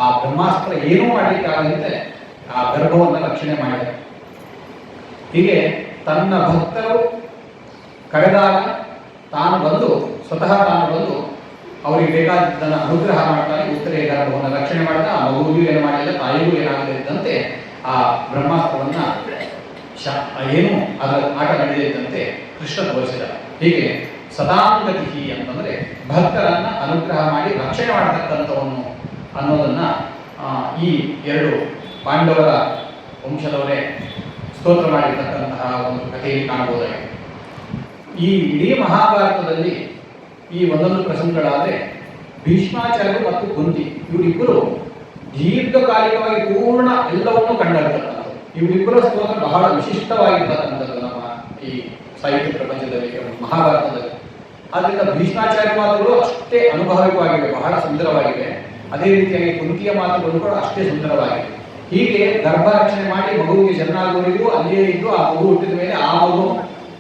ಆ ಬ್ರಹ್ಮಾಸ್ತ್ರ ಏನೂ ಮಾಡಲಿಕ್ಕಾಗದಂತೆ ಆ ಗರ್ಭವನ್ನು ರಕ್ಷಣೆ ಮಾಡಿದ. ಹೀಗೆ ತನ್ನ ಭಕ್ತರು ಕರೆದಾಗ ತಾನು ಬಂದು, ಸ್ವತಃ ತಾನು ಬಂದು ಅವರಿಗೆ ಬೇಕಾದದ್ದನ್ನು ಅನುಗ್ರಹ ಮಾಡ್ತಾನೆ. ಉತ್ತರೆಯ ಗರ್ಭವನ್ನು ರಕ್ಷಣೆ ಮಾಡ್ತಾ ಆ ಮಗುವಿಗೂ ಏನು ಮಾಡಿಲ್ಲ, ತಾಯಿಗೂ ಏನಾಗದಿದ್ದಂತೆ ಆ ಬ್ರಹ್ಮಾಸ್ತ್ರವನ್ನ ಏನು ಅದರ ಆಟ ನಡೆದಿದ್ದಂತೆ ಕೃಷ್ಣ ತೋರಿಸಿದ. ಹೀಗೆ ಸದಾಂಗತಿ ಅಂತಂದ್ರೆ ಭಕ್ತರನ್ನ ಅನುಗ್ರಹ ಮಾಡಿ ರಕ್ಷಣೆ ಮಾಡತಕ್ಕಂಥವನು ಅನ್ನೋದನ್ನ ಈ ಎರಡು ಪಾಂಡವರ ವಂಶದವರೇ ಸ್ತೋತ್ರ ಮಾಡಿರ್ತಕ್ಕಂತಹ ಒಂದು ಕಥೆಯಲ್ಲಿ ಕಾಣಬಹುದಾಗಿದೆ. ಈ ಇಡೀ ಮಹಾಭಾರತದಲ್ಲಿ ಈ ಒಂದೊಂದು ಪ್ರಸಂಗಗಳಾದ್ರೆ ಭೀಷ್ಮಾಚಾರ್ಯರು ಮತ್ತು ಕುಂತಿ ಇವರಿಬ್ಬರು ದೀರ್ಘಕಾಲಿಕವಾಗಿ ಪೂರ್ಣ ಎಲ್ಲವನ್ನೂ ಕಂಡಿರ್ತಕ್ಕಂಥದ್ದು. ಇವರಿಬ್ಬರ ಸ್ತೋತ್ರ ಬಹಳ ವಿಶಿಷ್ಟವಾಗಿರ್ತಕ್ಕಂಥದ್ದು ನಮ್ಮ ಈ ಸಾಹಿತ್ಯ ಪ್ರಪಂಚದಲ್ಲಿ, ಮಹಾಭಾರತದಲ್ಲಿ. ಆದ್ರಿಂದ ಭೀಷ್ಮಾಚಾರ್ಯ ಮಾತುಗಳು ಅಷ್ಟೇ ಅನುಭವಿಕವಾಗಿವೆ, ಬಹಳ ಸುಂದರವಾಗಿವೆ. ಅದೇ ರೀತಿಯಾಗಿ ಕುಂತಿಯ ಮಾತುಗಳು ಕೂಡ ಅಷ್ಟೇ ಸುಂದರವಾಗಿವೆ. ಹೀಗೆ ಗರ್ಭ ರಕ್ಷಣೆ ಮಾಡಿ ಮಗುವಿಗೆ ಜನ್ಮಾಗುವವರೆಗೂ ಅಲ್ಲಿಯೇ ಇದ್ದು ಆ ಮಗು ಹುಟ್ಟಿದ ಮೇಲೆ ಆ ಮಗು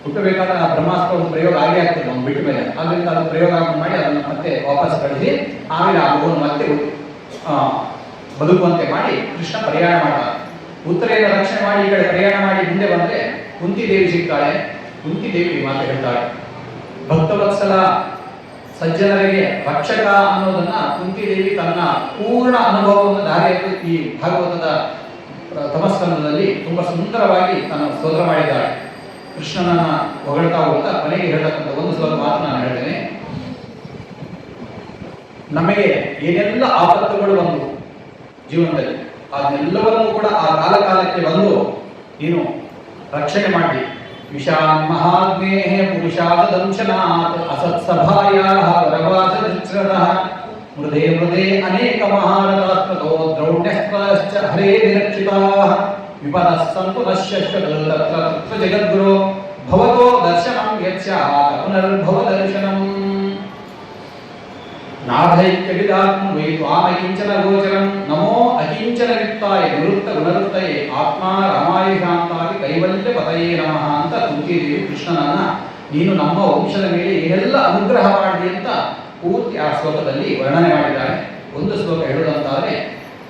ಹುಟ್ಟಬೇಕಾದ್ರೆ ಆ ಬ್ರಹ್ಮಾಸ್ತ್ರ ಒಂದು ಪ್ರಯೋಗ ಆಗೇ ಆಗ್ತದೆ ಅವ್ನು ಬಿಟ್ಟ ಮೇಲೆ. ಆದ್ರಿಂದ ಅದು ಪ್ರಯೋಗ ಮಾಡಿ ಅದನ್ನು ಮತ್ತೆ ವಾಪಸ್ ಕಳಿಸಿ ಆಮೇಲೆ ಆ ಮಗುವನ್ನು ಮತ್ತೆ ಬದುಕುವಂತೆ ಮಾಡಿ ಕೃಷ್ಣ ಪ್ರಯಾಣ ಮಾಡ್ತಾರೆ. ಉತ್ತರೆಯನ್ನು ರಕ್ಷಣೆ ಮಾಡಿ ಈ ಕಡೆ ಪ್ರಯಾಣ ಮಾಡಿ ಮುಂದೆ ಬಂದ್ರೆ ಕುಂತಿ ದೇವಿ ಸಿಗ್ತಾಳೆ. ಕುಂತಿ ದೇವಿ ಮಾತು ಹೇಳ್ತಾಳೆ, ಭಕ್ತವತ್ಸಲ ಸಜ್ಜನರಿಗೆ ರಕ್ಷಕ ಅನ್ನೋದನ್ನ ಕುಂತಿ ದೇವಿ ತನ್ನ ಪೂರ್ಣ ಅನುಭವವನ್ನು ದಾರಿಯಲ್ಲಿ ಈ ಭಾಗವತದ ತಮಸ್ಕಂದದಲ್ಲಿ ತುಂಬಾ ಸುಂದರವಾಗಿ ತನ್ನ ಸ್ತೋತ್ರ ಮಾಡಿದ್ದಾಳೆ. ಕೃಷ್ಣನನ್ನ ಹೊಗಳ್ತಾ ಹೋಗ್ತಾ ಕೊನೆಗೆ ಹೇಳತಕ್ಕಂಥ ಒಂದು ಸ್ವಲ್ಪ ಮಾತು ನಾನು ಹೇಳ್ತೇನೆ. ನಮಗೆ ಏನೆಲ್ಲ ಆಪತ್ತುಗಳು ಬಂದು ಜೀವನದಲ್ಲಿ ಅದೆಲ್ಲವನ್ನೂ ಕೂಡ ಆ ಕಾಲಕ್ಕೆ ಬಂದು ನೀನು ರಕ್ಷಣೆ ಮಾಡಿ. ವಿಷಾನ್ ಮಹಾಗ್ನೇಃ ಪುರುಷಾದ ದಂಶನಾತ್ ಅಸತ್ಸಭಾಯಾಃ ವರವಾಸದೃಚ್ಛ್ರತಃ ಮೃದೇ ಮೃದೇ ಅನೇಕ ಮಹಾರಥಾಸ್ತ್ರತೋ ದ್ರೌಣ್ಯಸ್ತ್ರಶ್ಚ ಹರೇ ವಿರಕ್ಷಿತಾಃ ವಿಪದಃ ಸಂತು ನಶ್ಯಶ್ಚ ತತ್ರ ತತ್ರ ಜಗದ್ಗುರು ಭವತೋ ದರ್ಶನಂ ಯಚ್ಯಾತ್ ಪುನರ್ಭವ ದರ್ಶನಂ ನಾಧೈಕ್ಯ ವಿದಾತ್ಮ ವೈ ತ್ವಾಮಕಿಂಚನ ಗೋಚರಂ ನಮೋ ಅಕಿಂಚನ ವಿತ್ತಾಯ ನಿವೃತ್ತ ಗುಣವೃತ್ತಯೇ ಆತ್ಮ ರಮಾಯ ಶಾಂತಾಗಿ ಕೈವಲ್ಯ ಪತಯೇ ನಮಃ ಅಂತ ಕುಂತಿದೇವಿ ಕೃಷ್ಣನನ್ನ ನೀನು ನಮ್ಮ ವಂಶದ ಮೇಲೆ ಏನೆಲ್ಲ ಅನುಗ್ರಹ ಮಾಡಿ ಅಂತ ಪೂರ್ತಿ ಆ ಶ್ಲೋಕದಲ್ಲಿ ವರ್ಣನೆ ಮಾಡಿದ್ದಾರೆ. ಒಂದು ಶ್ಲೋಕ ಹೇಳುವುದಂತಾದ್ರೆ,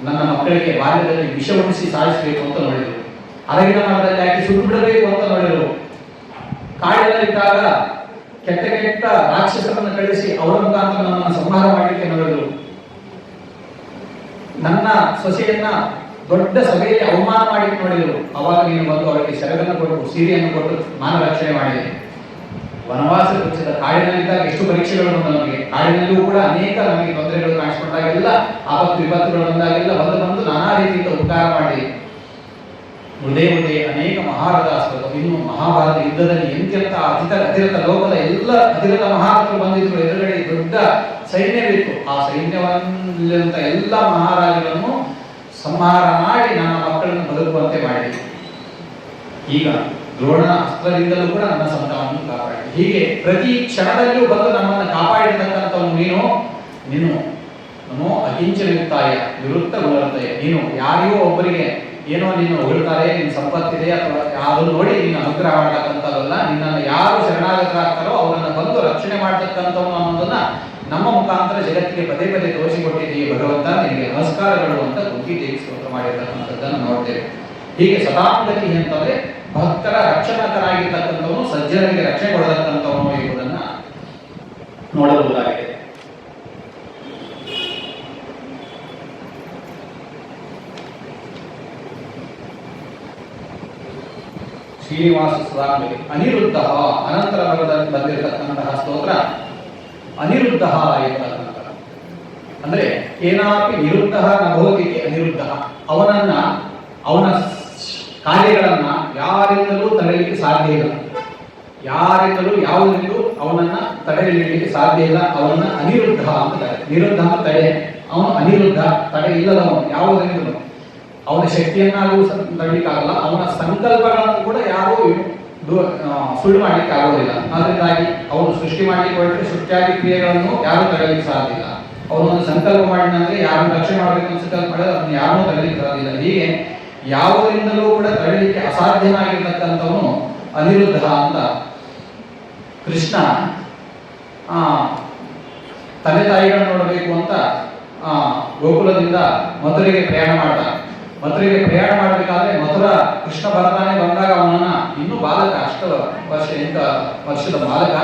ನನ್ನ ಮಕ್ಕಳಿಗೆ ಬಾಲ್ಯದಲ್ಲಿ ವಿಷ ಉಣಿಸಿ ಸಾಯಿಸಬೇಕು ಅಂತ ನೋಡಿದರು, ಅರಗಿನ ಮರದಲ್ಲಿ ಹಾಕಿ ಸುಟ್ಟು ಬಿಡಬೇಕು ಅಂತ ನೋಡಿದರು, ಕಾಡಿನಲ್ಲಿದ್ದಾಗ ಕೆಟ್ಟ ಕೆಟ್ಟ ರಾಕ್ಷಸರನ್ನು ಕಳಿಸಿ ಅವರ ಮುಖಾಂತರ ನಮ್ಮನ್ನು ಸಂಹಾರ ಮಾಡಲಿಕ್ಕೆ ನೋಡಿದರು, ನನ್ನ ಸೊಸೆಯನ್ನ ದೊಡ್ಡ ಸಭೆಯಲ್ಲಿ ಅವಮಾನ ಮಾಡಿ ನೋಡಿದರು. ಅವಾಗ ನೀನು ಬಂದು ಅವರಿಗೆ ಶರಗನ್ನು ಕೊಟ್ಟು ಸೀರೆಯನ್ನು ಕೊಟ್ಟು ಮಾನ ರಕ್ಷಣೆ ಮಾಡಿದೆ. ವನವಾಸ ಕುಚಿತ ಕಾಡಿನಲ್ಲಿದ್ದಾಗ ಎಷ್ಟು ಪರೀಕ್ಷೆಗಳು ಬಂದು ನಮಗೆ, ಕಾಡಿನಲ್ಲೂ ಕೂಡ ಅನೇಕ ನಮಗೆ ತೊಂದರೆಗಳು ಕಾಣಿಸಿಕೊಂಡಾಗೆಲ್ಲ ಆಪತ್ತು ವಿಪತ್ತುಗಳು ಬಂದಾಗೆಲ್ಲ ಬಂದು ನಾನಾ ರೀತಿಯಿಂದ ಉಪಕಾರ ಮಾಡಿ ಮುದೇ ಅನೇಕ ಮಹಾರಥಾಸ್ತ್ರ. ಇನ್ನು ಮಹಾಭಾರತ ಯುದ್ಧದಲ್ಲಿ ಎಂತೆಂತ ಅಧಿರಥ ಲೋಕದ ಎಲ್ಲ ಅಧಿರಥ ಮಹಾರಥರು ಬಂದಿದ್ರು, ಎದುರುಗಡೆ ದೊಡ್ಡ ಸೈನ್ಯವಿತ್ತು. ಆ ಸೈನ್ಯವಂತ ಎಲ್ಲ ಮಹಾರಾಜರನ್ನು ಸಂಹಾರ ಮಾಡಿ ನನ್ನ ಮಕ್ಕಳನ್ನು ಬದುಕುವಂತೆ ಮಾಡಿ, ಈಗ ದ್ರೋಣ ಅಸ್ತ್ರದಿಂದಲೂ ಕೂಡ ನನ್ನ ಸಂತಾನವನ್ನು ಕಾಪಾಡಿ, ಹೀಗೆ ಪ್ರತಿ ಕ್ಷಣದಲ್ಲಿಯೂ ಬಂದು ನಮ್ಮನ್ನು ಕಾಪಾಡಿರ್ತಕ್ಕಂಥವನು ನೀನು ನಮೋ ಅಕಿಂಚನಯುಕ್ತಾಯ ನಿವೃತ್ತ ಗುಣರತಯ. ನೀನು ಯಾರಿಗೋ ಒಬ್ಬರಿಗೆ ಏನೋ ನೀನು ಹೊಗಳ್ತಾರೆ, ನಿನ್ನ ಸಂಪತ್ತಿದೆ ಅಥವಾ ಯಾರು ನೋಡಿ ನೀನು ಅನುಗ್ರಹ ಮಾಡ್ತಕ್ಕಂಥದ್ದಲ್ಲ. ನಿನ್ನನ್ನು ಯಾರು ಶರಣಾಗತರಾಗ್ತಾರೋ ಅವರನ್ನು ಬಂದು ರಕ್ಷಣೆ ಮಾಡ್ತಕ್ಕಂಥವನು ಅನ್ನೋದನ್ನ ನಮ್ಮ ಮುಖಾಂತರ ಜಗತ್ತಿಗೆ ಪದೇ ಪದೇ ತೋರಿಸಿಕೊಟ್ಟಿದ್ದೀವಿ ಭಗವಂತ, ನಿನಗೆ ನಮಸ್ಕಾರಗಳು ಅಂತ ಕುಂತಿದೇವಿ ಸ್ತೋತ್ರ ಮಾಡಿರ್ತಕ್ಕಂಥದ್ದನ್ನು ನೋಡ್ತೇವೆ. ಹೀಗೆ ಸದಾಂಗತಿ ಅಂತಂದ್ರೆ ಭಕ್ತರ ರಕ್ಷಣಕರಾಗಿರ್ತಕ್ಕಂಥವನು, ಸಜ್ಜನರಿಗೆ ರಕ್ಷಣೆ ಕೊಡತಕ್ಕಂಥವನು ಎಂಬುದನ್ನ ನೋಡಬಹುದಾಗಿದೆ. ಶ್ರೀನಿವಾಸ ಸದಾಂಗತಿ ಅನಿರುದ್ಧ ಅನಂತರ ಬಂದಿರತಕ್ಕಂತಹ ಸ್ತೋತ್ರ ಅನಿರುದ್ಧ ಎಂಬತಕ್ಕಂಥ. ಅಂದ್ರೆ ಏನಾಪಿ ನಿರುದ್ಧ ನಭೋತಿ ಅನಿರುದ್ಧ, ಅವನ ಕಾರ್ಯಗಳನ್ನ ಯಾರಿಂದಲೂ ತಡೆಯಲಿಕ್ಕೆ ಸಾಧ್ಯ ಇಲ್ಲ, ಯಾರಿಂದಲೂ ಯಾವುದರಿಂದಲೂ ಅವನನ್ನ ತಡೆಯಲಿಕ್ಕೆ ಸಾಧ್ಯ ಇಲ್ಲ. ಅವನನ್ನ ಅನಿರುದ್ಧ ಅಂತ ನಿರುದ್ಧ ಅಂತ ತಡೆ, ಅವನು ಅನಿರುದ್ಧ ತಡೆ ಇಲ್ಲದವನು, ಯಾವುದರಿಂದಲೂ ಅವನ ಶಕ್ತಿಯನ್ನಾಗೂ ತಡಲಿಕ್ಕಾಗಲ್ಲ, ಅವನ ಸಂಕಲ್ಪಗಳನ್ನು ಕೂಡ ಯಾರೂ ಸುಳ್ಳು ಮಾಡಲಿಕ್ಕೆ ಆಗೋದಿಲ್ಲ. ಅದರಿಂದಾಗಿ ಅವನು ಸೃಷ್ಟಿ ಮಾಡಲಿಕ್ಕೆ ಹೊರಟ್ರೆ ಸೃಷ್ಟಿಯಾದಿ ಕ್ರಿಯೆಗಳನ್ನು ಯಾರೂ ತಡೆಯಲಿಕ್ಕೆ ಸಾಧ್ಯ ಇಲ್ಲ. ಅವನೊಂದು ಸಂಕಲ್ಪ ಮಾಡಿದಂದ್ರೆ ಯಾರನ್ನು ರಕ್ಷಣೆ ಮಾಡಬೇಕು ಅಂತ ಸಂಕಲ್ಪ ಮಾಡಿದ್ರೆ ಅದನ್ನು ಯಾರೂ ತಡೆಯಲಿಕ್ಕೆ ಸಾಧ್ಯ ಇಲ್ಲ. ಹೀಗೆ ಯಾವುದರಿಂದಲೂ ಕೂಡ ತಡೆಯಲಿಕ್ಕೆ ಅಸಾಧ್ಯನಾಗಿರ್ತಕ್ಕಂಥವನು ಅನಿರುದ್ಧ ಅಂತ ಕೃಷ್ಣ ತಂದೆ ತಾಯಿಗಳನ್ನು ನೋಡಬೇಕು ಅಂತ ಗೋಕುಲದಿಂದ ಮಥುರೆಗೆ ಪ್ರಯಾಣ ಮಾಡ್ತಾನೆ. ಮಥುರೆಗೆ ಪ್ರಯಾಣ ಮಾಡಬೇಕಾದ್ರೆ ಮಥುರಾ ಕೃಷ್ಣ ಬರ್ತಾನೆ. ಬಂದಾಗ ಅವನನ್ನ ಇನ್ನೂ ಬಾಲಕ, 8 ವರ್ಷದ ಬಾಲಕ,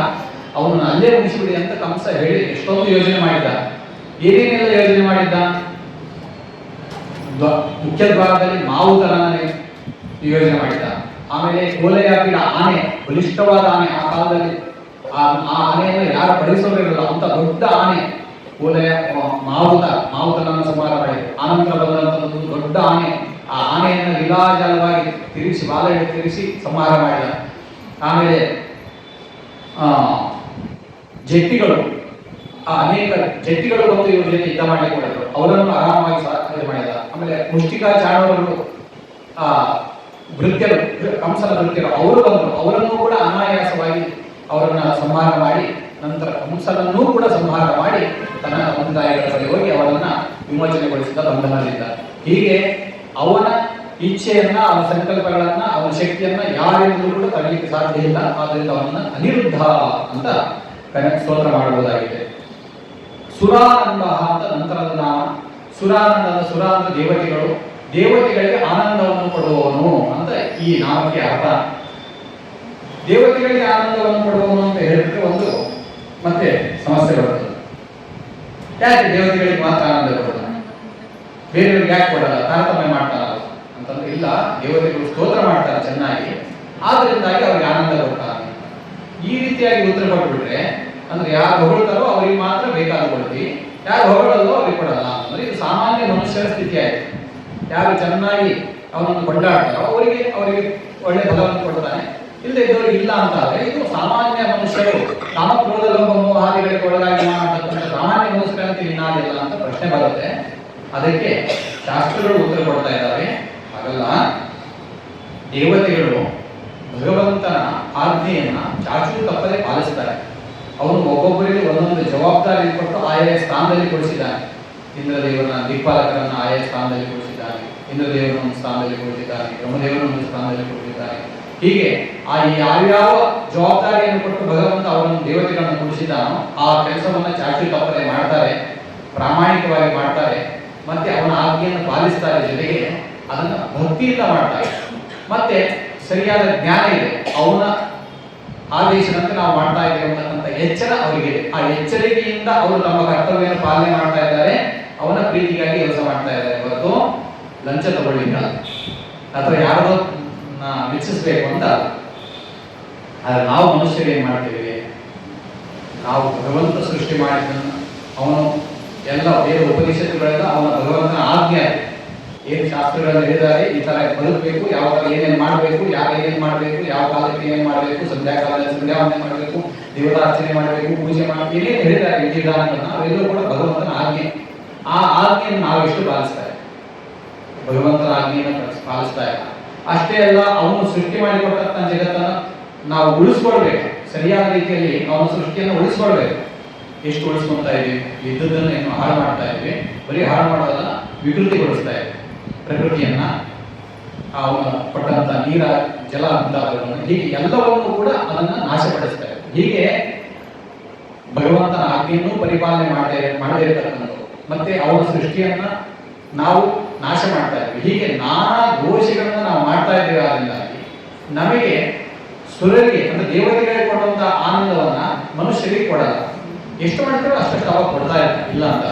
ಅವನನ್ನು ಅಲ್ಲೇ ಮುಗಿಸಿಬಿಡಿ ಅಂತ ಕಂಸ ಹೇಳಿ ಎಷ್ಟೊಂದು ಯೋಜನೆ ಮಾಡಿದ್ದ. ಏನೇನೆಲ್ಲ ಯೋಜನೆ ಮಾಡಿದ್ದ? ಮುಖ್ಯ ದ್ವಾರದಲ್ಲಿ ಮಾವುತರನ್ನ ಯೋಜನೆ ಮಾಡಿದ್ದ. ಆಮೇಲೆ ಕೋಲೆಯಾಪಿಡ ಆನೆ, ಬಲಿಷ್ಠವಾದ ಆನೆ, ಆ ಕಾಲದಲ್ಲಿ ಆ ಆನೆಯನ್ನು ಯಾರು ಪಡಿಸೋರಿರಲ್ಲ ಅಂತ ದೊಡ್ಡ ಆನೆ ಕೋಲೆಯ ಮಾವುತನನ್ನು ಸಂಹಾರ ಮಾಡಿದೆ. ಆನಂತರ ಬಂದಂತ ದೊಡ್ಡ ಆನೆ, ಆ ಆನೆಯನ್ನು ಲೀಲಾಜಾಲವಾಗಿ ತಿರುಗಿಸಿ ಬಾಲೆಯನ್ನು ತಿರುಗಿಸಿ ಸಂಹಾರ ಮಾಡಿದ. ಆಮೇಲೆ ಜಟ್ಟಿಗಳು, ಅನೇಕ ಜಟ್ಟಿಗಳು ಬಂದು ಇವ್ರ ಜೊತೆ ಯುದ್ಧ ಮಾಡಲಿಕ್ಕೆ ಹೊರಟರು, ಅವರನ್ನು ಆರಾಮವಾಗಿ ಇದು ಮಾಡಿದ. ಆಮೇಲೆ ಮುಷ್ಟಿಕಾಚಾರವರು, ಭೃತ್ಯರು, ಕಂಸನ ಭೃತ್ಯರು ಅವರು ಬಂದರು, ಅವರನ್ನು ಕೂಡ ಅನಾಯಾಸವಾಗಿ ಅವರನ್ನ ಸಂಹಾರ ಮಾಡಿ ನಂತರ ಕಂಸನನ್ನೂ ಕೂಡ ಸಂಹಾರ ಮಾಡಿ ತನ್ನ ಸಮುದಾಯಗಳ ಬಳಿ ಹೋಗಿ ಅವರನ್ನ ವಿಮೋಚನೆಗೊಳಿಸಿದ, ಬಂಧನದಿಂದ. ಹೀಗೆ ಅವನ ಇಚ್ಛೆಯನ್ನ, ಅವನ ಸಂಕಲ್ಪಗಳನ್ನ, ಅವನ ಶಕ್ತಿಯನ್ನ ಯಾರಿಂದಲೂ ಕೂಡ ತಡೆಯಲಿಕ್ಕೆ ಸಾಧ್ಯ ಇಲ್ಲ. ಆದ್ದರಿಂದ ಅವನನ್ನ ಅನಿರುದ್ಧ ಅಂತ ಸ್ತೋತ್ರ ಮಾಡಬಹುದಾಗಿದೆ. ಸುರಾನಂದ ಅಂತ ನಂತರದ ನಾಮ. ಸುರಾನಂದದ, ಸುರ ಅಂದ್ರೆ ದೇವತೆಗಳು, ದೇವತೆಗಳಿಗೆ ಆನಂದವನ್ನು ಕೊಡುವವನು ಅಂತ ಈ ನಾಮಕ್ಕೆ ಅರ್ಥ. ದೇವತೆಗಳಿಗೆ ಆನಂದವನ್ನು ಕೊಡುವವನು ಅಂತ ಹೇಳಿದ್ರೆ ಒಂದು ಮತ್ತೆ ಸಮಸ್ಯೆ ಬರ್ತದೆ. ಯಾಕೆ ದೇವತೆಗಳಿಗೆ ಮಾತ್ರ ಆನಂದ ಕೊಡಲ್ಲ, ಬೇರೆಯವ್ರಿಗೆ ಯಾಕೆ ಕೊಡಲ್ಲ, ತಾರತಮ್ಯ ಮಾಡ್ತಾರ ಅಂತಂದ್ರೆ ಇಲ್ಲ, ದೇವತೆಗಳು ಸ್ತೋತ್ರ ಮಾಡ್ತಾರೆ ಚೆನ್ನಾಗಿ, ಆದ್ರಿಂದಾಗಿ ಅವ್ರಿಗೆ ಆನಂದ ಕೊಡ್ತಾರೆ. ಈ ರೀತಿಯಾಗಿ ಉತ್ತರ ಕೊಟ್ಬಿಟ್ರೆ ಅಂದ್ರೆ ಯಾರು ಹೊಗಳ್ತಾರೋ ಅವ್ರಿಗೆ ಮಾತ್ರ ಬೇಕಾದ ಕೊಡ್ತೀವಿ, ಯಾರು ಹೊಗಳಲ್ಲೋ ಅವ್ರಿಗೆ ಕೊಡಲ್ಲ ಅಂದ್ರೆ ಇದು ಸಾಮಾನ್ಯ ಮನುಷ್ಯರ ಸ್ಥಿತಿ ಆಯ್ತು. ಯಾರು ಚೆನ್ನಾಗಿ ಅವನನ್ನು ಕೊಂಡಾಡ್ತಾರೋ ಅವರಿಗೆ ಒಳ್ಳೆ ಫಲವನ್ನು ಕೊಡ್ತಾನೆ, ಇಲ್ಲದೆ ಇದ್ದವ್ರಿಗೆ ಇಲ್ಲ ಅಂತ ಆದ್ರೆ ಇದು ಸಾಮಾನ್ಯ ಮನುಷ್ಯರು ಕಾಮಕ್ರೋಧ ಲೋಭ ಮೋಹಾದಿಗಳಿಗೆ ಒಳಗಾಗಿ ಮಾಡತಕ್ಕಂಥ ಸಾಮಾನ್ಯ ಮನುಷ್ಯರಂತೆ ಇನ್ನಾದಿಲ್ಲ ಅಂತ ಪ್ರಶ್ನೆ ಬರುತ್ತೆ. ಅದಕ್ಕೆ ಶಾಸ್ತ್ರಗಳು ಉತ್ತರ ಕೊಡ್ತಾ ಇದ್ದಾವೆ. ಹಾಗಲ್ಲ, ದೇವತೆಗಳು ಭಗವಂತನ ಆಜ್ಞೆಯನ್ನ ಚಾಚು ತಪ್ಪದೆ ಪಾಲಿಸ್ತಾರೆ. ಅವನು ಒಬ್ಬೊಬ್ಬರಿಗೆ ಒಂದೊಂದು ಜವಾಬ್ದಾರಿ ಕೊಟ್ಟು ಆಯಾ ಸ್ಥಾನದಲ್ಲಿ ಕೊಡಿಸಿದ್ದಾನೆ. ಇಂದ್ರದೇವರನ್ನ, ದಿಕ್ಪಾಲಕರನ್ನ ಆಯಾ ಸ್ಥಾನದಲ್ಲಿ ಕೊಡಿಸಿದ್ದಾನೆ, ಇಂದ್ರದೇವರನ್ನ ಒಂದು ಸ್ಥಾನದಲ್ಲಿ ಕೊಡಿಸಿದ್ದಾನೆ, ಬ್ರಹ್ಮದೇವರನ್ನ ಒಂದು ಸ್ಥಾನದಲ್ಲಿ ಕೊಡಿಸಿದ್ದಾನೆ. ಹೀಗೆ ಆ ಯಾವ್ಯಾವ ಜವಾಬ್ದಾರಿಯನ್ನು ಕೊಟ್ಟು ಭಗವಂತ ಅವರನ್ನು ದೇವತೆಗಳನ್ನು ಕೊಡಿಸಿದ್ದಾನೋ ಆ ಕೆಲಸವನ್ನ ಚಾಚು ತಪ್ಪದೆ ಮಾಡ್ತಾರೆ, ಪ್ರಾಮಾಣಿಕವಾಗಿ ಮಾಡ್ತಾರೆ, ಮತ್ತೆ ಅವನ ಆಜ್ಞೆಯನ್ನು ಪಾಲಿಸ್ತಾರೆ. ಜೊತೆಗೆ ಅದನ್ನ ಭಕ್ತಿಯಿಂದ ಮಾಡ್ತಾರೆ. ಮತ್ತೆ ಸರಿಯಾದ ಜ್ಞಾನ ಇದೆ, ಅವನ ಆದೇಶದಂತೆ ನಾವು ಮಾಡ್ತಾ ಇದ್ದೇವೆ ಅಂತಕ್ಕಂಥ ಎಚ್ಚರ ಅವರಿಗೆ. ಆ ಎಚ್ಚರಿಕೆಯಿಂದ ಅವರು ತಮ್ಮ ಕರ್ತವ್ಯವನ್ನು ಪಾಲನೆ ಮಾಡ್ತಾ ಇದ್ದಾರೆ, ಅವನ ಪ್ರೀತಿಗಾಗಿ ಕೆಲಸ ಮಾಡ್ತಾ ಇದ್ದಾರೆ. ಹೊರತು ಲಂಚ ತಗೊಳ್ಳಿಲ್ಲ ಅಥವಾ ಯಾರದೋ ಮೆಚ್ಚಿಸ್ಬೇಕು ಅಂತ. ಆದ್ರೆ ನಾವು ಮನುಷ್ಯರು ಏನ್ ಮಾಡ್ತೀವಿ, ನಾವು ಭಗವಂತ ಸೃಷ್ಟಿ ಮಾಡಿದ್ದನ್ನು ಅವನು ಎಲ್ಲ ಬೇರೆ ಉಪನಿಷತ್ತುಗಳೆಲ್ಲ ಅವನ ಭಗವಂತನ ಆಜ್ಞೆ. ಏನು ಶಾಸ್ತ್ರಗಳಲ್ಲಿ ಹೇಳಿದ್ದಾರೆ, ಈ ತರ ಬದುಕಬೇಕು, ಯಾವ ತರ ಏನೇನು ಮಾಡಬೇಕು, ಯಾರು ಏನೇನು ಮಾಡಬೇಕು, ಯಾವ ಕಾಲಕ್ಕೆ ಏನೇನು ಮಾಡಬೇಕು, ಸಂಧ್ಯಾಕಾಲದಲ್ಲಿ ಸಂಧ್ಯಾವಂದನೆ ಮಾಡಬೇಕು, ದೇವತಾರ್ಚನೆ ಮಾಡಬೇಕು, ಪೂಜೆ ಮಾಡಬೇಕು, ಏನೇನು ಹೇಳಿದ್ದಾರೆ ವಿಧಿವಿಧಾನಗಳನ್ನ ಅವೆಲ್ಲವೂ ಕೂಡ ಭಗವಂತನ ಆಜ್ಞೆ. ಆ ಆಜ್ಞೆಯನ್ನು ನಾವು ಎಷ್ಟು ಪಾಲಿಸ್ತಾರೆ, ಭಗವಂತನ ಆಜ್ಞೆಯನ್ನು ಪಾಲಿಸ್ತಾ ಇಲ್ಲ. ಅಷ್ಟೇ ಅಲ್ಲ, ಅವನು ಸೃಷ್ಟಿ ಮಾಡಿಕೊಟ್ಟಂತ ಜಗತ್ತನ್ನು ನಾವು ಉಳಿಸ್ಕೊಳ್ಬೇಕು, ಸರಿಯಾದ ರೀತಿಯಲ್ಲಿ ಅವನ ಸೃಷ್ಟಿಯನ್ನು ಉಳಿಸ್ಕೊಳ್ಬೇಕು. ಎಷ್ಟು ಉಳಿಸ್ಕೊತಾ ಇದ್ದೀವಿ, ಇದ್ದದನ್ನು ಏನು ಹಾಳು ಮಾಡ್ತಾ ಇದ್ವಿ, ಬರೀ ಹಾಳು ಮಾಡೋದನ್ನ ವಿಕೃತಿಗೊಳಿಸ್ತಾ ಇದ್ವಿ. ಪ್ರಕೃತಿಯನ್ನ, ಅವನ ಪಟ್ಟಂತ ನೀರ, ಜಲ ಮುಂತಾದವುಗಳನ್ನು, ಹೀಗೆ ಎಲ್ಲವನ್ನೂ ಕೂಡ ಅದನ್ನ ನಾಶಪಡಿಸ್ತಾ ಇದ್ವಿ. ಹೀಗೆ ಭಗವಂತನ ಆಜ್ಞೆಯನ್ನು ಪರಿಪಾಲನೆ ಮಾಡದೇ ಇರತಕ್ಕಂಥದ್ದು, ಮತ್ತೆ ಅವನ ಸೃಷ್ಟಿಯನ್ನ ನಾವು ನಾಶ ಮಾಡ್ತಾ ಇದ್ವಿ. ಹೀಗೆ ನಾನಾ ದೋಷಗಳನ್ನ ನಾವು ಮಾಡ್ತಾ ಇದ್ದೇವೆ. ಆದ್ದರಿಂದಾಗಿ ನಮಗೆ ಸುರರಿಗೆ ಅಂದ್ರೆ ದೇವತೆಗಳಿಗೆ ಕೊಡುವಂತಹ ಆನಂದವನ್ನ ಮನುಷ್ಯರಿಗೆ ಕೊಡಲ್ಲ. ಎಷ್ಟು ಮಾಡ್ತಾರೋ ಅಷ್ಟಷ್ಟು ಅವಾಗ ಕೊಡ್ತಾ ಇರ್ತಾರೆ, ಇಲ್ಲ ಅಂತ.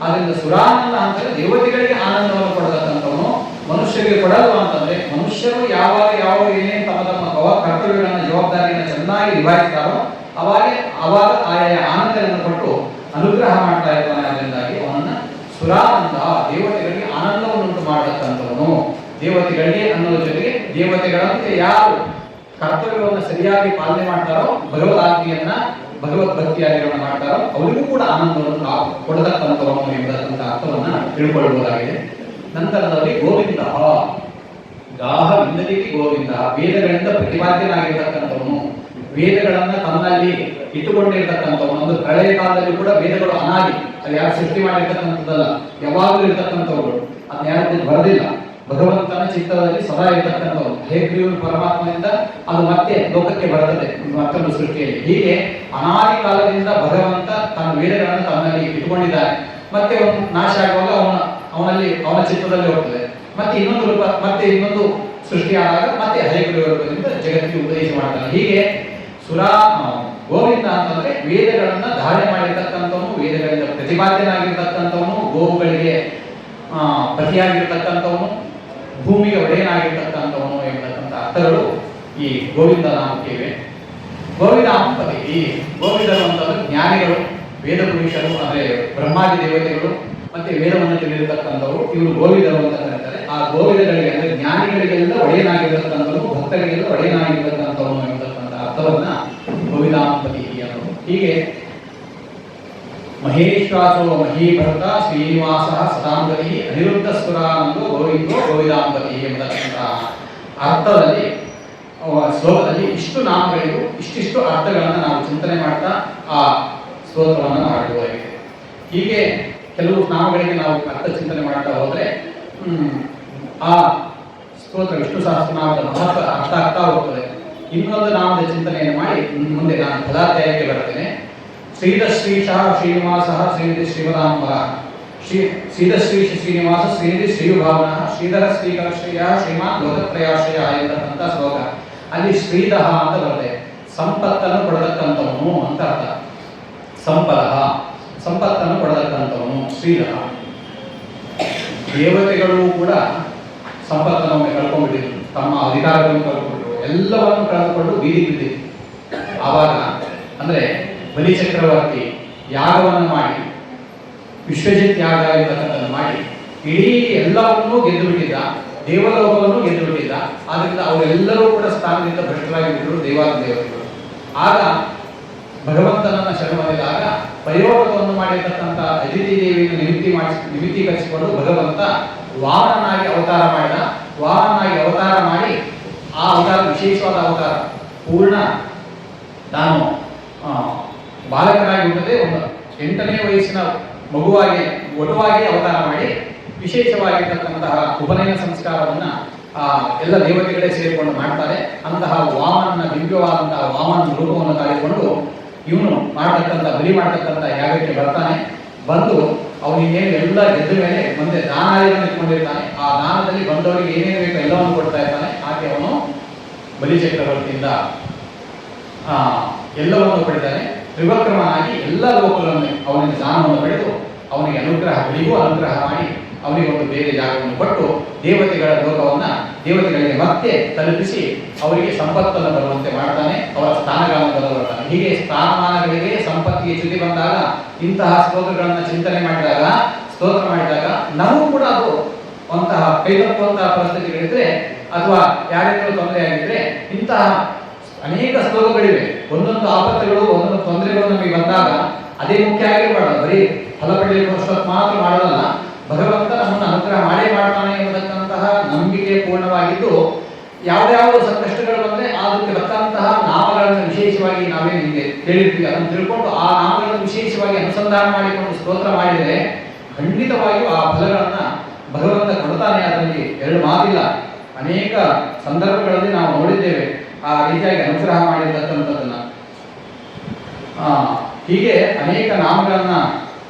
ಆದ್ರಿಂದ ಸುರಾನಂದ ಅಂತಂದ್ರೆ ದೇವತೆಗಳಿಗೆ ಆನಂದವನ್ನು ಕೊಡತಕ್ಕಂಥವನು ಮನುಷ್ಯರಿಗೆ ಕೊಡಲ್ವ ಅಂತಂದ್ರೆ, ಮನುಷ್ಯರು ಯಾವಾಗ ಏನೇನು ತಮ್ಮ ಕರ್ತವ್ಯಗಳನ್ನ, ಜವಾಬ್ದಾರಿಯನ್ನು ಚೆನ್ನಾಗಿ ನಿಭಾಯಿಸ್ತಾರೋ ಅವಾಗ ಆಯಾ ಆನಂದಗಳನ್ನು ಕೊಟ್ಟು ಅನುಗ್ರಹ ಮಾಡ್ತಾ ಇರ್ತಾನೆ. ಅದರಿಂದಾಗಿ ಅವನನ್ನ ಸುರಾನಂದ, ದೇವತೆಗಳಿಗೆ ಆನಂದವನ್ನು ಉಂಟು ಮಾಡತಕ್ಕಂಥವನು. ದೇವತೆಗಳಿಗೆ ಅನ್ನೋದ್ರ ಜೊತೆಗೆ ದೇವತೆಗಳಂತೆ ಯಾರು ಕರ್ತವ್ಯವನ್ನು ಸರಿಯಾಗಿ ಪಾಲನೆ ಮಾಡ್ತಾರೋ, ಭಗವದ್ಗೀತೆಯನ್ನ ಭಗವದ್ಭಕ್ತಿಯಾಗಿಗಳನ್ನ ಮಾಡ್ತಾರೋ ಅವರಿಗೂ ಕೂಡ ಆನಂದವನ್ನು ಕೊಡತಕ್ಕಂಥವನು ಎಂಬತಕ್ಕಂಥ ಅರ್ಥವನ್ನ ತಿಳ್ಕೊಳ್ಳಬಹುದಾಗಿದೆ. ನಂತರದಲ್ಲಿ ಗೋವಿಂದ, ಗಾಹ ವಿಂದತಿಗೆ ಗೋವಿಂದ, ವೇದಗಳಿಂದ ಪ್ರತಿಪಾದ್ಯನಾಗಿರ್ತಕ್ಕಂಥವನು, ವೇದಗಳನ್ನ ತನ್ನಲ್ಲಿ ಇಟ್ಟುಕೊಂಡಿರ್ತಕ್ಕಂಥವನು. ಒಂದು ಪ್ರಳಯ ಕಾಲದಲ್ಲಿ ಕೂಡ ವೇದಗಳು ಅನಾದಿ, ಅದು ಯಾರು ಸೃಷ್ಟಿ ಮಾಡಿರ್ತಕ್ಕಂಥದ್ದಲ್ಲ, ಯಾವಾಗಲೂ ಇರ್ತಕ್ಕಂಥವ್ರು, ಅದನ್ನ ಯಾರು ಬರೆದಿಲ್ಲ. ಭಗವಂತನ ಚಿತ್ತದಲ್ಲಿ ಸದಾ ಇರತಕ್ಕಂಥವ್ರು. ಹೇಗ್ರೀವನು ಪರಮಾತ್ಮದಿಂದ ಅದು ಮತ್ತೆ ಲೋಕಕ್ಕೆ ಬರ್ತದೆ ಮತ್ತೊಂದು ಸೃಷ್ಟಿಯಲ್ಲಿ. ಹೀಗೆ ಅನಾದಿ ಕಾಲದಿಂದ ಭಗವಂತ ತನ್ನ ವೇದಗಳನ್ನು ತನ್ನಲ್ಲಿ ಇಟ್ಟುಕೊಂಡಿದ್ದಾನೆ. ಮತ್ತೆ ಅವನು ನಾಶ ಆಗುವಾಗ ಅವನ ಚಿತ್ತದಲ್ಲಿ ಹೋಗ್ತದೆ. ಮತ್ತೆ ಇನ್ನೊಂದು ಸೃಷ್ಟಿಯಾದಾಗ ಮತ್ತೆ ಹಯಗ್ರೀವ ರೂಪದಿಂದ ಜಗತ್ತಿಗೆ ಉಪದೇಶ ಮಾಡ್ತಾನೆ. ಹೀಗೆ ಗೋವಿಂದ ಅಂತಂದ್ರೆ ವೇದಗಳನ್ನ ಧಾರಣೆ ಮಾಡಿರ್ತಕ್ಕಂಥವನು, ವೇದಗಳಿಂದ ಪ್ರತಿಪಾದ್ಯನಾಗಿರ್ತಕ್ಕಂಥವನು, ಗೋವುಗಳಿಗೆ ಪ್ರತಿಯಾಗಿರ್ತಕ್ಕಂಥವನು, ಭೂಮಿಗೆ ಒಡೆಯನಾಗಿರ್ತಕ್ಕಂಥವನು ಎಂಬತಕ್ಕಂಥ ಅರ್ಥಗಳು ಈ ಗೋವಿಂದ ನಾಮಕ್ಕೆ ಇವೆ. ಗೋವಿಂದಾಂಪತಿ, ಈ ಗೋವಿಂದರು ಅಂತಂದ್ರೆ ಜ್ಞಾನಿಗಳು, ವೇದ ಪುರುಷರು, ಅಂದ್ರೆ ಬ್ರಹ್ಮಾದಿ ದೇವತೆಗಳು ಮತ್ತೆ ವೇದವನ್ನು ತಿಳಿದಿರತಕ್ಕಂಥವರು, ಇವರು ಗೋವಿಂದರು ಅಂತ ಕರೀತಾರೆ. ಆ ಗೋವಿಂದಗಳಿಗೆ ಅಂದ್ರೆ ಜ್ಞಾನಿಗಳಿಗೆಲ್ಲ ಒಡೆಯನಾಗಿರತಕ್ಕಂಥವನು, ಭಕ್ತರಿಗೆಲ್ಲ ಒಡೆಯನಾಗಿರತಕ್ಕಂಥವನು ಎಂಬತಕ್ಕಂಥ ಅರ್ಥವನ್ನ ಗೋವಿಂದಾಂಪತಿ ಅನ್ನೋದು. ಹೀಗೆ ಮಹೇಶ್ವಾಸೋ ಮಹೀಭರತ ಶ್ರೀನಿವಾಸ ಸದಾಂಗತಿ ಅನಿರುದ್ಧ ಸುರಾನಂದೋ ಗೋವಿಂದೋ ಗೋವಿಂದಾಂಬತಿ ಎಂಬತಕ್ಕಂಥ ಅರ್ಥದಲ್ಲಿ ಶ್ಲೋಕದಲ್ಲಿ ಇಷ್ಟು ನಾಮಗಳಿಗೂ ಇಷ್ಟಿಷ್ಟು ಅರ್ಥಗಳನ್ನು ನಾವು ಚಿಂತನೆ ಮಾಡ್ತಾ ಆ ಸ್ತೋತ್ರವನ್ನು ಮಾಡಬಹುದಾಗಿದೆ. ಹೀಗೆ ಕೆಲವು ನಾಮಗಳಿಗೆ ನಾವು ಅರ್ಥ ಚಿಂತನೆ ಮಾಡ್ತಾ ಹೋದ್ರೆ ಆ ಸ್ತೋತ್ರ ವಿಷ್ಣು ಸಹಸ್ರನಾಮದ ಮಹತ್ವ ಅರ್ಥ ಆಗ್ತಾ ಹೋಗ್ತದೆ. ಇನ್ನೊಂದು ನಾಮದ ಚಿಂತನೆಯನ್ನು ಮಾಡಿ ಮುಂದೆ ನಾನು ಪದಾಧ್ಯಾಯಕ್ಕೆ ಬರ್ತೇನೆ. ಶ್ರೀಧಶ್ರೀಶ ಶ್ರೀನಿವಾಸ ಶ್ರೀನಿಧಿ ಶ್ರೀಮದಾಂಬ, ಶ್ರೀಧಶ್ರೀಶ ಶ್ರೀನಿವಾಸ ಶ್ರೀನಿಧಿ ಶ್ರೀಯುಭಾವನ, ಶ್ರೀಧರ ಶ್ರೀಕರ ಶ್ರೀಯ ಶ್ರೀಮಾನ್ ಲೋಕತ್ರಯಾಶ್ರಯ ಎಂಬತಕ್ಕಂಥ ಶ್ಲೋಕ. ಅಲ್ಲಿ ಶ್ರೀಧಃ ಅಂತ ಬರುತ್ತೆ, ಸಂಪತ್ತನ್ನು ಕೊಡತಕ್ಕಂಥವನು ಅಂತ ಅರ್ಥ. ಸಂಪತ್ತನ್ನು ಕೊಡತಕ್ಕಂಥವನು ಶ್ರೀಧಃ. ದೇವತೆಗಳು ಕೂಡ ಸಂಪತ್ತನ್ನು ಒಮ್ಮೆ ಕಳ್ಕೊಂಡ್ಬಿಟ್ಟಿದ್ರು, ತಮ್ಮ ಅಧಿಕಾರಗಳನ್ನು ಕಳ್ಕೊಂಡ್ಬಿಟ್ರು, ಎಲ್ಲವನ್ನು ಕಳೆದುಕೊಂಡು ಬೀದಿ ಬಿದ್ದಿದ್ರು. ಆವಾಗ ಅಂದ್ರೆ ಬಲಿ ಚಕ್ರವರ್ತಿ ಯಾಗವನ್ನು ಮಾಡಿ, ವಿಶ್ವಜಿತ್ ಯಾಗ ಎಂಬತಕ್ಕಂಥದ್ದು ಮಾಡಿ ಇಡೀ ಎಲ್ಲವನ್ನೂ ಗೆದ್ದು ಬಿಟ್ಟಿದ್ದ, ದೇವಲೋಕವನ್ನು ಗೆದ್ದು ಬಿಟ್ಟಿದ್ದ. ಆದ್ರಿಂದ ಅವರೆಲ್ಲರೂ ಕೂಡ ಸ್ಥಾನದಿಂದ ಭ್ರಷ್ಟರಾಗಿಬಿಟ್ಟರು ದೇವಾದೇವತೆಗಳು. ಆಗ ಭಗವಂತನನ್ನ ಶರಣಾದಾಗ ಪ್ರಯೋಗವನ್ನು ಮಾಡಿರ್ತಕ್ಕಂಥ ಅದಿತಿ ದೇವಿಯನ್ನು ನಿಮಿತ್ತೀಕರಿಸಿಕೊಂಡು ಭಗವಂತ ವಾಮನನಾಗಿ ಅವತಾರ ಮಾಡಿದ. ವಾಮನನಾಗಿ ಅವತಾರ ಮಾಡಿ ಆ ಅವತಾರ ವಿಶೇಷವಾದ ಅವತಾರ, ಪೂರ್ಣ ನಾನು ಬಾಲಕನಾಗಿ ಹುಟ್ಟದೆ ಒಂದು 8ನೇ ವಯಸ್ಸಿನ ಮಗುವಾಗಿ ಒಟುವಾಗಿ ಅವತಾರ ಮಾಡಿ ವಿಶೇಷವಾಗಿರ್ತಕ್ಕಂತಹ ಉಪನಯನ ಸಂಸ್ಕಾರವನ್ನ ಎಲ್ಲ ದೇವತೆಗಳೇ ಸೇರಿಕೊಂಡು ಮಾಡ್ತಾರೆ. ಅಂತಹ ವಾಮನ ದಿವ್ಯವಾದಂತಹ ವಾಮನ ರೂಪವನ್ನು ತಾಳಿಕೊಂಡು ಇವನು ಮಾಡತಕ್ಕಂಥ ಬಲಿ ಮಾಡತಕ್ಕಂಥ ಯಾಗಕ್ಕೆ ಬರ್ತಾನೆ. ಬಂದು ಅವನಿಗೇನು ಎಲ್ಲ ಗೆದ್ದ ಮೇಲೆ ಮುಂದೆ ದಾನಾದಿಗಳನ್ನು ಇಟ್ಕೊಂಡಿರ್ತಾನೆ. ಆ ದಾನದಲ್ಲಿ ಬಂದವರಿಗೆ ಏನೇನು ಬೇಕು ಎಲ್ಲವನ್ನು ಕೊಡ್ತಾ ಇರ್ತಾನೆ. ಹಾಗೆ ಅವನು ಬಲಿ ಚಕ್ರವರ್ತಿಯಿಂದ ಎಲ್ಲವನ್ನು ಪಡೆದಾನೆ. ತ್ರಿವಕ್ರಮನಾಗಿ ಎಲ್ಲ ಲೋಕಗಳನ್ನು ಅವನಿಗೆ ದಾನವನ್ನು ಪಡೆದು ಅವನಿಗೆ ಬಲಿಗೂ ಅನುಗ್ರಹ ಮಾಡಿ ಅವನಿಗೆ ಒಂದು ಬೇರೆ ಜಾಗವನ್ನು ಕೊಟ್ಟು ದೇವತೆಗಳ ಲೋಕವನ್ನ ದೇವತೆಗಳಿಗೆ ಮತ್ತೆ ತಲುಪಿಸಿ ಅವರಿಗೆ ಸಂಪತ್ತನ್ನು ಬರುವಂತೆ ಮಾಡ್ತಾನೆ, ಅವರ ಸ್ಥಾನಗಳನ್ನು ಬರುವಂತಾನೆ. ಹೀಗೆ ಸ್ಥಾನಮಾನಗಳಿಗೆ ಸಂಪತ್ತಿಗೆ ಚ್ಯುತಿ ಬಂದಾಗ ಇಂತಹ ಸ್ತೋತ್ರಗಳನ್ನು ಚಿಂತನೆ ಮಾಡಿದಾಗ, ಸ್ತೋತ್ರ ಮಾಡಿದಾಗ ನಮಗೂ ಕೂಡ ಅದು ಅಂತಹ ಕೈತಪ್ಪುವಂತಹ ಪರಿಸ್ಥಿತಿಗಳಿದ್ರೆ ಅಥವಾ ಯಾರಿಗೂ ತೊಂದರೆ ಆಗಿದ್ರೆ ಇಂತಹ ಅನೇಕ ಶ್ಲೋಕಗಳಿವೆ. ಒಂದೊಂದು ಆಪತ್ತುಗಳು, ಒಂದೊಂದು ತೊಂದರೆಗಳು ನಮಗೆ ಬಂದಾಗ ಅದೇ ಮುಖ್ಯ ಆಗಿರಬಾರ್ದು. ಬರೀ ಫಲ ಪಡೆಯಲಿಕ್ಕೆ ಮಾತ್ರ ಮಾಡೋದಲ್ಲ, ಭಗವಂತ ನಮ್ಮನ್ನು ಅನುಗ್ರಹ ಮಾಡೇ ಮಾಡ್ತಾನೆ ಎಂಬತಕ್ಕಂತಹ ನಂಬಿಕೆ ಪೂರ್ಣವಾಗಿದ್ದು, ಯಾವುದ್ಯಾವ ಸಂಕಷ್ಟಗಳು ಬಂದರೆ ಅದಕ್ಕೆ ಬರ್ತಂತಹ ನಾಮಗಳನ್ನು ವಿಶೇಷವಾಗಿ ನಾವೇ ನಿಮಗೆ ಕೇಳಿರ್ತೀವಿ, ಅದನ್ನು ತಿಳ್ಕೊಂಡು ಆ ನಾಮಗಳನ್ನು ವಿಶೇಷವಾಗಿ ಅನುಸಂಧಾನ ಮಾಡಿಕೊಂಡು ಸ್ತೋತ್ರ ಮಾಡಿದರೆ ಖಂಡಿತವಾಗಿಯೂ ಆ ಫಲಗಳನ್ನ ಭಗವಂತ ಕೊಡ್ತಾನೆ. ಅದರಲ್ಲಿ ಎರಡು ಮಾತಿಲ್ಲ. ಅನೇಕ ಸಂದರ್ಭಗಳಲ್ಲಿ ನಾವು ನೋಡಿದ್ದೇವೆ ಆ ರೀತಿಯಾಗಿ ಅನುಗ್ರಹ ಮಾಡಿರ್ತಕ್ಕಂಥದ್ದನ್ನ. ಹೀಗೆ ಅನೇಕ ನಾಮಗಳನ್ನ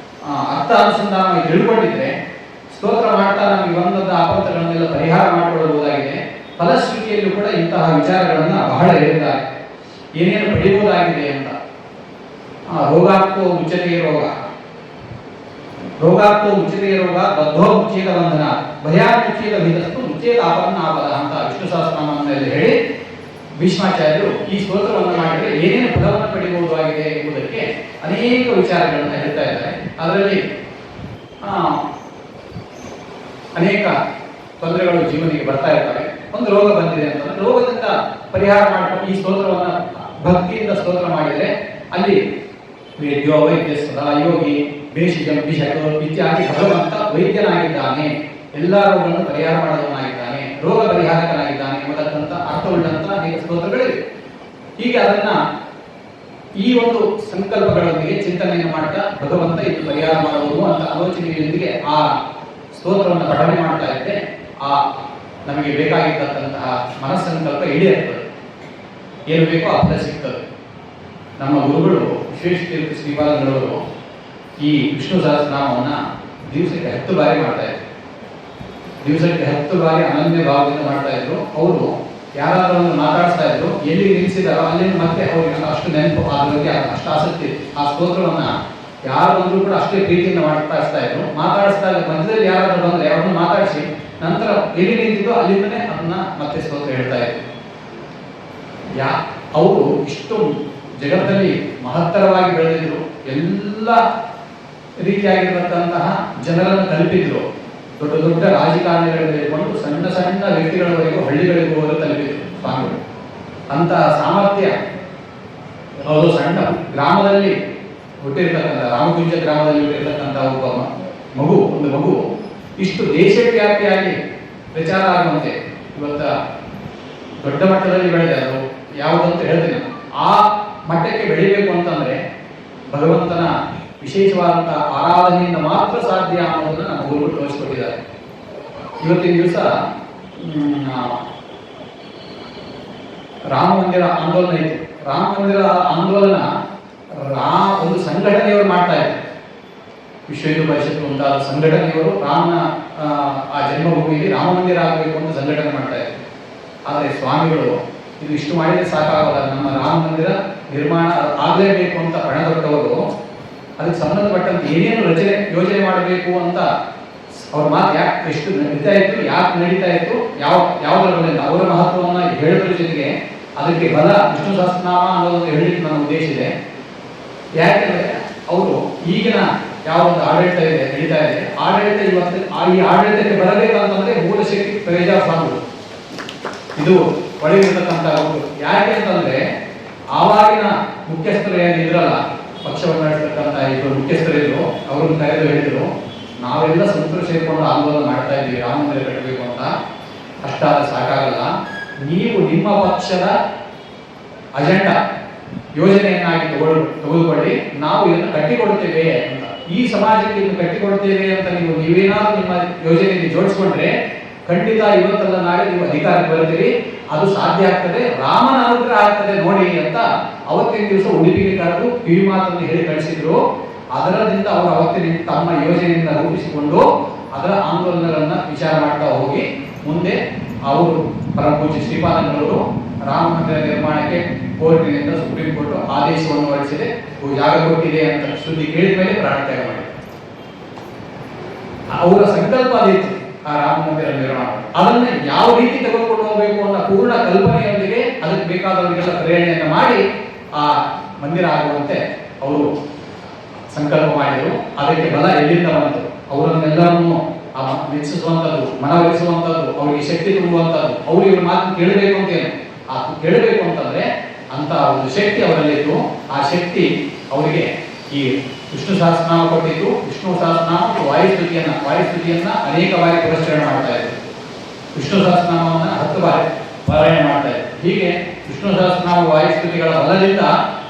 ಅರ್ಥ ಅನುಸಂಧಾನವಾಗಿ ತಿಳ್ಕೊಂಡಿದ್ರೆ ಸ್ತೋತ್ರ ಮಾಡ್ತಾ ನಮಗೆ ಬಂದಂಥ ಆಪತ್ತುಗಳನ್ನೆಲ್ಲ ಪರಿಹಾರ ಮಾಡಿಕೊಳ್ಳಬಹುದಾಗಿದೆ. ಫಲಶ್ರುತಿಯಲ್ಲೂ ಕೂಡ ಇಂತಹ ವಿಚಾರಗಳನ್ನ ಬಹಳ ಹೇಳಿದ್ದಾರೆ. ಏನೇನು ಪಡೆಯುವುದಾಗಿದೆ ಅಂತ. ರೋಗಾತ್ಮೋ ಮುಚ್ಚತೆಯ ರೋಗ, ರೋಗಾತ್ಮೋ ಮುಚ್ಚತೆಯ ರೋಗ, ಬದ್ಧೋ ಮುಚ್ಚೇದ ಬಂಧನ, ಭಯಾನ್ಮುಚ್ಚೇದ ವಿಧಸ್ತು ಮುಚ್ಚೇದ ಆಪನ್ನ ಆಪದ ಅಂತ ವಿಷ್ಣು ಸಹಸ್ರನಾಮವನ್ನು ಹೇಳಿ ಭೀಷ್ಮಾಚಾರ್ಯರು ಈ ಸ್ತೋತ್ರವನ್ನು ಮಾಡಿದರೆ ಏನೇನು ಫಲವನ್ನು ಪಡೆಯಬಹುದಾಗಿದೆ ಎಂಬುದಕ್ಕೆ ಅನೇಕ ವಿಚಾರಗಳನ್ನು ಹೇಳ್ತಾ ಇದ್ದಾರೆ. ಅದರಲ್ಲಿ ಅನೇಕ ತೊಂದರೆಗಳು ಜೀವನಿಗೆ ಬರ್ತಾ ಇರ್ತವೆ. ಒಂದು ರೋಗ ಬಂದಿದೆ ಅಂತಂದ್ರೆ ರೋಗದಿಂದ ಪರಿಹಾರ ಮಾಡಿಕೊಂಡು ಈ ಸ್ತೋತ್ರವನ್ನ ಭಕ್ತಿಯಿಂದ ಸ್ತೋತ್ರ ಮಾಡಿದರೆ ಅಲ್ಲಿ ವೇದ್ಯೋ ವೈದ್ಯ ಸದಾ ಯೋಗಿ ಬೇಷಿಜಂ ಬಿಷಕೋ ಇತ್ಯಾದಿ ಭಗವಂತ ವೈದ್ಯನಾಗಿದ್ದಾನೆ, ಎಲ್ಲ ರೋಗಗಳನ್ನು ಪರಿಹಾರ ಮಾಡುವವನಾಗಿದ್ದಾನೆ, ರೋಗ ಪರಿಹಾರಕನಾಗಿದ್ದಾನೆ ಎಂಬತಕ್ಕಂಥ ಅರ್ಥವುಳ್ಳಂತ ಅನೇಕ ಸ್ತೋತ್ರಗಳಿವೆ. ಹೀಗೆ ಅದನ್ನ ಈ ಒಂದು ಸಂಕಲ್ಪಗಳೊಂದಿಗೆ ಚಿಂತನೆಯನ್ನು ಮಾಡ್ತಾ ಭಗವಂತ ಇದು ಪರಿಹಾರ ಮಾಡುವುದು ಅಂತ ಆಲೋಚನೆಯೊಂದಿಗೆ ಆ ಸ್ತೋತ್ರವನ್ನು ಪಠನೆ ಮಾಡ್ತಾ ಇದ್ದರೆ ಆ ನಮಗೆ ಬೇಕಾಗಿರ್ತಕ್ಕಂತಹ ಮನಸ್ಸಂಕಲ್ಪ ಈಡೇರ್ತದೆ. ಏನು ಬೇಕೋ ಆ ಫಲ ಸಿಗ್ತದೆ. ನಮ್ಮ ಗುರುಗಳು ವಿಶ್ವೇಶ ತೀರ್ಥ ಶ್ರೀಪಾದಂಗಳವರು ಈ ವಿಷ್ಣು ಸಹಸ್ರನಾಮವನ್ನು ದಿವಸಕ್ಕೆ 10 ಬಾರಿ ಮಾಡ್ತಾ ಇದ್ರು. ದಿವಸಕ್ಕೆ 10 ಬಾರಿ ಅನನ್ಯ ಭಾವದಿಂದ ಮಾಡ್ತಾ ಇದ್ರು. ಅವರು ಯಾರಾದರೂ ಒಂದು ಮಾತಾಡಿಸ್ತಾ ಇದ್ರು, ಎಲ್ಲಿ ನಿಲ್ಲಿಸಿದಾರೋ ಅಲ್ಲಿಂದ ಮತ್ತೆ ಅವ್ರಿಗೆ ಅಷ್ಟು ನೆನಪು, ಅದ್ರ ಬಗ್ಗೆ ಅಷ್ಟು ಆಸಕ್ತಿ, ಆ ಸ್ತೋತ್ರವನ್ನ ಯಾರು ಬಂದರೂ ಕೂಡ ಅಷ್ಟೇ ಪ್ರೀತಿಯಿಂದ ಮಾತಾಡಿಸ್ತಾ ಇದ್ರು. ಮಾತಾಡಿಸಿದಾಗ ಮಧ್ಯದಲ್ಲಿ ಯಾರಾದ್ರೂ ಬಂದ್ರೆ ಅವ್ರನ್ನ ಮಾತಾಡಿಸಿ ನಂತರ ಎಲ್ಲಿ ನಿಂತಿದ್ದು ಅಲ್ಲಿಂದನೇ ಅದನ್ನ ಮತ್ತೆ ಸ್ತೋತ್ರ ಹೇಳ್ತಾ ಇದ್ರು. ಅವರು ಇಷ್ಟು ಜಗತ್ತಲ್ಲಿ ಮಹತ್ತರವಾಗಿ ಬೆಳೆದಿದ್ರು, ಎಲ್ಲ ರೀತಿಯಾಗಿರತಕ್ಕಂತಹ ಜನರನ್ನು ತಲುಪಿದ್ರು. ದೊಡ್ಡ ದೊಡ್ಡ ರಾಜಕಾರಣಿಗಳಿಂದ ಹಿಡ್ಕೊಂಡು ಸಣ್ಣ ಸಣ್ಣ ವ್ಯಕ್ತಿಗಳವರೆಗೂ ಹಳ್ಳಿಗಳಿಗೂ ಹೋಗಿ ತಲುಪಿದ್ರು ಸ್ವಾಮಿಗಳು. ಅಂತಹ ಸಾಮರ್ಥ್ಯ ಅವರು ಸಣ್ಣ ಗ್ರಾಮದಲ್ಲಿ ಹುಟ್ಟಿರ್ತಕ್ಕಂಥ ರಾಮಕುಂಜ ಗ್ರಾಮದಲ್ಲಿ ಹುಟ್ಟಿರ್ತಕ್ಕಂಥ ಒಂದು ಮಗು ಇಷ್ಟು ದೇಶವ್ಯಾಪಿಯಾಗಿ ಪ್ರಚಾರ ಆಗುವಂತೆ ಇವತ್ತ ದೊಡ್ಡ ಮಟ್ಟದಲ್ಲಿ ಬೆಳೆದೆ. ಅದು ಯಾವುದಂತ ಹೇಳ್ತೀನಿ, ಆ ಮಟ್ಟಕ್ಕೆ ಬೆಳಿಬೇಕು ಅಂತಂದ್ರೆ ಭಗವಂತನ ವಿಶೇಷವಾದಂತಹ ಆರಾಧನೆಯಿಂದ ಮಾತ್ರ ಸಾಧ್ಯ ಅನ್ನೋದನ್ನ ನಮ್ಮ ಗುರುಗಳು ತೋರಿಸ್ಕೊಟ್ಟಿದ್ದಾರೆ. ಇವತ್ತಿನ ದಿವಸ ರಾಮ ಮಂದಿರ ಆಂದೋಲನ ಇತ್ತು. ರಾಮ ಮಂದಿರ ಆಂದೋಲನ ಒಂದು ಸಂಘಟನೆಯವರು ಮಾಡ್ತಾ ಇದ್ರು. ವಿಶ್ವ ಹಿಂದೂ ಪರಿಷತ್ ಮುಂತಾದ ಸಂಘಟನೆಯವರು ರಾಮನ ಆ ಜನ್ಮಭೂಮಿಯಲ್ಲಿ ರಾಮ ಮಂದಿರ ಆಗಬೇಕು ಅಂತ ಸಂಘಟನೆ ಮಾಡ್ತಾ ಇದ್ರು. ಆದರೆ ಸ್ವಾಮಿಗಳು ಇದು ಇಷ್ಟು ಮಾಡಿದ್ರೆ ಸಾಕಾಗಲ್ಲ, ನಮ್ಮ ರಾಮ ಮಂದಿರ ನಿರ್ಮಾಣ ಆಗಲೇಬೇಕು ಅಂತ ಪಣದೊಡ್ಡವರು ಅದಕ್ಕೆ ಸಂಬಂಧಪಟ್ಟಂತೆ ಏನೇನು ಯೋಜನೆ ಮಾಡಬೇಕು ಅಂತ ಅವ್ರ ಮಾತು ಎಷ್ಟು ನಡೀತಾ ಇತ್ತು, ಯಾಕೆ ನಡೀತಾ ಇತ್ತು, ಯಾವುದರ ಬದಲಿಂದ ಅವರ ಮಹತ್ವವನ್ನು ಹೇಳೋದ್ರ ಜೊತೆಗೆ ಅದಕ್ಕೆ ಬಲ ವಿಷ್ಣು ಸಹಸ್ರನಾಮ ಅನ್ನೋದನ್ನು ಹೇಳಲಿಕ್ಕೆ ನನ್ನ ಉದ್ದೇಶ ಇದೆ. ಯಾಕೆಂದ್ರೆ ಅವರು ಈಗಿನ ಯಾವೊಂದು ಆಡಳಿತ ಇದೆ ನಡೀತಾ ಇದೆ, ಆಡಳಿತ ಇವತ್ತು ಈ ಆಡಳಿತಕ್ಕೆ ಬರಬೇಕಂತಂದ್ರೆ ಮೂಲ ಶಕ್ತಿ ಪ್ರಯೋಜನ ಸಾಧು ಇದು ಒಳಗಿರ್ತಕ್ಕಂಥ ಒಂದು. ಯಾಕೆ ಅಂತಂದ್ರೆ ಆವಾಗಿನ ಮುಖ್ಯಸ್ಥರು ಏನಿದ್ರಲ್ಲ, ಪಕ್ಷವನ್ನು ನಡೆಸತಕ್ಕಂಥ ಇಬ್ಬರು ಮುಖ್ಯಸ್ಥರಿದ್ರು, ಅವ್ರನ್ನ ಕರೆದು ಹೇಳಿದ್ರು, ನಾವೆಲ್ಲ ಸಂತರು ಸೇರಿಕೊಂಡು ಆಂದೋಲನ ಮಾಡ್ತಾ ಇದ್ದೀವಿ ರಾಮ ಮಂದಿರ ಕಟ್ಟಬೇಕು ಅಂತ, ಅಷ್ಟಾದ್ರೆ ಸಾಕಾಗಲ್ಲ, ನೀವು ನಿಮ್ಮ ಪಕ್ಷದ ಅಜೆಂಡಾ ಯೋಜನೆಯನ್ನಾಗಿ ತೆಗೆದುಕೊಳ್ಳಿ, ನಾವು ಇದನ್ನು ಕಟ್ಟಿಕೊಡುತ್ತೇವೆ ಅಂತ. ಈ ಸಮಾಜಕ್ಕೆ ಇದನ್ನು ಕಟ್ಟಿಕೊಡುತ್ತೇವೆ ಅಂತ ನೀವೇನಾದ್ರೂ ನಿಮ್ಮ ಯೋಜನೆಯಲ್ಲಿ ಜೋಡಿಸ್ಕೊಂಡ್ರೆ ಖಂಡಿತ ಇವತ್ತಲ್ಲ ನಾಳೆ ನೀವು ಅಧಿಕಾರಕ್ಕೆ ಬರ್ತೀರಿ, ಅದು ಸಾಧ್ಯ ಆಗ್ತದೆ, ರಾಮನ ಅನುಗ್ರಹ ಆಗ್ತದೆ ನೋಡಿ ಅಂತ ಅವತ್ತಿನ ದಿವಸ ಉಡುಪಿಗೆ ಕರೆದು ಕಿವಿ ಮಾತನ್ನು ಹೇಳಿ ಕಳಿಸಿದ್ರು. ಅದರದಿಂದ ಅವರು ಅವತ್ತಿನ ತಮ್ಮ ಯೋಜನೆಯಿಂದ ರೂಪಿಸಿಕೊಂಡು ಅದರ ಆಂದೋಲನಗಳನ್ನ ವಿಚಾರ ಮಾಡ್ತಾ ಹೋಗಿ ಮುಂದೆ ಅವರು ಪರಮ ಪೂಜ್ಯ ಶ್ರೀಪಾದಂಗಳವರು ರಾಮ ಮಂದಿರ ನಿರ್ಮಾಣಕ್ಕೆ ಕೋರ್ಟಿನಿಂದ ಸುಪ್ರೀಂ ಕೋರ್ಟ್ ಆದೇಶವನ್ನು ಹೊರಡಿಸಿದೆ, ಜಾಗ ಕೊಟ್ಟಿದೆ ಅಂತ ಸುದ್ದಿ ಕೇಳಿದ ಮೇಲೆ ಪ್ರಾಣತ್ಯಾಗ ಮಾಡಿದರು. ಅವರ ಸಂಕಲ್ಪ ಅದಿತ್ತು ಆ ರಾಮ ಮಂದಿರ ನಿರ್ಮಾಣ. ಅದನ್ನ ಯಾವ ರೀತಿ ತೆಗೆದುಕೊಂಡು ಹೋಗಬೇಕು ಅನ್ನೋ ಪೂರ್ಣ ಕಲ್ಪನೆಯೊಂದಿಗೆ ಅದಕ್ಕೆ ಬೇಕಾದವರಿಗೆಲ್ಲ ಪ್ರೇರಣೆಯನ್ನು ಮಾಡಿ ಆ ಮಂದಿರ ಆಗುವಂತೆ ಅವರು ಸಂಕಲ್ಪ ಮಾಡಿದರು. ಅದಕ್ಕೆ ಬಲ ಎಲ್ಲಿಂದ ಬಂತು? ಅವರನ್ನೆಲ್ಲರನ್ನು ಮೆಚ್ಚಿಸುವಂಥದ್ದು, ಮನವೊಲಿಸುವಂಥದ್ದು, ಅವರಿಗೆ ಶಕ್ತಿ ತುಂಬುವಂಥದ್ದು, ಅವ್ರು ಇವ್ರ ಮಾತು ಕೇಳಬೇಕು ಅಂತೇನು ಆ ಕೇಳಬೇಕು ಅಂತಂದ್ರೆ ಅಂತ ಒಂದು ಶಕ್ತಿ ಅವರಲ್ಲಿತ್ತು. ಆ ಶಕ್ತಿ ಅವರಿಗೆ ಈ ವಿಷ್ಣು ಸಹಸ್ರನಾಮ ಕೊಟ್ಟಿದ್ದು. ವಿಷ್ಣು ಸಹಸ್ರನಾಮ ವಾಯುಸ್ತುತಿಯನ್ನ ಅನೇಕ ಬಾರಿ ಪುರಸ್ಕರಣೆ ಮಾಡ್ತಾ ಇದ್ರು. ವಿಷ್ಣು ಸಹಸ್ರನಾಮವನ್ನು 10 ಬಾರಿ ಪಾರಾಯಣ ಮಾಡ್ತಾ ಇದ್ರು. ಹೀಗೆ ವಿಷ್ಣು ಸಹಸ್ರನಾಮ ವಾಯುಸ್ತುತಿಗಳ ಬಲದಿಂದ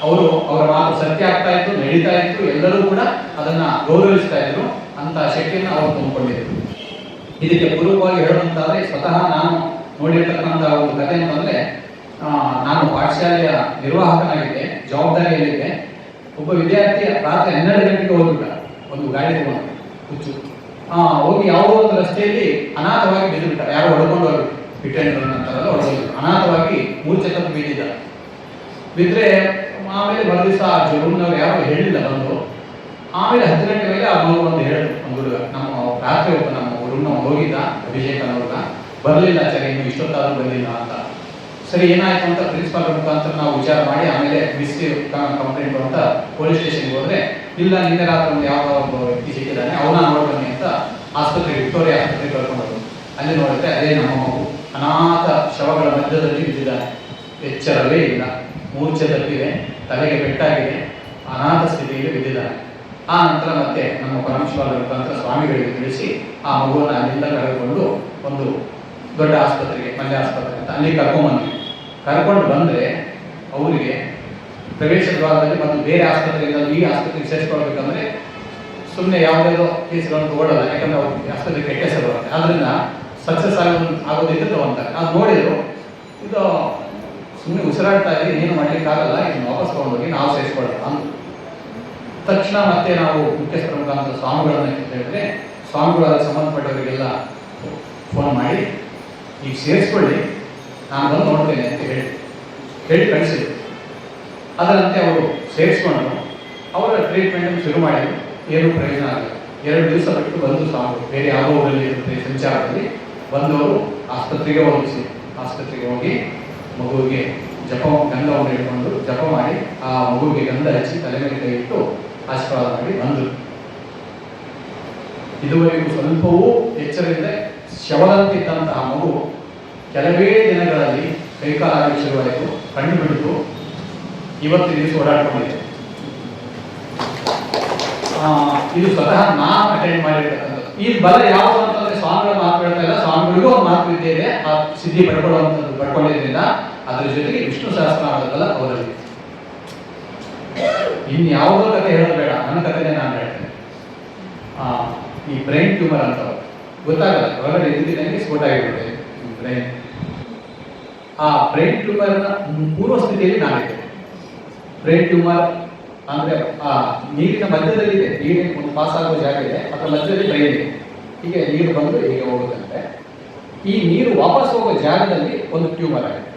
ಅವರು ಅವರ ಮಾತು ಸತ್ಯ ಆಗ್ತಾ ಇತ್ತು, ನಡೀತಾ ಇತ್ತು, ಎಲ್ಲರೂ ಕೂಡ ಅದನ್ನ ಗೌರವಿಸ್ತಾ ಇದ್ರು ಅಂತ ಶಕ್ತಿಯನ್ನು ಅವರು ತುಂಬಿಕೊಂಡಿದ್ರು. ಇದಕ್ಕೆ ಪೂರ್ವಕವಾಗಿ ಹೇಳುವಂತಾದ್ರೆ ಸ್ವತಃ ನಾನು ನೋಡಿರ್ತಕ್ಕಂಥ ಒಂದು ಕಥೆ ಅಂತಂದ್ರೆ, ನಾನು ಪಾಠಶಾಲೆಯ ನಿರ್ವಾಹಕನಾಗಿದ್ದೆ, ಜವಾಬ್ದಾರಿಯಲ್ಲಿದ್ದೆ. ಒಬ್ಬ ವಿದ್ಯಾರ್ಥಿ ರಾತ್ರಿ 12 ಗಂಟೆಗೆ ಹೋಗ್ಬಿಟ್ಟ, ಒಂದು ಗಾಡಿ ತಗೊಂಡು ಹುಚ್ಚು ಹೋಗಿ ಯಾವುದೋ ಒಂದು ರಸ್ತೆಯಲ್ಲಿ ಅನಾಥವಾಗಿ ಬಿದ್ದುಬಿಟ್ಟ. ಯಾರೋ ಹೊಡ್ಕೊಂಡು ಹೋಗಿ ಬಿಟ್ಟೆಂತಾರಲ್ಲ, ಹೊಡೆದು ಅನಾಥವಾಗಿ ಮೂರ್ಛೆ ತಪ್ಪು ಬಿದ್ದಿದ್ದ. ಬಿದ್ದರೆ ಆಮೇಲೆ ಮರು ದಿವಸ ರೂಮ್ನವ್ರು ಯಾರು ಹೇಳಿಲ್ಲ ಬಂದು. ಆಮೇಲೆ 10 ಗಂಟೆ ಮೇಲೆ ಆ ಮಗು ಒಂದು ಹೇಳಿದ್ರು, ಒಂದು ಹುಡುಗ ನಮ್ಮ ರಾತ್ರಿ ಒಬ್ಬ ನಮ್ಮ ರೂಮ್ನ ಹೋಗಿದ್ದ, ಅಭಿಷೇಕ ಅನ್ನೋರ್ಗ ಬರಲಿಲ್ಲ, ಸರಿ ಇನ್ನು ಇಷ್ಟೊತ್ತಾದ್ರೂ ಬರಲಿಲ್ಲ ಅಂತ. ಸರಿ ಏನಾಯ್ತು ಅಂತ ಪ್ರಿನ್ಸಿಪಾಲ್ ಮುಖಾಂತರ ನಾವು ವಿಚಾರ ಮಾಡಿ ಆಮೇಲೆ ಮಿಸ್ ಕಂಪ್ಲೇಂಟ್ ಅಂತ ಪೊಲೀಸ್ ಸ್ಟೇಷನ್ಗೆ ಹೋದ್ರೆ, ಇಲ್ಲ ನಿನ್ನೆ ರಾತ್ರಿ ಒಂದು ಯಾವ ಒಬ್ಬ ವ್ಯಕ್ತಿ ಸಿಕ್ಕಿದ್ದಾನೆ, ಅವನ ನೋಡ್ಬನ್ನಿ ಅಂತ ಆಸ್ಪತ್ರೆಗೆ, ವಿಕ್ಟೋರಿಯಾ ಆಸ್ಪತ್ರೆಗೆ ಕರ್ಕೊಂಡು ಅಲ್ಲಿ ನೋಡಿದ್ರೆ ಅದೇ ನಮ್ಮ ಮಗು ಅನಾಥ ಶವಗಳ ಮಧ್ಯದಲ್ಲಿ ಬಿದ್ದಿದ್ದಾನೆ. ಎಚ್ಚರವೇ ಇಲ್ಲ, ಮೂರ್ಛೆ ತಪ್ಪಿದೆ, ತಲೆಗೆ ಪೆಟ್ಟಾಗಿದೆ, ಅನಾಥ ಸ್ಥಿತಿಯಲ್ಲಿ ಬಿದ್ದಿದ್ದಾನೆ. ಆ ನಂತರ ಮತ್ತೆ ನಮ್ಮ ಪರಮೇಶ್ವರ ಮುಖಾಂತರ ಸ್ವಾಮಿಗಳಿಗೆ ತಿಳಿಸಿ ಆ ಮಗುವನ್ನು ಅಲ್ಲಿಂದ ಕರೆದುಕೊಂಡು ಒಂದು ದೊಡ್ಡ ಆಸ್ಪತ್ರೆಗೆ, ಮಲ್ಯ ಆಸ್ಪತ್ರೆ ಅಂತ ಅಲ್ಲಿ ಕರ್ಕೊಂಡು ಬಂದರೆ ಅವರಿಗೆ ಪ್ರವೇಶ ದ್ವಾರದಲ್ಲಿ ಮತ್ತು ಬೇರೆ ಆಸ್ಪತ್ರೆಯಿಂದ ಈ ಆಸ್ಪತ್ರೆಗೆ ಸೇರಿಸ್ಕೊಳ್ಬೇಕಂದ್ರೆ ಸುಮ್ಮನೆ ಯಾವುದಾದ್ರು ಕೇಸ್ಗಳನ್ನು ತಗೊಳ್ಳಲ್ಲ, ಯಾಕಂದ್ರೆ ಅವ್ರು ಆಸ್ಪತ್ರೆಗೆ ಕೆಟ್ಟ ಹೆಸರು ಬರುತ್ತೆ. ಅದರಿಂದ ಸಕ್ಸಸ್ ಆಗೋದಿದ್ದು ತಗೊಂತಾರೆ. ಅದು ನೋಡಿದ್ರು ಇದು ಸುಮ್ಮನೆ ಉಸಿರಾಡ್ತಾ ಇದ್ರೆ ಏನು ಮಾಡಲಿಕ್ಕಾಗಲ್ಲ, ಇನ್ನು ವಾಪಸ್ ತಗೊಂಡೋಗಿ ನಾವು ಸೇರಿಸ್ಕೊಳ್ಳೋಣ ಅಂತ ತಕ್ಷಣ ಮತ್ತೆ ನಾವು ಮುಖ್ಯಸ್ಥರ ಮುಖಾಂತರ ಸ್ವಾಮಿಗಳನ್ನ ಹೇಳಿದ್ರೆ, ಸ್ವಾಮಿಗಳು ಅದಕ್ಕೆ ಸಂಬಂಧಪಟ್ಟವರಿಗೆಲ್ಲ ಫೋನ್ ಮಾಡಿ ಈಗ ಸೇರಿಸ್ಕೊಳ್ಳಿ, ನಾನು ಬಂದು ನೋಡ್ತೇನೆ ಅಂತ ಹೇಳಿ ಕಳಿಸಿದ್ರು. ಅದರಂತೆ ಅವರು ಸೇರಿಸ್ಕೊಂಡು ಅವರ ಟ್ರೀಟ್ಮೆಂಟ್ ಶುರು ಮಾಡಿದ್ರು. ಏನೂ ಪ್ರಯೋಜನ ಆಗಲಿಲ್ಲ. 2 ದಿವಸ ಬಿಟ್ಟು ಬಂದು ಸ್ವಾಮಿಗಳು ಬೇರೆ ಯಾವ ಊರಲ್ಲಿ ಇರುತ್ತೆ ಸಂಚಾರದಲ್ಲಿ ಬಂದವರು ಆಸ್ಪತ್ರೆಗೆ ಹೋಗಿ ಮಗುವಿಗೆ ಗಂಧವನ್ನು ಇಟ್ಕೊಂಡು ಜಪ ಮಾಡಿ ಆ ಮಗುವಿಗೆ ಗಂಧ ಹಚ್ಚಿ ತಲೆ ಮೇಲೆ ಕೈ ಇಟ್ಟು ಆಶೀರ್ವಾದ ಮಾಡಿ ಬಂದರು. ಇದುವರೆಗೂ ಸ್ವಲ್ಪವೂ ಎಚ್ಚರದಿಂದ ಶವದಂತಿದ್ದಂತಹ ಮಗು ಕೆಲವೇ ದಿನಗಳಲ್ಲಿ ಕೈಕಾಲಾಗಿ ಶುರುವಾಯಿತು, ಕಣ್ಣು ಬಿಡಿತು, ಇವತ್ತಿನ ದಿವಸ ಓಡಾಡ್ಕೊಂಡಿದೆ. ಇದು ಸ್ವತಃ ನಾನು ಅಟೆಂಡ್ ಮಾಡಿರ್ತಕ್ಕಂಥದ್ದು. ಈ ಬಲ ಯಾವುದು ಅಂತಂದ್ರೆ ಸ್ವಾಮಿಗಳ ಮಾತು ಹೇಳ್ತಾ ಇಲ್ಲ, ಸ್ವಾಮಿಗಳಿಗೂ ಒಂದು ಮಾತು ವಿದ್ಯೆ ಇದೆ, ಆ ಸಿದ್ಧಿ ಪಡ್ಕೊಳ್ಳೋದ್ರಿಂದ ಅದರ ಜೊತೆಗೆ ವಿಷ್ಣು ಸಹಸ್ರನಾಮದ ಬಲ ಅವರಲ್ಲಿ. ಇನ್ಯಾವುದೋ ಕಥೆ ಹೇಳೋದು ಬೇಡ, ನನ್ನ ಕಥೆನೇ ನಾನು ಹೇಳ್ತೇನೆ. ಈ ಬ್ರೈನ್ ಟ್ಯೂಮರ್ ಅಂತ ಗೊತ್ತಾಗಲ್ಲ, ಹೊರಗಡೆ ಇದ್ದಿದ್ದಂಗೆ ಸ್ಫೋಟ ಆಗಿಬಿಡುತ್ತೆ ಬ್ರೈನ್. ಆ ಬ್ರೈನ್ ಟ್ಯೂಮರ್ನ ಪೂರ್ವ ಸ್ಥಿತಿಯಲ್ಲಿ ನಾನಿದ್ದೆ. ಬ್ರೈನ್ ಟ್ಯೂಮರ್ ಅಂದ್ರೆ ಆ ನೀರಿನ ಮಧ್ಯದಲ್ಲಿದೆ, ನೀರಿನ ಒಂದು ಪಾಸ್ ಆಗೋ ಜಾಗ ಇದೆ, ಅದರ ಮಧ್ಯದಲ್ಲಿ ಬ್ರೈನ್ ಇದೆ. ಹೀಗೆ ನೀರು ಬಂದು ಹೀಗೆ ಹೋಗುತ್ತಂತೆ. ಈ ನೀರು ವಾಪಸ್ ಹೋಗೋ ಜಾಗದಲ್ಲಿ ಒಂದು ಟ್ಯೂಮರ್ ಆಗಿದೆ.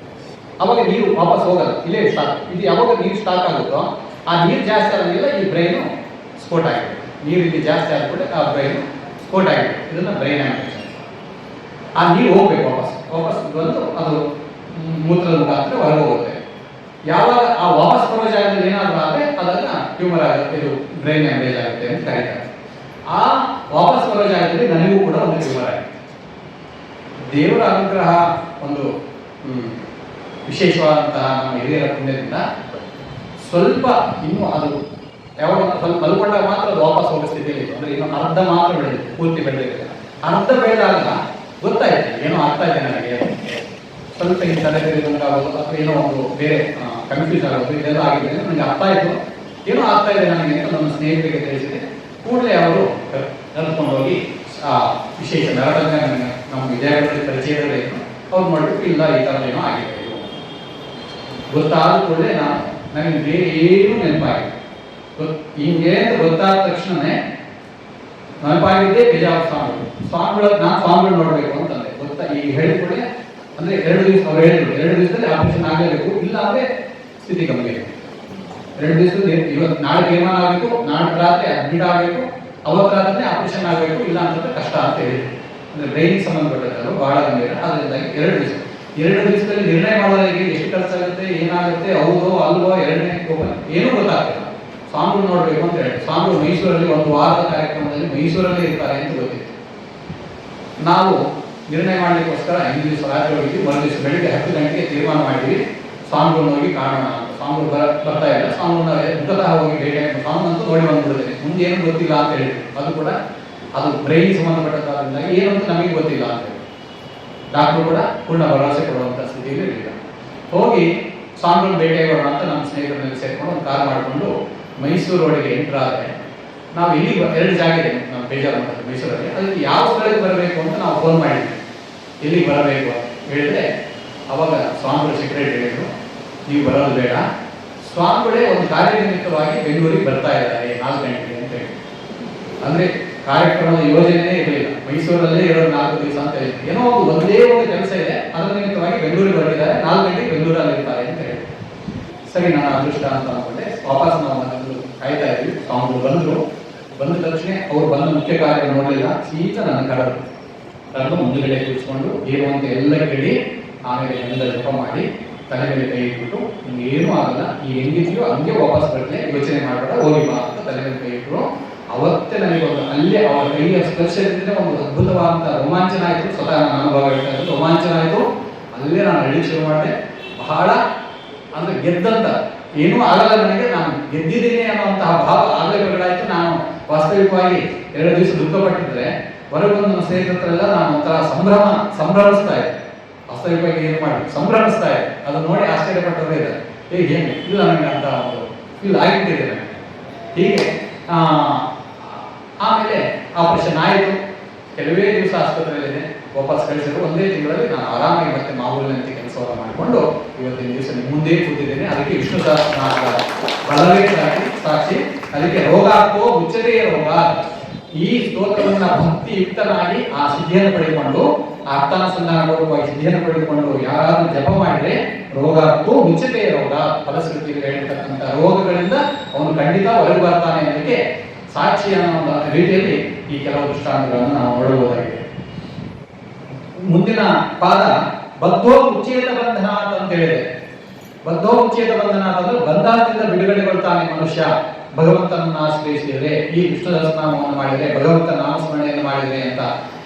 ಅವಾಗ ನೀರು ವಾಪಸ್ ಹೋಗಲ್ಲ, ಇಲ್ಲೇ ಸ್ಟಾಕ್. ಇದು ಯಾವಾಗ ನೀರು ಸ್ಟಾಕ್ ಆಗುತ್ತೋ ಆ ನೀರು ಜಾಸ್ತಿ ಆದಂಗೆಲ್ಲ ಈ ಬ್ರೈನು ಸ್ಫೋಟ ಆಗಿದೆ. ನೀರು ಇಲ್ಲಿ ಜಾಸ್ತಿ ಆದ್ಬಿಟ್ಟು ಆ ಬ್ರೈನು ಸ್ಫೋಟ ಆಗಿದೆ. ಇದನ್ನ ಬ್ರೈನ್ ಆಗಿದೆ. ಆ ನೀರು ಹೋಗ್ಬೇಕು ವಾಪಸ್ ಬಂದು ಅದು ಮೂತ್ರದ ಮುಖಾಂತರ ಹೊರಗೆ ಹೋಗುತ್ತೆ. ಯಾವಾಗ ಆ ವಾಪಸ್ ಬರೋ ಜಾಗದಲ್ಲಿ ಏನಾದರೂ ಆದರೆ ಅದನ್ನ ಟ್ಯೂಮರ್ ಆಗುತ್ತೆ, ಇದು ಬ್ರೈನ್ ಹ್ಯಾಮರೇಜ್ ಆಗುತ್ತೆ ಅಂತ ಕರೀತಾರೆ. ಆ ವಾಪಸ್ ಬರೋ ಜಾಗದಲ್ಲಿ ನನಗೂ ಕೂಡ ಒಂದು ಟ್ಯೂಮರ್ ಆಗಿದೆ. ದೇವರ ಅನುಗ್ರಹ, ಒಂದು ವಿಶೇಷವಾದಂತಹ ನಮ್ಮ ಹಿರಿಯರ ಪುಣ್ಯದಿಂದ ಸ್ವಲ್ಪ ಇನ್ನೂ ಅದು ಯಾವಾಗ ಸ್ವಲ್ಪ ಮಲ್ಕೊಂಡಾಗ ಮಾತ್ರ ಅದು ವಾಪಸ್ ಹೋಗೋ ಸ್ಥಿತಿಯಲ್ಲಿ ಇತ್ತು. ಅಂದ್ರೆ ಇನ್ನು ಅರ್ಧ ಮಾತ್ರ ಬೆಳೆದಿತ್ತು, ಪೂರ್ತಿ ಬೆಳೆದಿಲ್ಲ. ಅರ್ಧ ಬೆಳೆದಾಗ ಗೊತ್ತಾಯ್ತು ಏನೋ ಆಗ್ತಾ ಇದೆ ನನಗೆ, ಸ್ವಲ್ಪ ಈ ತಲೆಬೇರಿದಂಗಾಗೋದು ಅಥವಾ ಏನೋ ಒಂದು ಬೇರೆ ಕನ್ಫ್ಯೂಸ್ ಆಗೋದು ಇದೆಲ್ಲ ಆಗಿದೆ ನನಗೆ ಅರ್ಥ ಆಯಿತು, ಏನೋ ಆಗ್ತಾ ಇದೆ ನನಗೆ ಅಂತ ನನ್ನ ಸ್ನೇಹಿತರಿಗೆ ತಿಳಿಸಿದೆ. ಕೂಡಲೇ ಅವರು ಕರ್ಕೊಂಡೋಗಿ ಆ ವಿಶೇಷ ನರತಜ್ಞ ನನಗೆ ನಮ್ಮ ವಿದ್ಯಾರ್ಥಿಗಳ ಪರಿಚಯದಲ್ಲಿ ಅವ್ರು ಮಾಡಿಬಿಟ್ಟು ಇಲ್ಲ ಈ ಥರ ಏನೋ ಆಗಿದೆ ಗೊತ್ತಾದ ಕೂಡಲೇ ನನಗೆ ಬೇರೆ ಏನೂ ನೆನಪಾಗಿದೆ. ಹಿಂಗೆ ಗೊತ್ತಾದ ತಕ್ಷಣನೇ ನೆನಪಾಗಿದ್ದೇ ಬೇಜಾರು ಸ್ವಾಮಿಗಳು ನಾನು ಸ್ವಾಮಿಗಳು ನೋಡಬೇಕು ಅಂತಂದೆ. ಗೊತ್ತಾ ಈ ಹೇಳಿದ ಕೂಡಲೇ ಅಂದ್ರೆ 2 ದಿವಸ ಅವ್ರು ಹೇಳಿದ್ರು 2 ದಿವಸದಲ್ಲಿ ಆಪರೇಷನ್ ಆಗಲೇಬೇಕು, ಇಲ್ಲ ಅಂದ್ರೆ ಸ್ಥಿತಿ ಕಮ್ಮಿ ಆಗಿದೆ. 2 ದಿವಸದಲ್ಲಿ ಇವತ್ತು ನಾಳೆ ತೀರ್ಮಾನ ಆಗಬೇಕು, ನಾಳೆ ರಾತ್ರಿ ಅಡ್ಮಿಟ್ ಆಗಬೇಕು, ಅವತ್ತು ರಾತ್ರಿ ಆಪರೇಷನ್ ಆಗಬೇಕು, ಇಲ್ಲ ಅಂತಂದ್ರೆ ಕಷ್ಟ ಅಂತ ಹೇಳಿದ್ರು. ಅಂದ್ರೆ ಬ್ರೈನ್ ಸಂಬಂಧಪಟ್ಟದ್ದು ಬಹಳ ಗಂಭೀರ. ಅದರಿಂದಾಗಿ 2 ದಿವಸದಲ್ಲಿ ನಿರ್ಣಯ ಮಾಡೋದಾಗಿ ಎಷ್ಟು ಖರ್ಚಾಗುತ್ತೆ, ಏನಾಗುತ್ತೆ, ಹೌದೋ ಅಲ್ವೋ, ಎರಡನೇ ಏನೂ ಗೊತ್ತಾಗ್ತಿಲ್ಲ. ಸ್ವಾಮಿಗಳು ನೋಡ್ಬೇಕು ಅಂತ ಹೇಳಿ ಸ್ವಾಮಿಗಳು ಮೈಸೂರಲ್ಲಿ ಒಂದು ವಾರದ ಕಾರ್ಯಕ್ರಮದಲ್ಲಿ ಮೈಸೂರಲ್ಲೇ ಇರ್ತಾರೆ ಅಂತ ಗೊತ್ತಿತ್ತು. ನಾವು ನಿರ್ಣಯ ಮಾಡಲಿಕ್ಕೋಸ್ಕರ 5 ದಿವಸ ರಾತ್ರಿ ಹೋಗಿದ್ವಿ. ಮರು ದಿವಸ ಬೆಳಿಗ್ಗೆ 10 ಗಂಟೆಗೆ ತೀರ್ಮಾನ ಮಾಡಿದ್ವಿ ಸ್ವಾಮಿಗಳನ್ನ ಹೋಗಿ ಕಾಣೋಣ ಅಂತ. ಸ್ವಾಮಿಗಳು ಬರ್ತಾ ಇಲ್ಲ, ಸ್ವಾಮಿಗಳನ್ನ ಮುಖತಃ ಹೋಗಿ ಭೇಟಿ ಆಗಿ ಸ್ವಾಮಿನಂತೂ ನೋಡಿ ಬಂದ್ಬಿಡ್ತೇನೆ, ಮುಂದೆ ಏನು ಗೊತ್ತಿಲ್ಲ ಅಂತ ಹೇಳಿದ್ರು. ಅದು ಕೂಡ ಅದು ಬ್ರೈನ್ ಸಂಬಂಧಪಟ್ಟದ್ರಿಂದ ಏನು ಅಂತ ನಮಗೆ ಗೊತ್ತಿಲ್ಲ ಅಂತ ಹೇಳಿ ಡಾಕ್ಟರ್ ಕೂಡ ಪೂರ್ಣ ಭರವಸೆ ಕೊಡುವಂಥ ಸ್ಥಿತಿಯಲ್ಲಿ ಇರಲಿಲ್ಲ. ಹೋಗಿ ಸ್ವಾಮಿಗಳು ಭೇಟಿಯಾಗೋಣ ಅಂತ ನಮ್ಮ ಸ್ನೇಹಿತರಲ್ಲಿ ಸೇರ್ಕೊಂಡು ಒಂದು ಕಾರ್ ಮಾಡಿಕೊಂಡು ಮೈಸೂರು ಒಳಗೆ ಎಂಟರ್ ಆದರೆ ನಾವು ಇಲ್ಲಿ 2 ಜಾಗ ಇದೆ ನಾವು ಬೇಜಾರು ಮಾಡೋದು ಮೈಸೂರಲ್ಲಿ. ಅದಕ್ಕೆ ಯಾವ ಸ್ಥಳಕ್ಕೆ ಬರಬೇಕು ಅಂತ ನಾವು ಫೋನ್ ಮಾಡಿದ್ವಿ, ಎಲ್ಲಿಗೆ ಬರಬೇಕು ಅಂತ ಹೇಳಿದ್ರೆ ಅವಾಗ ಸ್ವಾಮಿಗಳು ಸೆಕ್ರೆಟರಿ ಹೇಳಿದ್ರು, ನೀವು ಬರೋದು ಬೇಡ, ಸ್ವಾಮಿಗಳೇ ಒಂದು ಕಾರ್ಯನಿಮಿತ್ತವಾಗಿ ಬೆಂಗಳೂರಿಗೆ ಬರ್ತಾ ಇದ್ದಾರೆ 4 ಗಂಟೆಗೆ ಅಂತ ಹೇಳಿ. ಅಂದರೆ ಕಾರ್ಯಕ್ರಮದ ಯೋಜನೆಯೇ ಇರಲಿಲ್ಲ, ಮೈಸೂರಲ್ಲೇ ಇರೋದು 4 ದಿವಸ ಅಂತ ಹೇಳಿ, ಏನೋ ಒಂದೇ ಒಂದು ಕೆಲಸ ಇದೆ ಅದರ ನಿಮಿತ್ತವಾಗಿ ಬೆಂಗಳೂರಿಗೆ ಬರ್ತಿದ್ದಾರೆ, 4 ಗಂಟೆಗೆ ಬೆಂಗಳೂರಲ್ಲಿ ಇರ್ತಾರೆ ಅಂತ ಹೇಳಿ. ಸರಿ, ನನ್ನ ಅದೃಷ್ಟ ಅಂತ ಅಂದ್ಕೊಂಡೆ. ವಾಪಸ್ ನಾವು ಕಾಯ್ತಾ ಇದ್ವಿ. ಸ್ವಾಮಿಗಳು ಬಂದ ತಕ್ಷಣ ಅವ್ರು ಬಂದ ಮುಖ್ಯ ಕಾರ್ಯ ನೋಡಲಿಲ್ಲ, ಸೀದಾ ನನ್ನ ಕರೆದು ಮುಂದುಗಡೆ ಕೂರಿಸ್ಕೊಂಡು ಏನು ಅಂತ ಎಲ್ಲ ಕೇಳಿ, ಆಮೇಲೆ ಎಲ್ಲ ಜಪ ಮಾಡಿ ತಲೆ ಮೇಲೆ ಕೈ ಇಟ್ಬಿಟ್ಟು ಏನೂ ಆಗಲ್ಲ, ಈ ಹೆಂಗಿದೆಯೋ ಹಂಗೆ ವಾಪಸ್ ಬರ್ತದೆ, ಯೋಚನೆ ಮಾಡಬೇಡ, ಹೋಗಿ ಬಾ ಅಂತ ತಲೆ ಮೇಲೆ ಕೈ ಇಟ್ಟರು. ಅವತ್ತೇ ನನಗೊಂದು ಅಲ್ಲೇ ಅವರ ಕೈಯ ಸ್ಪರ್ಶದಿಂದ ಒಂದು ಅದ್ಭುತವಾದಂಥ ರೋಮಾಂಚನ ಆಯಿತು. ಸ್ವತಃ ನನ್ನ ಅನುಭವ ಹೇಳ್ತಾ ಇದ್ದು ರೋಮಾಂಚನ ಆಯಿತು. ಅಲ್ಲೇ ನಾನು ನಡಿ ಶುರು ಮಾಡಿದೆ. ಬಹಳ ಅಂದರೆ ಗೆದ್ದಂತ, ಏನೂ ಆಗಲ್ಲ ನನಗೆ, ನಾನು ಗೆದ್ದಿದ್ದೀನಿ ಅನ್ನುವಂತಹ ಭಾವ ಆಗಲೇ ಹೊರಗಡಾಯಿತು. ನಾನು ವಾಸ್ತವಿಕವಾಗಿ 2 ದಿವಸ ದುಃಖ ಪಟ್ಟಿದ್ರೆ ಹೊರಗೊಂದು ನನ್ನ ಸ್ನೇಹಿತರೆಲ್ಲ ನಾನು ಒಂಥರ ಸಂಭ್ರಮಿಸ್ತಾ ಇದ್ದೆ. ವಾಸ್ತವಿಕವಾಗಿ ಏನು ಮಾಡಿ ಸಂಭ್ರಮಿಸ್ತಾ ಇದೆ, ಅದು ನೋಡಿ ಆಶ್ಚರ್ಯಪಟ್ಟವರೇ ಇದ್ದಾರೆ. ಏನು ಇಲ್ಲ ನನಗೆ ಅಂತ ಒಂದು ಫೀಲ್ ಆಗಿಬಿಟ್ಟಿದೆ ನನಗೆ. ಹೀಗೆ ಆಮೇಲೆ ಆಪರೇಷನ್ ಆಯಿತು. ಕೆಲವೇ ದಿವಸ ಆಸ್ಪತ್ರೆಯಲ್ಲಿದೆ, ವಾಪಸ್ ಕಳಿಸಿದ್ರು. 1 ತಿಂಗಳಲ್ಲಿ ನಾನು ಆರಾಮಾಗಿ ಮತ್ತೆ ಮಾಮೂಲಿನಂತೆ ಕೆಲಸವನ್ನು ಮಾಡಿಕೊಂಡು ಇವತ್ತಿನ ದಿವಸ ನಿಮ್ಮ ಮುಂದೆ ಕೂತಿದ್ದೇನೆ. ಅದಕ್ಕೆ ವಿಷ್ಣು ಸಹಸ್ರನಾಮ ಬಲವೇ ಸಾಕ್ಷಿ. ಅದಕ್ಕೆ ರೋಗಾಕ್ಕೋ ಮುಚ್ಚದೆಯೇ ರೋಗ. ಈ ಸ್ತೋತ್ರವನ್ನ ಭಕ್ತಿಯುಕ್ತನಾಗಿ ಆ ಸಿದ್ಧಿಯನ್ನು ಪಡೆದುಕೊಂಡು, ಅರ್ಥಾನುಸಂಧಾನಪೂರ್ವಕವಾಗಿ ಸಿದ್ಧಿಯನ್ನು ಪಡೆದುಕೊಂಡು ಯಾರಾದ್ರೂ ಜಪ ಮಾಡಿದ್ರೆ ರೋಗಾಕ್ಕೂ ಮುಚ್ಚದೆಯೇ ರೋಗ, ಫಲಶ್ರುತಿಯಲ್ಲಿ ಹೇಳಿರ್ತಕ್ಕಂಥ ರೋಗಗಳಿಂದ ಅವನು ಖಂಡಿತ ಹೊರಗೆ ಬರ್ತಾನೆ ಅನ್ನೋದಕ್ಕೆ ಸಾಕ್ಷಿ ಅನ್ನೋ ರೀತಿಯಲ್ಲಿ ಈ ಕೆಲವು ದೃಷ್ಟಾಂತಗಳನ್ನು ನಾವು ನೋಡಬಹುದಾಗಿದೆ. ಮುಂದಿನ ಪಾದ ಬದ್ಧೋ ಮುಚ್ಚೇತ ಬಂಧನ ಅಂತ ಹೇಳಿದೆ. ಬದ್ಧೋ ಮುಚ್ಚೇತ ಬಂಧನ ಅಂತಂದ್ರೆ ಬಂಧನದಿಂದ ಬಿಡುಗಡೆಗೊಳ್ತಾನೆ ಮನುಷ್ಯ ಭಗವಂತನನ್ನು ಆಶ್ರಯಿಸಿದರೆ, ಈ ವಿಷ್ಣು ಸಹಸ್ರನಾಮವನ್ನು ಮಾಡಿದರೆ, ಭಗವಂತನ ನಾಮಸ್ಮರಣೆಯನ್ನು ಮಾಡಿದರೆ ಅಂತ.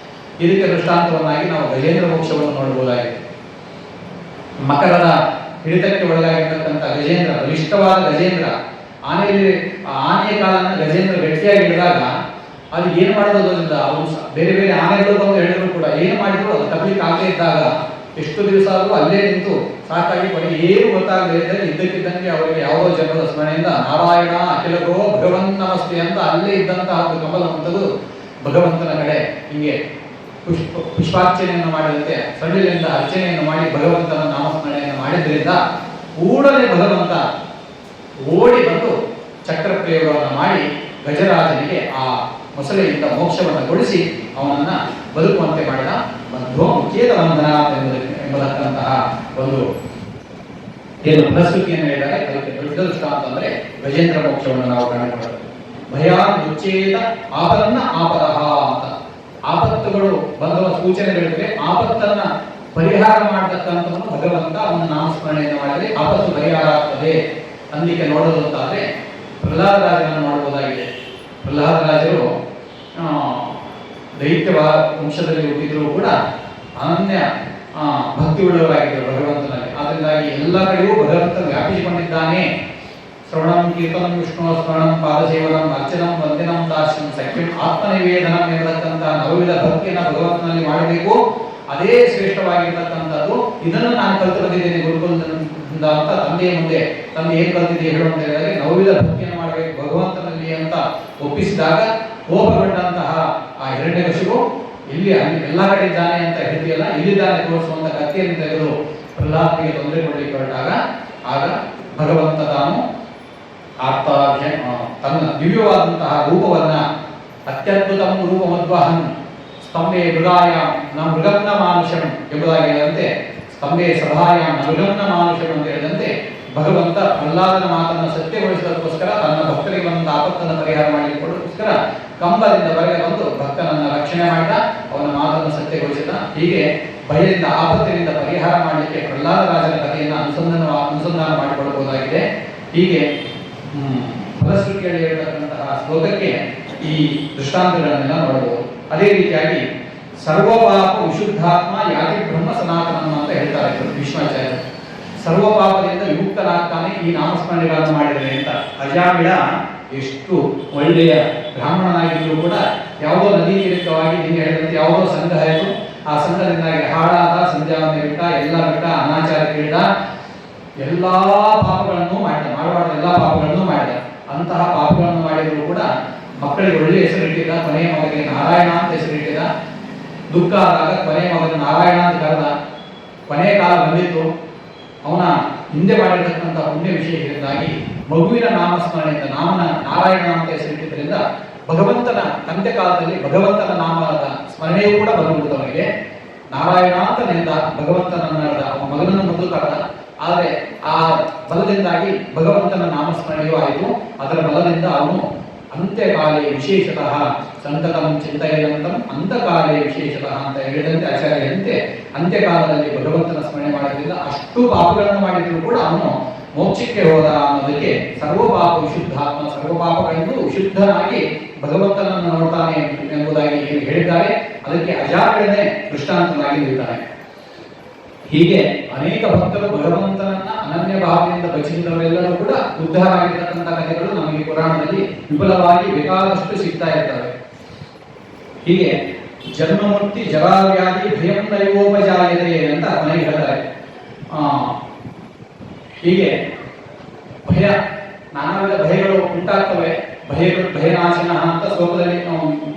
ಇದಕ್ಕೆ ದೃಷ್ಟಾಂತವನ್ನಾಗಿ ನಾವು ಗಜೇಂದ್ರ ಮೋಕ್ಷವನ್ನು ನೋಡಬಹುದಾಗಿದೆ. ಮಕರದ ಹಿಡಿತಕ್ಕೆ ಒಳಗಾಗಿರ್ತಕ್ಕಂಥ ಗಜೇಂದ್ರ, ಬಲಿಷ್ಠವಾದ ಗಜೇಂದ್ರ, ಆನೆಯ ಕಾಲನ್ನು ಗಜೇಂದ್ರ ಗಟ್ಟಿಯಾಗಿ ಹಿಡಿದಾಗ ಅದು ಏನು ಮಾಡೋದ್ರಿಂದ ಅವರು ಬೇರೆ ಬೇರೆ ಆನೆಗಳು ಬಂದು ಹೇಳಿದ್ರು ಕೂಡ ಏನು ಮಾಡಿದ್ರು ಅದು ತಪ್ಪಲಿಕ್ಕೆ ಆಗದೇ ಇದ್ದಾಗ ಎಷ್ಟು ದಿವಸ ಆದರೂ ಅಲ್ಲೇ ನಿಂತು ಸಾಕಾಗಿ ಕೊನೆಗೆ ಏನು ಗೊತ್ತಾಗದೇ ಇದ್ದರೆ ಇದ್ದಕ್ಕಿದ್ದಂಗೆ ಅವರಿಗೆ ಯಾವುದೋ ಜನ್ಮದ ಸ್ಮರಣೆಯಿಂದ ನಾರಾಯಣ ಅಖಿಲಗೋ ಭಗವಂತ ನಮಸ್ತೆ ಅಂತ ಅಲ್ಲೇ ಇದ್ದಂತಹ ಒಂದು ಕಮಲವಂತದ್ದು ಭಗವಂತನ ಕಡೆ ಹಿಂಗೆ ಪುಷ್ಪಾರ್ಚನೆಯನ್ನು ಮಾಡಿದಂತೆ ಸಡಿಲಿಂದ ಅರ್ಚನೆಯನ್ನು ಮಾಡಿ ಭಗವಂತನ ನಾಮಸ್ಮರಣೆಯನ್ನು ಮಾಡಿದ್ರಿಂದ ಕೂಡಲೇ ಭಗವಂತ ಓಡಿ ಬಂದು ಚಕ್ರ ಪ್ರಯೋಗವನ್ನು ಮಾಡಿ ಗಜರಾಜನಿಗೆ ಆ ಮೊಸಳೆಯಿಂದ ಮೋಕ್ಷವನ್ನು ಕೊಡಿಸಿ ಅವನನ್ನ ಬದುಕುವಂತೆ ಮಾಡಿದ. ಬಂಧೋ ಮುಖ್ಯದ ಬಂಧನ ಎಂಬತಕ್ಕಂತಹ ಒಂದು ಏನು ಪ್ರಸ್ತುತಿಯನ್ನು ಹೇಳಿದರೆ ಅದಕ್ಕೆ ದೊಡ್ಡ ದೃಷ್ಟಾಂತ ಅಂದ್ರೆ ಗಜೇಂದ್ರ ಮೋಕ್ಷವನ್ನು ನಾವು ಕಂಡುಕೊಳ್ಳೋದು. ಭಯ ಮುಚ್ಚೇತ ಆಪದನ್ನ ಆಪದಹ ಅಂತ. ಆಪತ್ತುಗಳು ಬಂದವ ಸೂಚನೆಗಳಿದ್ರೆ ಆಪತ್ತನ್ನ ಪರಿಹಾರ ಮಾಡತಕ್ಕಂಥವನ್ನು ಭಗವಂತ ಅವನ ನಾಮಸ್ಮರಣೆಯನ್ನು ಮಾಡಿದರೆ ಆಪತ್ತು ಪರಿಹಾರ ಆಗ್ತದೆ. ಅಂದಿಕೆ ನೋಡೋದು ಅಂತಾದ್ರೆ ಪ್ರಹ್ಲಾದರಾಜನನ್ನು ನೋಡಬಹುದಾಗಿದೆ. ಪ್ರಹ್ಲಾದರಾಜರು ದೈತ್ಯ ವಂಶದಲ್ಲಿ ಹುಟ್ಟಿದ್ರು ಕೂಡ ಅನನ್ಯ ಭಕ್ತಿ ಉಳ್ಳವರಾಗಿದ್ದರು ಭಗವಂತನಲ್ಲಿ. ಅದರಿಂದಾಗಿ ಎಲ್ಲ ಕಡೆಯೂ ಭಗವಂತ ವ್ಯಾಪಿಸಿಕೊಂಡಿದ್ದಾನೆ. ಶ್ರವಣಂ ಕೀರ್ತನಂ ವಿಷ್ಣು ಸ್ಮರಣಂ ಪಾದಸೇವನಂ ಅರ್ಚನಂ ವಂದನಂ ದಾಸ್ಯಂ ಸಖ್ಯಂ ಆತ್ಮನಿವೇದನಂ ಎಂಬತಕ್ಕಂತಹ ನವವಿಧ ಭಕ್ತಿಯನ್ನು ಭಗವಂತನಲ್ಲಿ ಮಾಡಬೇಕು. ಅದೇ ಶ್ರೇಷ್ಠವಾಗಿರ್ತಕ್ಕಂಥದ್ದು. ಇದನ್ನು ನಾನು ಕಲಿತು ಬಂದಿದ್ದೇನೆ ಗುರುಕುಲದಿಂದ ಅಂತ ತಂದೆಯ ಮುಂದೆ ತಂದೆ ಏನು ಕಲ್ತಿದೆ ಹೇಳುವಂತ ಹೇಳಿದರೆ ನವವಿಧ ಭಕ್ತಿಯನ್ನು ಮಾಡಬೇಕು ಭಗವಂತನಲ್ಲಿ ಅಂತ ಒಪ್ಪಿಸಿದಾಗ ಕೋಪಗೊಂಡಂತಹ ಆ ಹಿರಣ್ಯಕಶಿಪು ಇಲ್ಲಿ ಎಲ್ಲ ಕಡೆ ಇದ್ದಾನೆ ಅಂತ ಹೇಳ್ತಿಯಲ್ಲ, ಇಲ್ಲಿದ್ದಾನೆ ತೋರಿಸುವಂತ ಕತ್ತಿಯನ್ನು ತೆಗೆದು ಪ್ರಹ್ಲಾದನಿಗೆ ತೊಂದರೆ ಕೊಡಲಿಕ್ಕೆ ಹೊರಟಾಗ ಆಗ ಭಗವಂತ ತಾನು ತನ್ನ ದಿವ್ಯವಾದಂತಹ ರೂಪವನ್ನ ಅತ್ಯದ್ಭುತಂ ರೂಪಮದ್ವಹನ್ ಸ್ತಂಭೆ ಮೃಗಾಯ ನ ಮೃಗಂನ ಮಾನುಷಂ ಎಂಬುದಾಗಿ ಹೇಳಿದಂತೆ, ಸ್ತಂಭೆ ಸಭಾಯ ನ ಮೃಗಂನ ಮಾನುಷಂ ಅಂತ ಹೇಳಿದಂತೆ ಭಗವಂತ ಪ್ರಹ್ಲಾದನ ಮಾತನ್ನು ಸತ್ಯಗೊಳಿಸೋದಕ್ಕೋಸ್ಕರ ತನ್ನ ಭಕ್ತರಿಗೆ ಬಂದ ಆಪತ್ತನ್ನು ಪರಿಹಾರ ಮಾಡಲಿಕ್ಕೋಸ್ಕರ ಕಂಬದಿಂದ ಹೊರಗೆ ಬಂದು ಭಕ್ತನನ್ನ ರಕ್ಷಣೆ ಮಾಡಿದ, ಅವನ ಮಾತನ್ನು ಸತ್ಯಗೊಳಿಸಿದ. ಹೀಗೆ ಭಯದಿಂದ ಆಪತ್ತಿನಿಂದ ಪರಿಹಾರ ಮಾಡಲಿಕ್ಕೆ ಪ್ರಹ್ಲಾದರಾಜನ ಕಥೆಯನ್ನು ಅನುಸಂಧಾನ ಮಾಡಿಕೊಳ್ಳಬಹುದಾಗಿದೆ. ಹೀಗೆ ಫಲಶ್ರುತಿಯಲ್ಲಿ ಇರತಕ್ಕಂತಹ ಶ್ಲೋಕಕ್ಕೆ ಈ ದೃಷ್ಟಾಂತಗಳನ್ನೆಲ್ಲ ನೋಡಬಹುದು. ಅದೇ ರೀತಿಯಾಗಿ ಸರ್ವಪಾಪ ವಿಶುದ್ಧಾತ್ಮ ಯಾತಿ ಬ್ರಹ್ಮ ಸನಾತನಂ ಅಂತ ಹೇಳ್ತಾರೆ ಭೀಷ್ಮಾಚಾರ್ಯರು. ಸರ್ವಪಾಪದಿಂದ ವಿಮುಕ್ತನಾಗ್ತಾನೆ ಈ ನಾಮಸ್ಮರಣೆಗಳನ್ನು ಮಾಡಿದರೆ ಅಂತ. ಅಜಾಮಿಳ ಎಷ್ಟು ಒಳ್ಳೆಯ ಬ್ರಾಹ್ಮಣನಾಗಿದ್ದರೂ ಕೂಡ ಯಾವುದೋ ನದಿ ತೀರಿತವಾಗಿ ನಿನ್ನೆ ಹೇಳಿದಂತೆ ಯಾವುದೋ ಸಂಘ ಆಯಿತು. ಆ ಸಂಘದಿಂದಾಗಿ ಹಾಳಾದ, ಸಂಧ್ಯಾವಂತ ಬಿಟ್ಟ, ಎಲ್ಲ ಬಿಟ್ಟ, ಅನಾಚಾರ ಕೇಳಿದ, ಎಲ್ಲಾ ಪಾಪಗಳನ್ನು ಮಾಡಿದ, ಮಾಡಬಾರ್ದ ಎಲ್ಲಾ ಪಾಪಗಳನ್ನು ಮಾಡಿದ. ಅಂತಹ ಪಾಪಗಳನ್ನು ಮಾಡಿದ್ರು ಕೂಡ ಮಕ್ಕಳಿಗೆ ಒಳ್ಳೆ ಹೆಸರಿಟ್ಟಿದ್ದ. ಕೊನೆಯ ಮಗನಿಗೆ ನಾರಾಯಣ ಅಂತ ಹೆಸರಿಟ್ಟಿದ್ದ. ದುಃಖ ಆದಾಗ ಕೊನೆಯ ಮಗನ ನಾರಾಯಣ ಅಂತ ಕರೆದ. ಕೊನೆಯ ಕಾಲ ಬಂದಿತ್ತು. ಅವನ ಹಿಂದೆ ಮಾಡಿರ್ತಕ್ಕಂಥ ಪುಣ್ಯ ವಿಷಯದಿಂದಾಗಿ ಮಗುವಿನ ನಾಮಸ್ಮರಣೆಯಿಂದ ನಾರಾಯಣ ಅಂತ ಹೆಸರಿಟ್ಟಿದ್ದರಿಂದ ಭಗವಂತನ ಅಂತ್ಯಕಾಲದಲ್ಲಿ ಭಗವಂತನ ನಾಮದ ಸ್ಮರಣೆಯೂ ಕೂಡ ಬಂದುಬಿಡ್ತವನಿಗೆ. ನಾರಾಯಣ ಅಂತ ನೆಂದ, ಭಗವಂತನನ್ನ ಅವನ ಮಗನನ್ನು ಮೊದಲು ಕರೆದ. ಆದರೆ ಆ ಬಲದಿಂದಾಗಿ ಭಗವಂತನ ನಾಮಸ್ಮರಣೆಯೂ ಆಯಿತು. ಅದರ ಬಲದಿಂದ ಅವನು ಅಂತ್ಯಕಾಲೇ ವಿಶೇಷತಃ ಸಂತತಂ ಚಿಂತಯಂತಂ ಅಂತಕಾಲೇ ವಿಶೇಷತಃ ಅಂತ ಹೇಳಿದಂತೆ ಆಚಾರ್ಯರಂತೆ ಅಂತ್ಯಕಾಲದಲ್ಲಿ ಭಗವಂತನ ಸ್ಮರಣೆ ಮಾಡೋದ್ರಿಂದ ಅಷ್ಟು ಪಾಪಗಳನ್ನು ಮಾಡಿದ್ರು ಕೂಡ ಅವನು ಮೋಕ್ಷಕ್ಕೆ ಹೋದ ಅನ್ನೋದಕ್ಕೆ ಸರ್ವಪಾಪ ವಿಶುದ್ಧಾತ್ಮ, ಸರ್ವಪಾಪಗಳಿಂದ ವಿಶುದ್ಧನಾಗಿ ಭಗವಂತನನ್ನು ನೋಡ್ತಾನೆ ಎಂಬುದಾಗಿ ಏನು ಹೇಳಿದ್ದಾರೆ ಅದಕ್ಕೆ ಅಜಾಗ್ರತೆ ದೃಷ್ಟಾಂತನಾಗಿ ನಿಲ್ತಾನೆ. ಹೀಗೆ ಅನೇಕ ಭಕ್ತರು ಭಗವಂತನನ್ನ ಅನನ್ಯ ಭಾವದಿಂದ ಬಚಿಸಿದವರೆಲ್ಲರೂ ಕೂಡ ಉದ್ಧಾರ ಆಗಿರ್ತಕ್ಕಂಥ ಕಥೆಗಳು ನಮಗೆ ಪುರಾಣದಲ್ಲಿ ವಿಪುಲವಾಗಿ ಬೇಕಾದಷ್ಟು ಸಿಗ್ತಾ ಇರ್ತವೆ. ಹೀಗೆ ಜನ್ಮಮೃತ್ಯು ಜರಾವ್ಯಾಧಿ ಭಯಂ ನೈವೋಪಜಾಯತೆ ಅಂತ ಮನೆಗೆ ಹೇಳ್ತಾರೆ. ಹೀಗೆ ಭಯ, ನಾನಾ ವಿಧ ಭಯಗಳು ಉಂಟಾಗ್ತವೆ. ಭಯನಾಶನ ಅಂತ ಶ್ಲೋಕದಲ್ಲಿ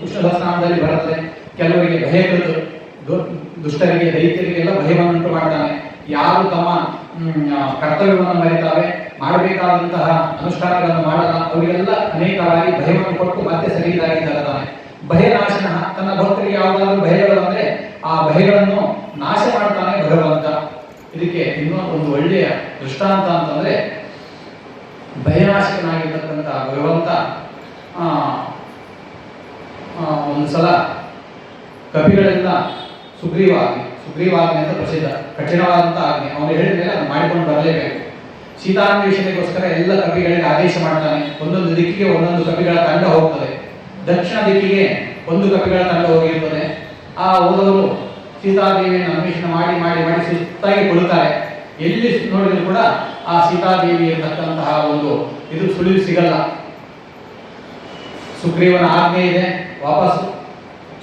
ವಿಷ್ಣು ಸಹಸ್ರನಾಮದಲ್ಲಿ ಬರುತ್ತದೆ. ಕೆಲವರಿಗೆ ಭಯಕೃತ, ದುಷ್ಟರಿಗೆ ದೈತ್ಯರಿಗೆಲ್ಲ ಭಯವನ್ನುಂಟು ಮಾಡ್ತಾನೆ. ಯಾರು ತಮ್ಮ ಕರ್ತವ್ಯವನ್ನು ಮರೆತಾವೆ, ಮಾಡಬೇಕಾದಂತಹ ಅನುಷ್ಠಾನಗಳನ್ನು ಮಾಡಲ್ಲ, ಅವರಿಗೆಲ್ಲ ಅನೇಕವಾಗಿ ಭಯವನ್ನು ಕೊಟ್ಟು ಮತ್ತೆ ಸರಿಯಾಗಿ ತರುತ್ತಾನೆ. ಭಯನಾಶನ, ತನ್ನ ಭಕ್ತರಿಗೆ ಯಾವುದಾದ್ರೂ ಭಯಗಳು ಬಂದ್ರೆ ಆ ಭಯಗಳನ್ನು ನಾಶ ಮಾಡ್ತಾನೆ ಭಗವಂತ. ಇದಕ್ಕೆ ಇನ್ನೂ ಒಂದು ಒಳ್ಳೆಯ ದೃಷ್ಟಾಂತ ಅಂತಂದ್ರೆ ಭಯನಾಶಕನಾಗಿರ್ತಕ್ಕಂಥ ಭಗವಂತ ಒಂದು ಸಲ ಕಪಿಗಳೆಲ್ಲ ಸುಗ್ರೀವಾಜ್ಞೆ ಅಂತ ಪ್ರಸಿದ್ಧ, ಕಠಿಣವಾದಂಥ ಆಜ್ಞೆ. ಅವನು ಹೇಳಿದ ಮೇಲೆ ಅದನ್ನು ಮಾಡಿಕೊಂಡು ಬರಲೇಬೇಕು. ಸೀತಾನ್ವೇಷಣೆಗೋಸ್ಕರ ಎಲ್ಲ ಕಪಿಗಳಿಗೆ ಆದೇಶ ಮಾಡ್ತಾನೆ. ಒಂದೊಂದು ದಿಕ್ಕಿಗೆ ಒಂದೊಂದು ಕಪಿಗಳ ತಂಡ ಹೋಗ್ತದೆ. ದಕ್ಷಿಣ ದಿಕ್ಕಿಗೆ ಒಂದು ಕಪಿಗಳ ತಂಡ ಹೋಗಿರ್ತದೆ. ಆ ಹೋದವರು ಸೀತಾದೇವಿಯನ್ನು ಅನ್ವೇಷಣೆ ಮಾಡಿ ಮಾಡಿ ಮಾಡಿ ಸುತ್ತಾಗಿ ಕೊಡುತ್ತಾರೆ. ಎಲ್ಲಿ ನೋಡಿದ್ರು ಕೂಡ ಆ ಸೀತಾದೇವಿ ಇರತಕ್ಕಂತಹ ಒಂದು ಇದು ಸುಳಿವು ಸಿಗಲ್ಲ. ಸುಗ್ರೀವನ ಆಜ್ಞೆ ಇದೆ, ವಾಪಸ್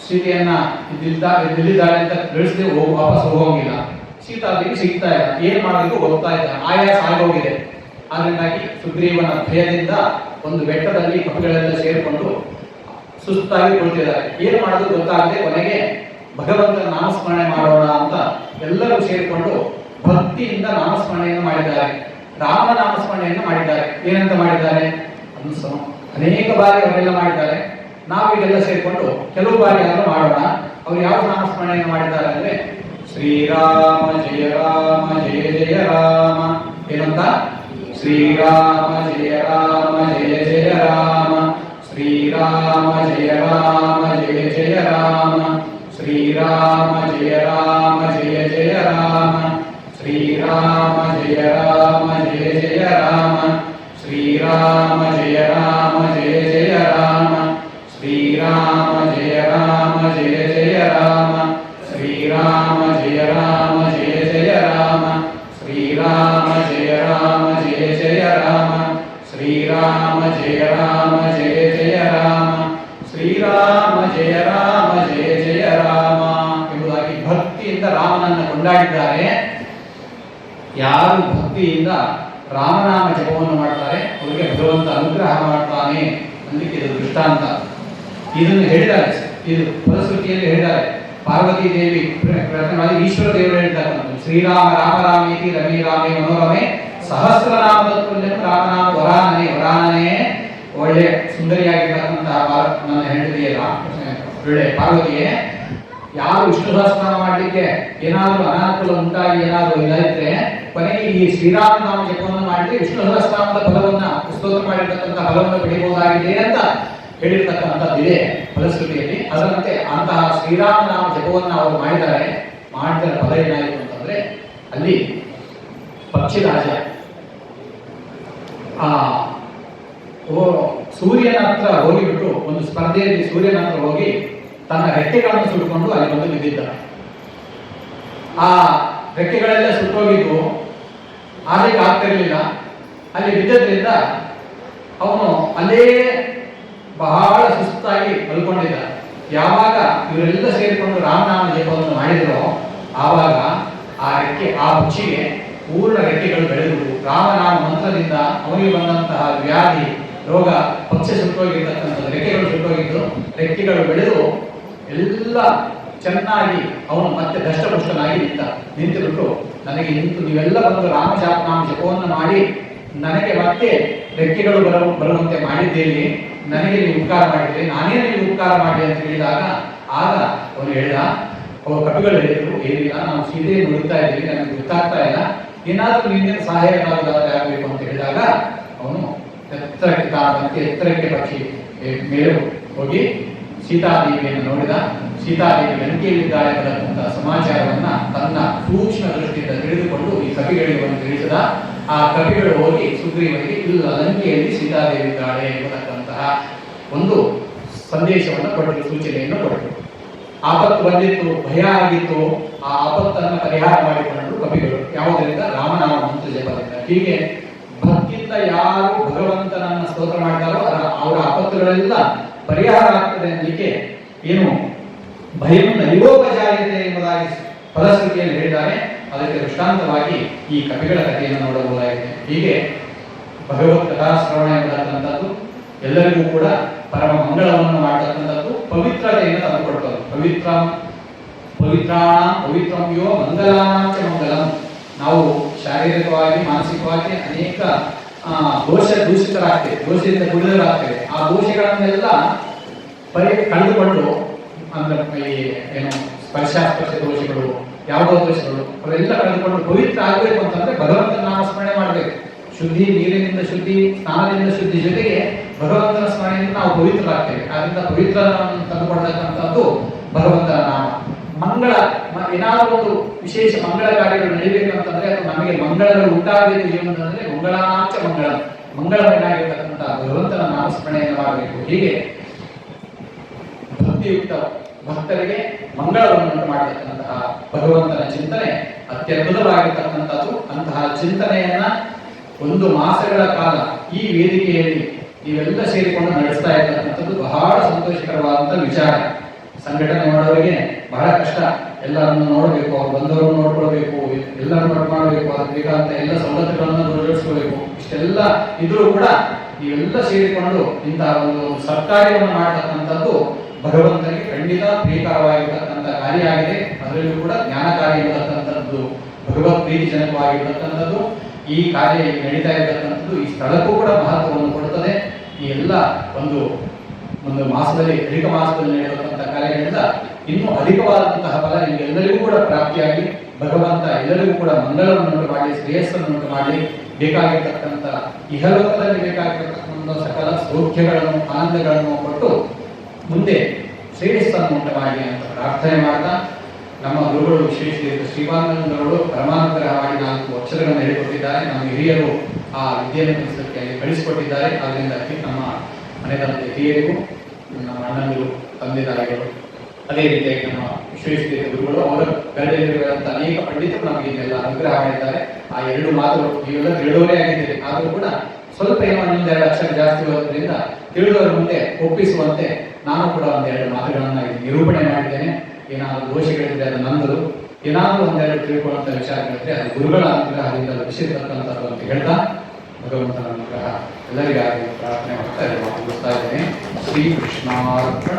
ಸೀತೆಯನ್ನ ಇಲ್ಲಿದ್ದಾಳೆ ಅಂತ ತಿಳಿಸದೆ ವಾಪಸ್ ಹೋಗೋಂಗಿಲ್ಲ. ಸೀತಾದೇವಿ ಸಿಗ್ತಾ ಇಲ್ಲ, ಏನ್ ಮಾಡಬೇಕು ಗೊತ್ತಾ ಇಲ್ಲ, ಆಯಾಸ ಆಗೋಗಿದೆ. ಅದರಿಂದಾಗಿ ಸುಗ್ರೀವನ ಭಯದಿಂದ ಒಂದು ಬೆಟ್ಟದಲ್ಲಿ ಕಪಿಗಳೆಲ್ಲ ಸೇರಿಕೊಂಡು ಸುಸ್ತಾಗಿ ಕುಳಿತಿದ್ದಾರೆ. ಏನ್ ಮಾಡೋದು ಗೊತ್ತಾಗದೆ ಕೊನೆಗೆ ಭಗವಂತನ ನಾಮಸ್ಮರಣೆ ಮಾಡೋಣ ಅಂತ ಎಲ್ಲರೂ ಸೇರಿಕೊಂಡು ಭಕ್ತಿಯಿಂದ ನಾಮಸ್ಮರಣೆಯನ್ನು ಮಾಡಿದ್ದಾರೆ. ರಾಮನ ನಾಮಸ್ಮರಣೆಯನ್ನು ಮಾಡಿದ್ದಾರೆ. ಏನಂತ ಮಾಡಿದ್ದಾರೆ ಅದನ್ನು ಅನೇಕ ಬಾರಿ ಅವರೆಲ್ಲ ಮಾಡಿದ್ದಾರೆ. ನಾವೀಗೆಲ್ಲ ಸೇರಿಕೊಂಡು ಕೆಲವು ಬಾರಿ ಆದರೂ ಮಾಡೋಣ. ಅವ್ರು ಯಾವ ನಾಮಸ್ಮರಣೆಯನ್ನು ಮಾಡಿದ್ದಾರೆ ಅಂದ್ರೆ ಶ್ರೀರಾಮ ಜಯ ರಾಮ ಜಯ ಜಯ ರಾಮ ಏನಂತ, ಶ್ರೀರಾಮ ಜಯ ರಾಮ ಜಯ ಜಯ ರಾಮ, ಶ್ರೀರಾಮ ಜಯ ರಾಮ ಜಯ ಜಯ ರಾಮ, ಶ್ರೀರಾಮ ಜಯ ರಾಮ ಜಯ ಜಯ ರಾಮ, ಶ್ರೀರಾಮ ಜಯ ರಾಮ ಜಯ ಜಯ ರಾಮ, ಶ್ರೀರಾಮ ಜಯ ರಾಮ ಜಯ ಜಯ ರಾಮ, ಶ್ರೀರಾಮ ಜಯ ರಾಮ ಜಯ ಜಯ ರಾಮ, ಶ್ರೀರಾಮ ಜಯ ರಾಮ ಜಯ ಜಯ ರಾಮ, ಶ್ರೀರಾಮ ಜಯ ರಾಮ ಜಯ ಜಯ ರಾಮ, ಶ್ರೀರಾಮ ಜಯ ರಾಮ ಜಯ ಜಯ ರಾಮ, ಶ್ರೀರಾಮ ಜಯ ರಾಮ ಜಯ ಜಯ ರಾಮ ಎಂಬುದಾಗಿ ಭಕ್ತಿಯಿಂದ ರಾಮನನ್ನು ಕೊಂಡಾಡಿದ್ದಾರೆ. ಯಾರು ಭಕ್ತಿಯಿಂದ ರಾಮನಾಮ ಜಪವನ್ನು ಮಾಡ್ತಾರೆ ಅವರಿಗೆ ಭಗವಂತ ಅನುಗ್ರಹ ಮಾಡ್ತಾನೆ ಅನ್ನಲಿಕ್ಕೆ ಇದು ದೃಷ್ಟಾಂತ. ಇದನ್ನು ಹೇಳಿದ್ದಾರೆ, ಇದು ಫಲಶ್ರುತಿಯಲ್ಲಿ ಹೇಳಿದ್ದಾರೆ. ಪಾರ್ವತಿ ದೇವಿ ಪ್ರಕರಣವಾಗಿ ಈಶ್ವರ ದೇವರು ಹೇಳ್ತಾರೆ, ಶ್ರೀರಾಮ ರಾಮ ರಾಮೇತಿ ರಮೇ ರಾಮೇ ಮನೋರಮೆ ಸಹಸ್ರನಾಮದ ತುಲ್ಯಂ ರಾಮನಾಮ ವರಾನನೆ. ವರಾನನೆ ಒಳ್ಳೆ ಸುಂದರಿಯಾಗಿರ್ತಕ್ಕಂತಹ ನನ್ನ ಹೆಂಡತಿಯಲ್ಲ ಒಳ್ಳೆ ಪಾರ್ವತಿಯೇ. ಯಾರು ವಿಷ್ಣು ಸಹಸ್ರನಾಮ ಮಾಡಲಿಕ್ಕೆ ಏನಾದರೂ ಅನಾನುಕೂಲ ಉಂಟಾಗಿ ಏನಾದರೂ ಇಲ್ಲದಿದ್ರೆ ಕೊನೆಗೆ ಈ ಶ್ರೀರಾಮ ನಾಮ ಜಪವನ್ನು ಮಾಡಿದ್ರೆ ವಿಷ್ಣು ಸಹಸ್ರನಾಮದ ಫಲವನ್ನ ಸ್ತೋತ್ರ ಮಾಡಿರ್ತಕ್ಕಂಥ ಫಲವನ್ನು ಪಡೆಯಬಹುದಾಗಿದೆ ಅಂತ ಹೇಳಿರ್ತಕ್ಕಂಥದ್ದಿದೆ ಫಲಶ್ರುತಿಯಲ್ಲಿ. ಅದರಂತೆ ಅಂತಹ ಶ್ರೀರಾಮ ನಾಮ ಜಪವನ್ನು ಅವರು ಮಾಡಿದ್ದಾರೆ. ಮಾಡಿದ ಫಲ ಏನಾಯಿತು ಅಂತಂದ್ರೆ ಅಲ್ಲಿ ಪಕ್ಷಿರಾಜ ಸೂರ್ಯನ ಹತ್ರ ಹೋಗಿಬಿಟ್ಟು ಒಂದು ಸ್ಪರ್ಧೆಯಲ್ಲಿ ಸೂರ್ಯನ ಹತ್ರ ಹೋಗಿ ತನ್ನ ರೆಕ್ಕೆಗಳನ್ನು ಸುಟ್ಕೊಂಡು ಅಲ್ಲಿ ಬಂದು ಬಿದ್ದಿದ್ದ. ಆ ರೆಕ್ಕೆಗಳೆಲ್ಲ ಸುಟ್ಟೋಗಿದ್ದು ಆಡಲಿಕ್ಕೆ ಆಗ್ತಿರ್ಲಿಲ್ಲ. ಅಲ್ಲಿ ಬಿದ್ದದ್ರಿಂದ ಅವನು ಅಲ್ಲೇ ಬಹಳ ಸುಸ್ತಾಗಿ ಮಲ್ಕೊಂಡಿದ್ದ. ಯಾವಾಗ ಇವರೆಲ್ಲ ಸೇರಿಕೊಂಡು ರಾಮನಾಮ ಜಪವನ್ನು ಮಾಡಿದರೋ ಆವಾಗ ಆ ರೆಕ್ಕೆ ಆ ಪಕ್ಷಿಗೆ ಪೂರ್ಣ ರೆಕ್ಕೆಗಳು ಬೆಳೆದು ರಾಮನಾಮ ಮಂತ್ರದಿಂದ ಅವನಿಗೆ ಬಂದಂತಹ ವ್ಯಾಧಿ ರೋಗ ಪಕ್ಷ ಸುಟ್ಟೋಗಿರ್ತಕ್ಕಂಥದ್ದು ರೆಕ್ಕೆಗಳು ಸುಟ್ಟೋಗಿದ್ದು ರೆಕ್ಕೆಗಳು ಬೆಳೆದು ಎಲ್ಲ ಚೆನ್ನಾಗಿ ಅವನು ಮತ್ತೆ ದಷ್ಟಪುಷ್ಟನಾಗಿ ನಿಂತುಬಿಟ್ಟು ನನಗೆ ನೀವೆಲ್ಲ ಬಂದು ರಾಮನಾಮ ಜಪವನ್ನು ಮಾಡಿ ನನಗೆ ಮತ್ತೆ ರೆಕ್ಕೆಗಳು ಬರುವಂತೆ ಮಾಡಿದ್ದೇನೆ, ನನಗೆ ನೀವು ಉಪಕಾರ ಮಾಡಿದ್ರಿ, ನಾನೇ ನೀವು ಉಪಕಾರ ಮಾಡಿ ಅಂತ ಹೇಳಿದಾಗ ಆಗ ಅವನು ಹೇಳಿದ, ಅವರು ಕಪಿಗಳು ಹೇಳಿದ್ರು, ಏನಿಲ್ಲ ನಾವು ಸೀತೆಯನ್ನು ನೋಡ್ತಾ ಇದ್ದೀವಿ, ನನಗೆ ಗೊತ್ತಾಗ್ತಾ ಇಲ್ಲ, ಏನಾದರೂ ನಿನ್ನೆ ಸಹಾಯಕರಾಗದಾದ್ರೆ ಆಗಬೇಕು ಅಂತ ಹೇಳಿದಾಗ ಅವನು ಎತ್ತರಕ್ಕೆ ಪಕ್ಷಿ ಮೇಲೆ ಹೋಗಿ ಸೀತಾದೇವಿಯನ್ನು ನೋಡಿದ. ಸೀತಾದೇವಿ ಲಂಕೆಯಲ್ಲಿದ್ದಾಳೆ ಅನ್ನತಕ್ಕಂಥ ಸಮಾಚಾರವನ್ನ ತನ್ನ ಸೂಕ್ಷ್ಮ ದೃಷ್ಟಿಯಿಂದ ತಿಳಿದುಕೊಂಡು ಈ ಕಪಿಗಳಿಗೆ ಒಂದು ತಿಳಿಸಿದ. ಆ ಕಪಿಗಳು ಹೋಗಿ ಸುಗ್ರೀವನಿಗೆ ಇಲ್ಲ ಲಂಕೆಯಲ್ಲಿ ಸೀತಾದೇವಿ ಇದ್ದಾಳೆ ಎಂಬತಕ್ಕಂತಹ ಒಂದು ಸಂದೇಶವನ್ನು ಕೊಟ್ಟರು, ಸೂಚನೆಯನ್ನು ಕೊಟ್ಟರು. ಆಪತ್ತು ಬಂದಿತ್ತು, ಭಯ ಆಗಿತ್ತು, ಆ ಆಪತ್ತನ್ನು ಪರಿಹಾರ ಮಾಡಿಕೊಂಡರು ಕಪಿಗಳು. ಯಾವುದರಿಂದ? ರಾಮನಾಮ ಮಂತ್ರ ಜಪದಿಂದ. ಹೀಗೆ ಭಕ್ತಿಯಿಂದ ಯಾರು ಭಗವಂತನನ್ನ ಸ್ತೋತ್ರ ಮಾಡಿದಾರೋ ಅವರ ಆಪತ್ತುಗಳೆಲ್ಲ ಪರಿಹಾರ ಆಗ್ತದೆ ಅನ್ನಲಿಕ್ಕೆ ಏನು ಭಯಂ ನೈವೋಪಚಾರ್ಯತೆ ಎಂಬುದಾಗಿ ಫಲಶ್ರುತಿಯಲ್ಲಿ ಹೇಳಿದ್ದಾರೆ. ಅದಕ್ಕೆ ದೃಷ್ಟಾಂತವಾಗಿ ಈ ಕಪಿಗಳ ಕಥೆಯನ್ನು ನೋಡಬಹುದಾಗಿದೆ. ಹೀಗೆ ಭಗವತ್ ಕಥಾ ಶ್ರವಣ ಎಂಬತಕ್ಕಂಥದ್ದು ಎಲ್ಲರಿಗೂ ಕೂಡ ಪರಮ ಮಂಗಳವನ್ನು ಮಾಡತಕ್ಕಂಥದ್ದು, ಪವಿತ್ರತೆಯನ್ನು ತಂದುಕೊಡ್ತದೆ. ಪವಿತ್ರಂ ಯೋ ಮಂಗಲಾನಾಂಚ ಮಂಗಲಂ. ನಾವು ಶಾರೀರಿಕವಾಗಿ ಮಾನಸಿಕವಾಗಿ ಅನೇಕ ದೂಷಿತರಾಗ್ತೇವೆ, ದೋಷದಿಂದ ಕುಡಿದರಾಗ್ತೇವೆ. ಆ ದೋಷಗಳನ್ನೆಲ್ಲ ಕಳೆದುಕೊಂಡು ಅಂದ್ರೆ ಏನು ಸ್ಪರ್ಶ ದೋಷಗಳು, ಯಾವುದೋ ದೋಷಗಳು ಅವೆಲ್ಲ ಕಳೆದುಕೊಂಡು ಪವಿತ್ರ ಆಗಬೇಕು ಅಂತಂದ್ರೆ ಭಗವಂತನ ನಾಮ ಸ್ಮರಣೆ ಮಾಡಬೇಕು. ಶುದ್ಧಿ, ನೀರಿನಿಂದ ಶುದ್ಧಿ, ಸ್ನಾನದಿಂದ ಶುದ್ಧಿ, ಜೊತೆಗೆ ಭಗವಂತನ ಸ್ಮರಣೆಯಿಂದ ನಾವು ಪವಿತ್ರರಾಗ್ತೇವೆ. ಆದ್ರಿಂದ ಪವಿತ್ರ ತಂದುಕೊಳ್ತಕ್ಕಂಥದ್ದು ಭಗವಂತನ ನಾಮ. ಮಂಗಳ, ಏನಾದರೂ ಒಂದು ವಿಶೇಷ ಮಂಗಳ ಕಾರ್ಯಗಳು ನಡೀಬೇಕಂತಂದ್ರೆ ಅದು ನಮಗೆ ಮಂಗಳಗಳು ಉಂಟಾಗಬೇಕು ಜೀವನದಲ್ಲಿ. ಮಂಗಳಾನಾಂಚ ಮಂಗಳ, ಮಂಗಳಮಯನಾಗಿರ್ತಕ್ಕಂಥ ಭಗವಂತನ ನಾಮಸ್ಮರಣೆಯನ್ನು ಮಾಡಬೇಕು. ಹೀಗೆ ಭಕ್ತಿಯುಕ್ತ ಭಕ್ತರಿಗೆ ಮಂಗಳವನ್ನು ಮಾಡತಕ್ಕಂತಹ ಭಗವಂತನ ಚಿಂತನೆ ಅತ್ಯದ್ಭುತವಾಗಿರ್ತಕ್ಕಂಥದ್ದು. ಅಂತಹ ಚಿಂತನೆಯನ್ನ ಒಂದು ಮಾಸಗಳ ಕಾಲ ಈ ವೇದಿಕೆಯಲ್ಲಿ ನೀವೆಲ್ಲ ಸೇರಿಕೊಂಡು ನಡೆಸ್ತಾ ಇರ್ತಕ್ಕಂಥದ್ದು ಬಹಳ ಸಂತೋಷಕರವಾದಂಥ ವಿಚಾರ. ಸಂಘಟನೆ ಮಾಡೋರಿಗೆ ಬಹಳ ಕಷ್ಟ. ಎಲ್ಲರನ್ನು ನೋಡಬೇಕು, ಅವ್ರು ಬಂದವರನ್ನು ನೋಡ್ಕೊಳ್ಬೇಕು, ಎಲ್ಲರನ್ನು ನೋಟ್ ಮಾಡಬೇಕು, ಅದಕ್ಕೆ ಬೇಕಾದಂತ ಎಲ್ಲ ಸವಲತ್ತುಗಳನ್ನು ದೊರಕಿಸ್ಕೋಬೇಕು. ಇಷ್ಟೆಲ್ಲ ಇದ್ರೂ ಕೂಡ ನೀವೆಲ್ಲ ಸೇರಿಕೊಂಡು ಇಂತಹ ಒಂದು ಸರ್ಕಾರವನ್ನು ಮಾಡತಕ್ಕಂಥದ್ದು ಭಗವಂತನಿಗೆ ಖಂಡಿತ ಪ್ರಿಯಕರವಾಗಿರ್ತಕ್ಕಂಥ ಕಾರ್ಯ ಆಗಿದೆ. ಅದರಲ್ಲೂ ಕೂಡ ಜ್ಞಾನ ಕಾರ್ಯ ಇರತಕ್ಕಂಥದ್ದು, ಭಗವತ್ ಪ್ರೀತಿಜನಕವಾಗಿರ್ತಕ್ಕಂಥದ್ದು. ಈ ಕಾರ್ಯ ನಡೀತಾ ಇರತಕ್ಕಂಥದ್ದು ಈ ಸ್ಥಳಕ್ಕೂ ಕೂಡ ಮಹತ್ವವನ್ನು ಕೊಡುತ್ತದೆ. ಈ ಎಲ್ಲ ಒಂದು ಮಾಸದಲ್ಲಿ, ಅಧಿಕ ಮಾಸದಲ್ಲಿ ನಡೆಯತಕ್ಕಂಥ ಕಾರ್ಯಗಳಿಂದ ಇನ್ನೂ ಅಧಿಕವಾದಂತಹ ಫಲ ನಿಮಗೆಲ್ಲರಿಗೂ ಕೂಡ ಪ್ರಾಪ್ತಿಯಾಗಿ ಭಗವಂತ ಎಲ್ಲರಿಗೂ ಕೂಡ ಮಂಗಳವನ್ನುಂಟು ಮಾಡಿ, ಶ್ರೇಯಸ್ಸನ್ನುಂಟು ಮಾಡಿ, ಬೇಕಾಗಿರ್ತಕ್ಕಂಥ ಇಹಲೋಕದಲ್ಲಿ ಬೇಕಾಗಿರ್ತಕ್ಕಂಥ ಸಕಲ ಸೌಖ್ಯಗಳನ್ನು, ಆನಂದಗಳನ್ನು ಕೊಟ್ಟು ಮುಂದೆ ಶ್ರೇಯಸ್ಸನ್ನು ಉಂಟು ಮಾಡಿ ಅಂತ ಪ್ರಾರ್ಥನೆ ಮಾಡ್ತಾ, ನಮ್ಮ ಗುರುಗಳು ವಿಶೇಷ ಶ್ರೀಪಾದಂಗಳವರು ಪರಮಾನುಗ್ರಹ ಮಾಡಿ 4 ಅಕ್ಷರಗಳನ್ನು ಹೇಳಿಕೊಟ್ಟಿದ್ದಾರೆ. ನಮ್ಮ ಹಿರಿಯರು ಆ ವಿದ್ಯೆಯನ್ನು ಕಲಿಸಲಿಕ್ಕೆ ಅಲ್ಲಿ ಕಳಿಸಿಕೊಟ್ಟಿದ್ದಾರೆ. ಆದ್ದರಿಂದ ನಮ್ಮ ಮನೆಯ ಹಿರಿಯರಿಗೂ, ನಮ್ಮ ಅಣ್ಣಂದಿರು, ತಂದೆ ತಾಯಿಗಳು, ಅದೇ ರೀತಿಯಾಗಿ ನಮ್ಮ ವಿಶ್ವೇಶ್ವರ ಗುರುಗಳು, ಅವರ ಗರಡಿಯಲ್ಲಿರುವಂಥ ಅನೇಕ ಪಂಡಿತರು ನಮಗೆ ಇದೆಲ್ಲ ಅನುಗ್ರಹ ಮಾಡಿದ್ದಾರೆ. ಆ 2 ಮಾತುಗಳು ನೀವೆಲ್ಲ ತಿಳಿದವರೇ ಆಗಿದ್ದೀರಿ, ಆದರೂ ಕೂಡ ಸ್ವಲ್ಪ ಏನೋ 1-2 ಅಕ್ಷರ ಜಾಸ್ತಿ ಇರೋದ್ರಿಂದ ತಿಳಿದವರ ಮುಂದೆ ಒಪ್ಪಿಸುವಂತೆ ನಾನು ಕೂಡ 1-2 ಮಾತುಗಳನ್ನು ನಿರೂಪಣೆ ಮಾಡಿದ್ದೇನೆ. ಏನಾದರೂ ದೋಷಗಳಿದ್ರೆ ಅದು ನಂದು, ಏನಾದರೂ 1-2 ತಿಳ್ಕೊಳ್ಳುವಂಥ ವಿಚಾರಗಳಿದ್ರೆ ಅದು ಗುರುಗಳ ಅನುಗ್ರಹದಿಂದ ಲಭಿಸಿರ್ತಕ್ಕಂಥದ್ದು ಅಂತ ಹೇಳ್ತಾ ಭಗವಂತನ ಅನುಗ್ರಹ ಎಲ್ಲರಿಗಾಗಿ ಪ್ರಾರ್ಥನೆ ಮಾಡ್ತಾ ಇದ್ದೇನೆ. ಶ್ರೀ ಕೃಷ್ಣಾರ್ಪಣ.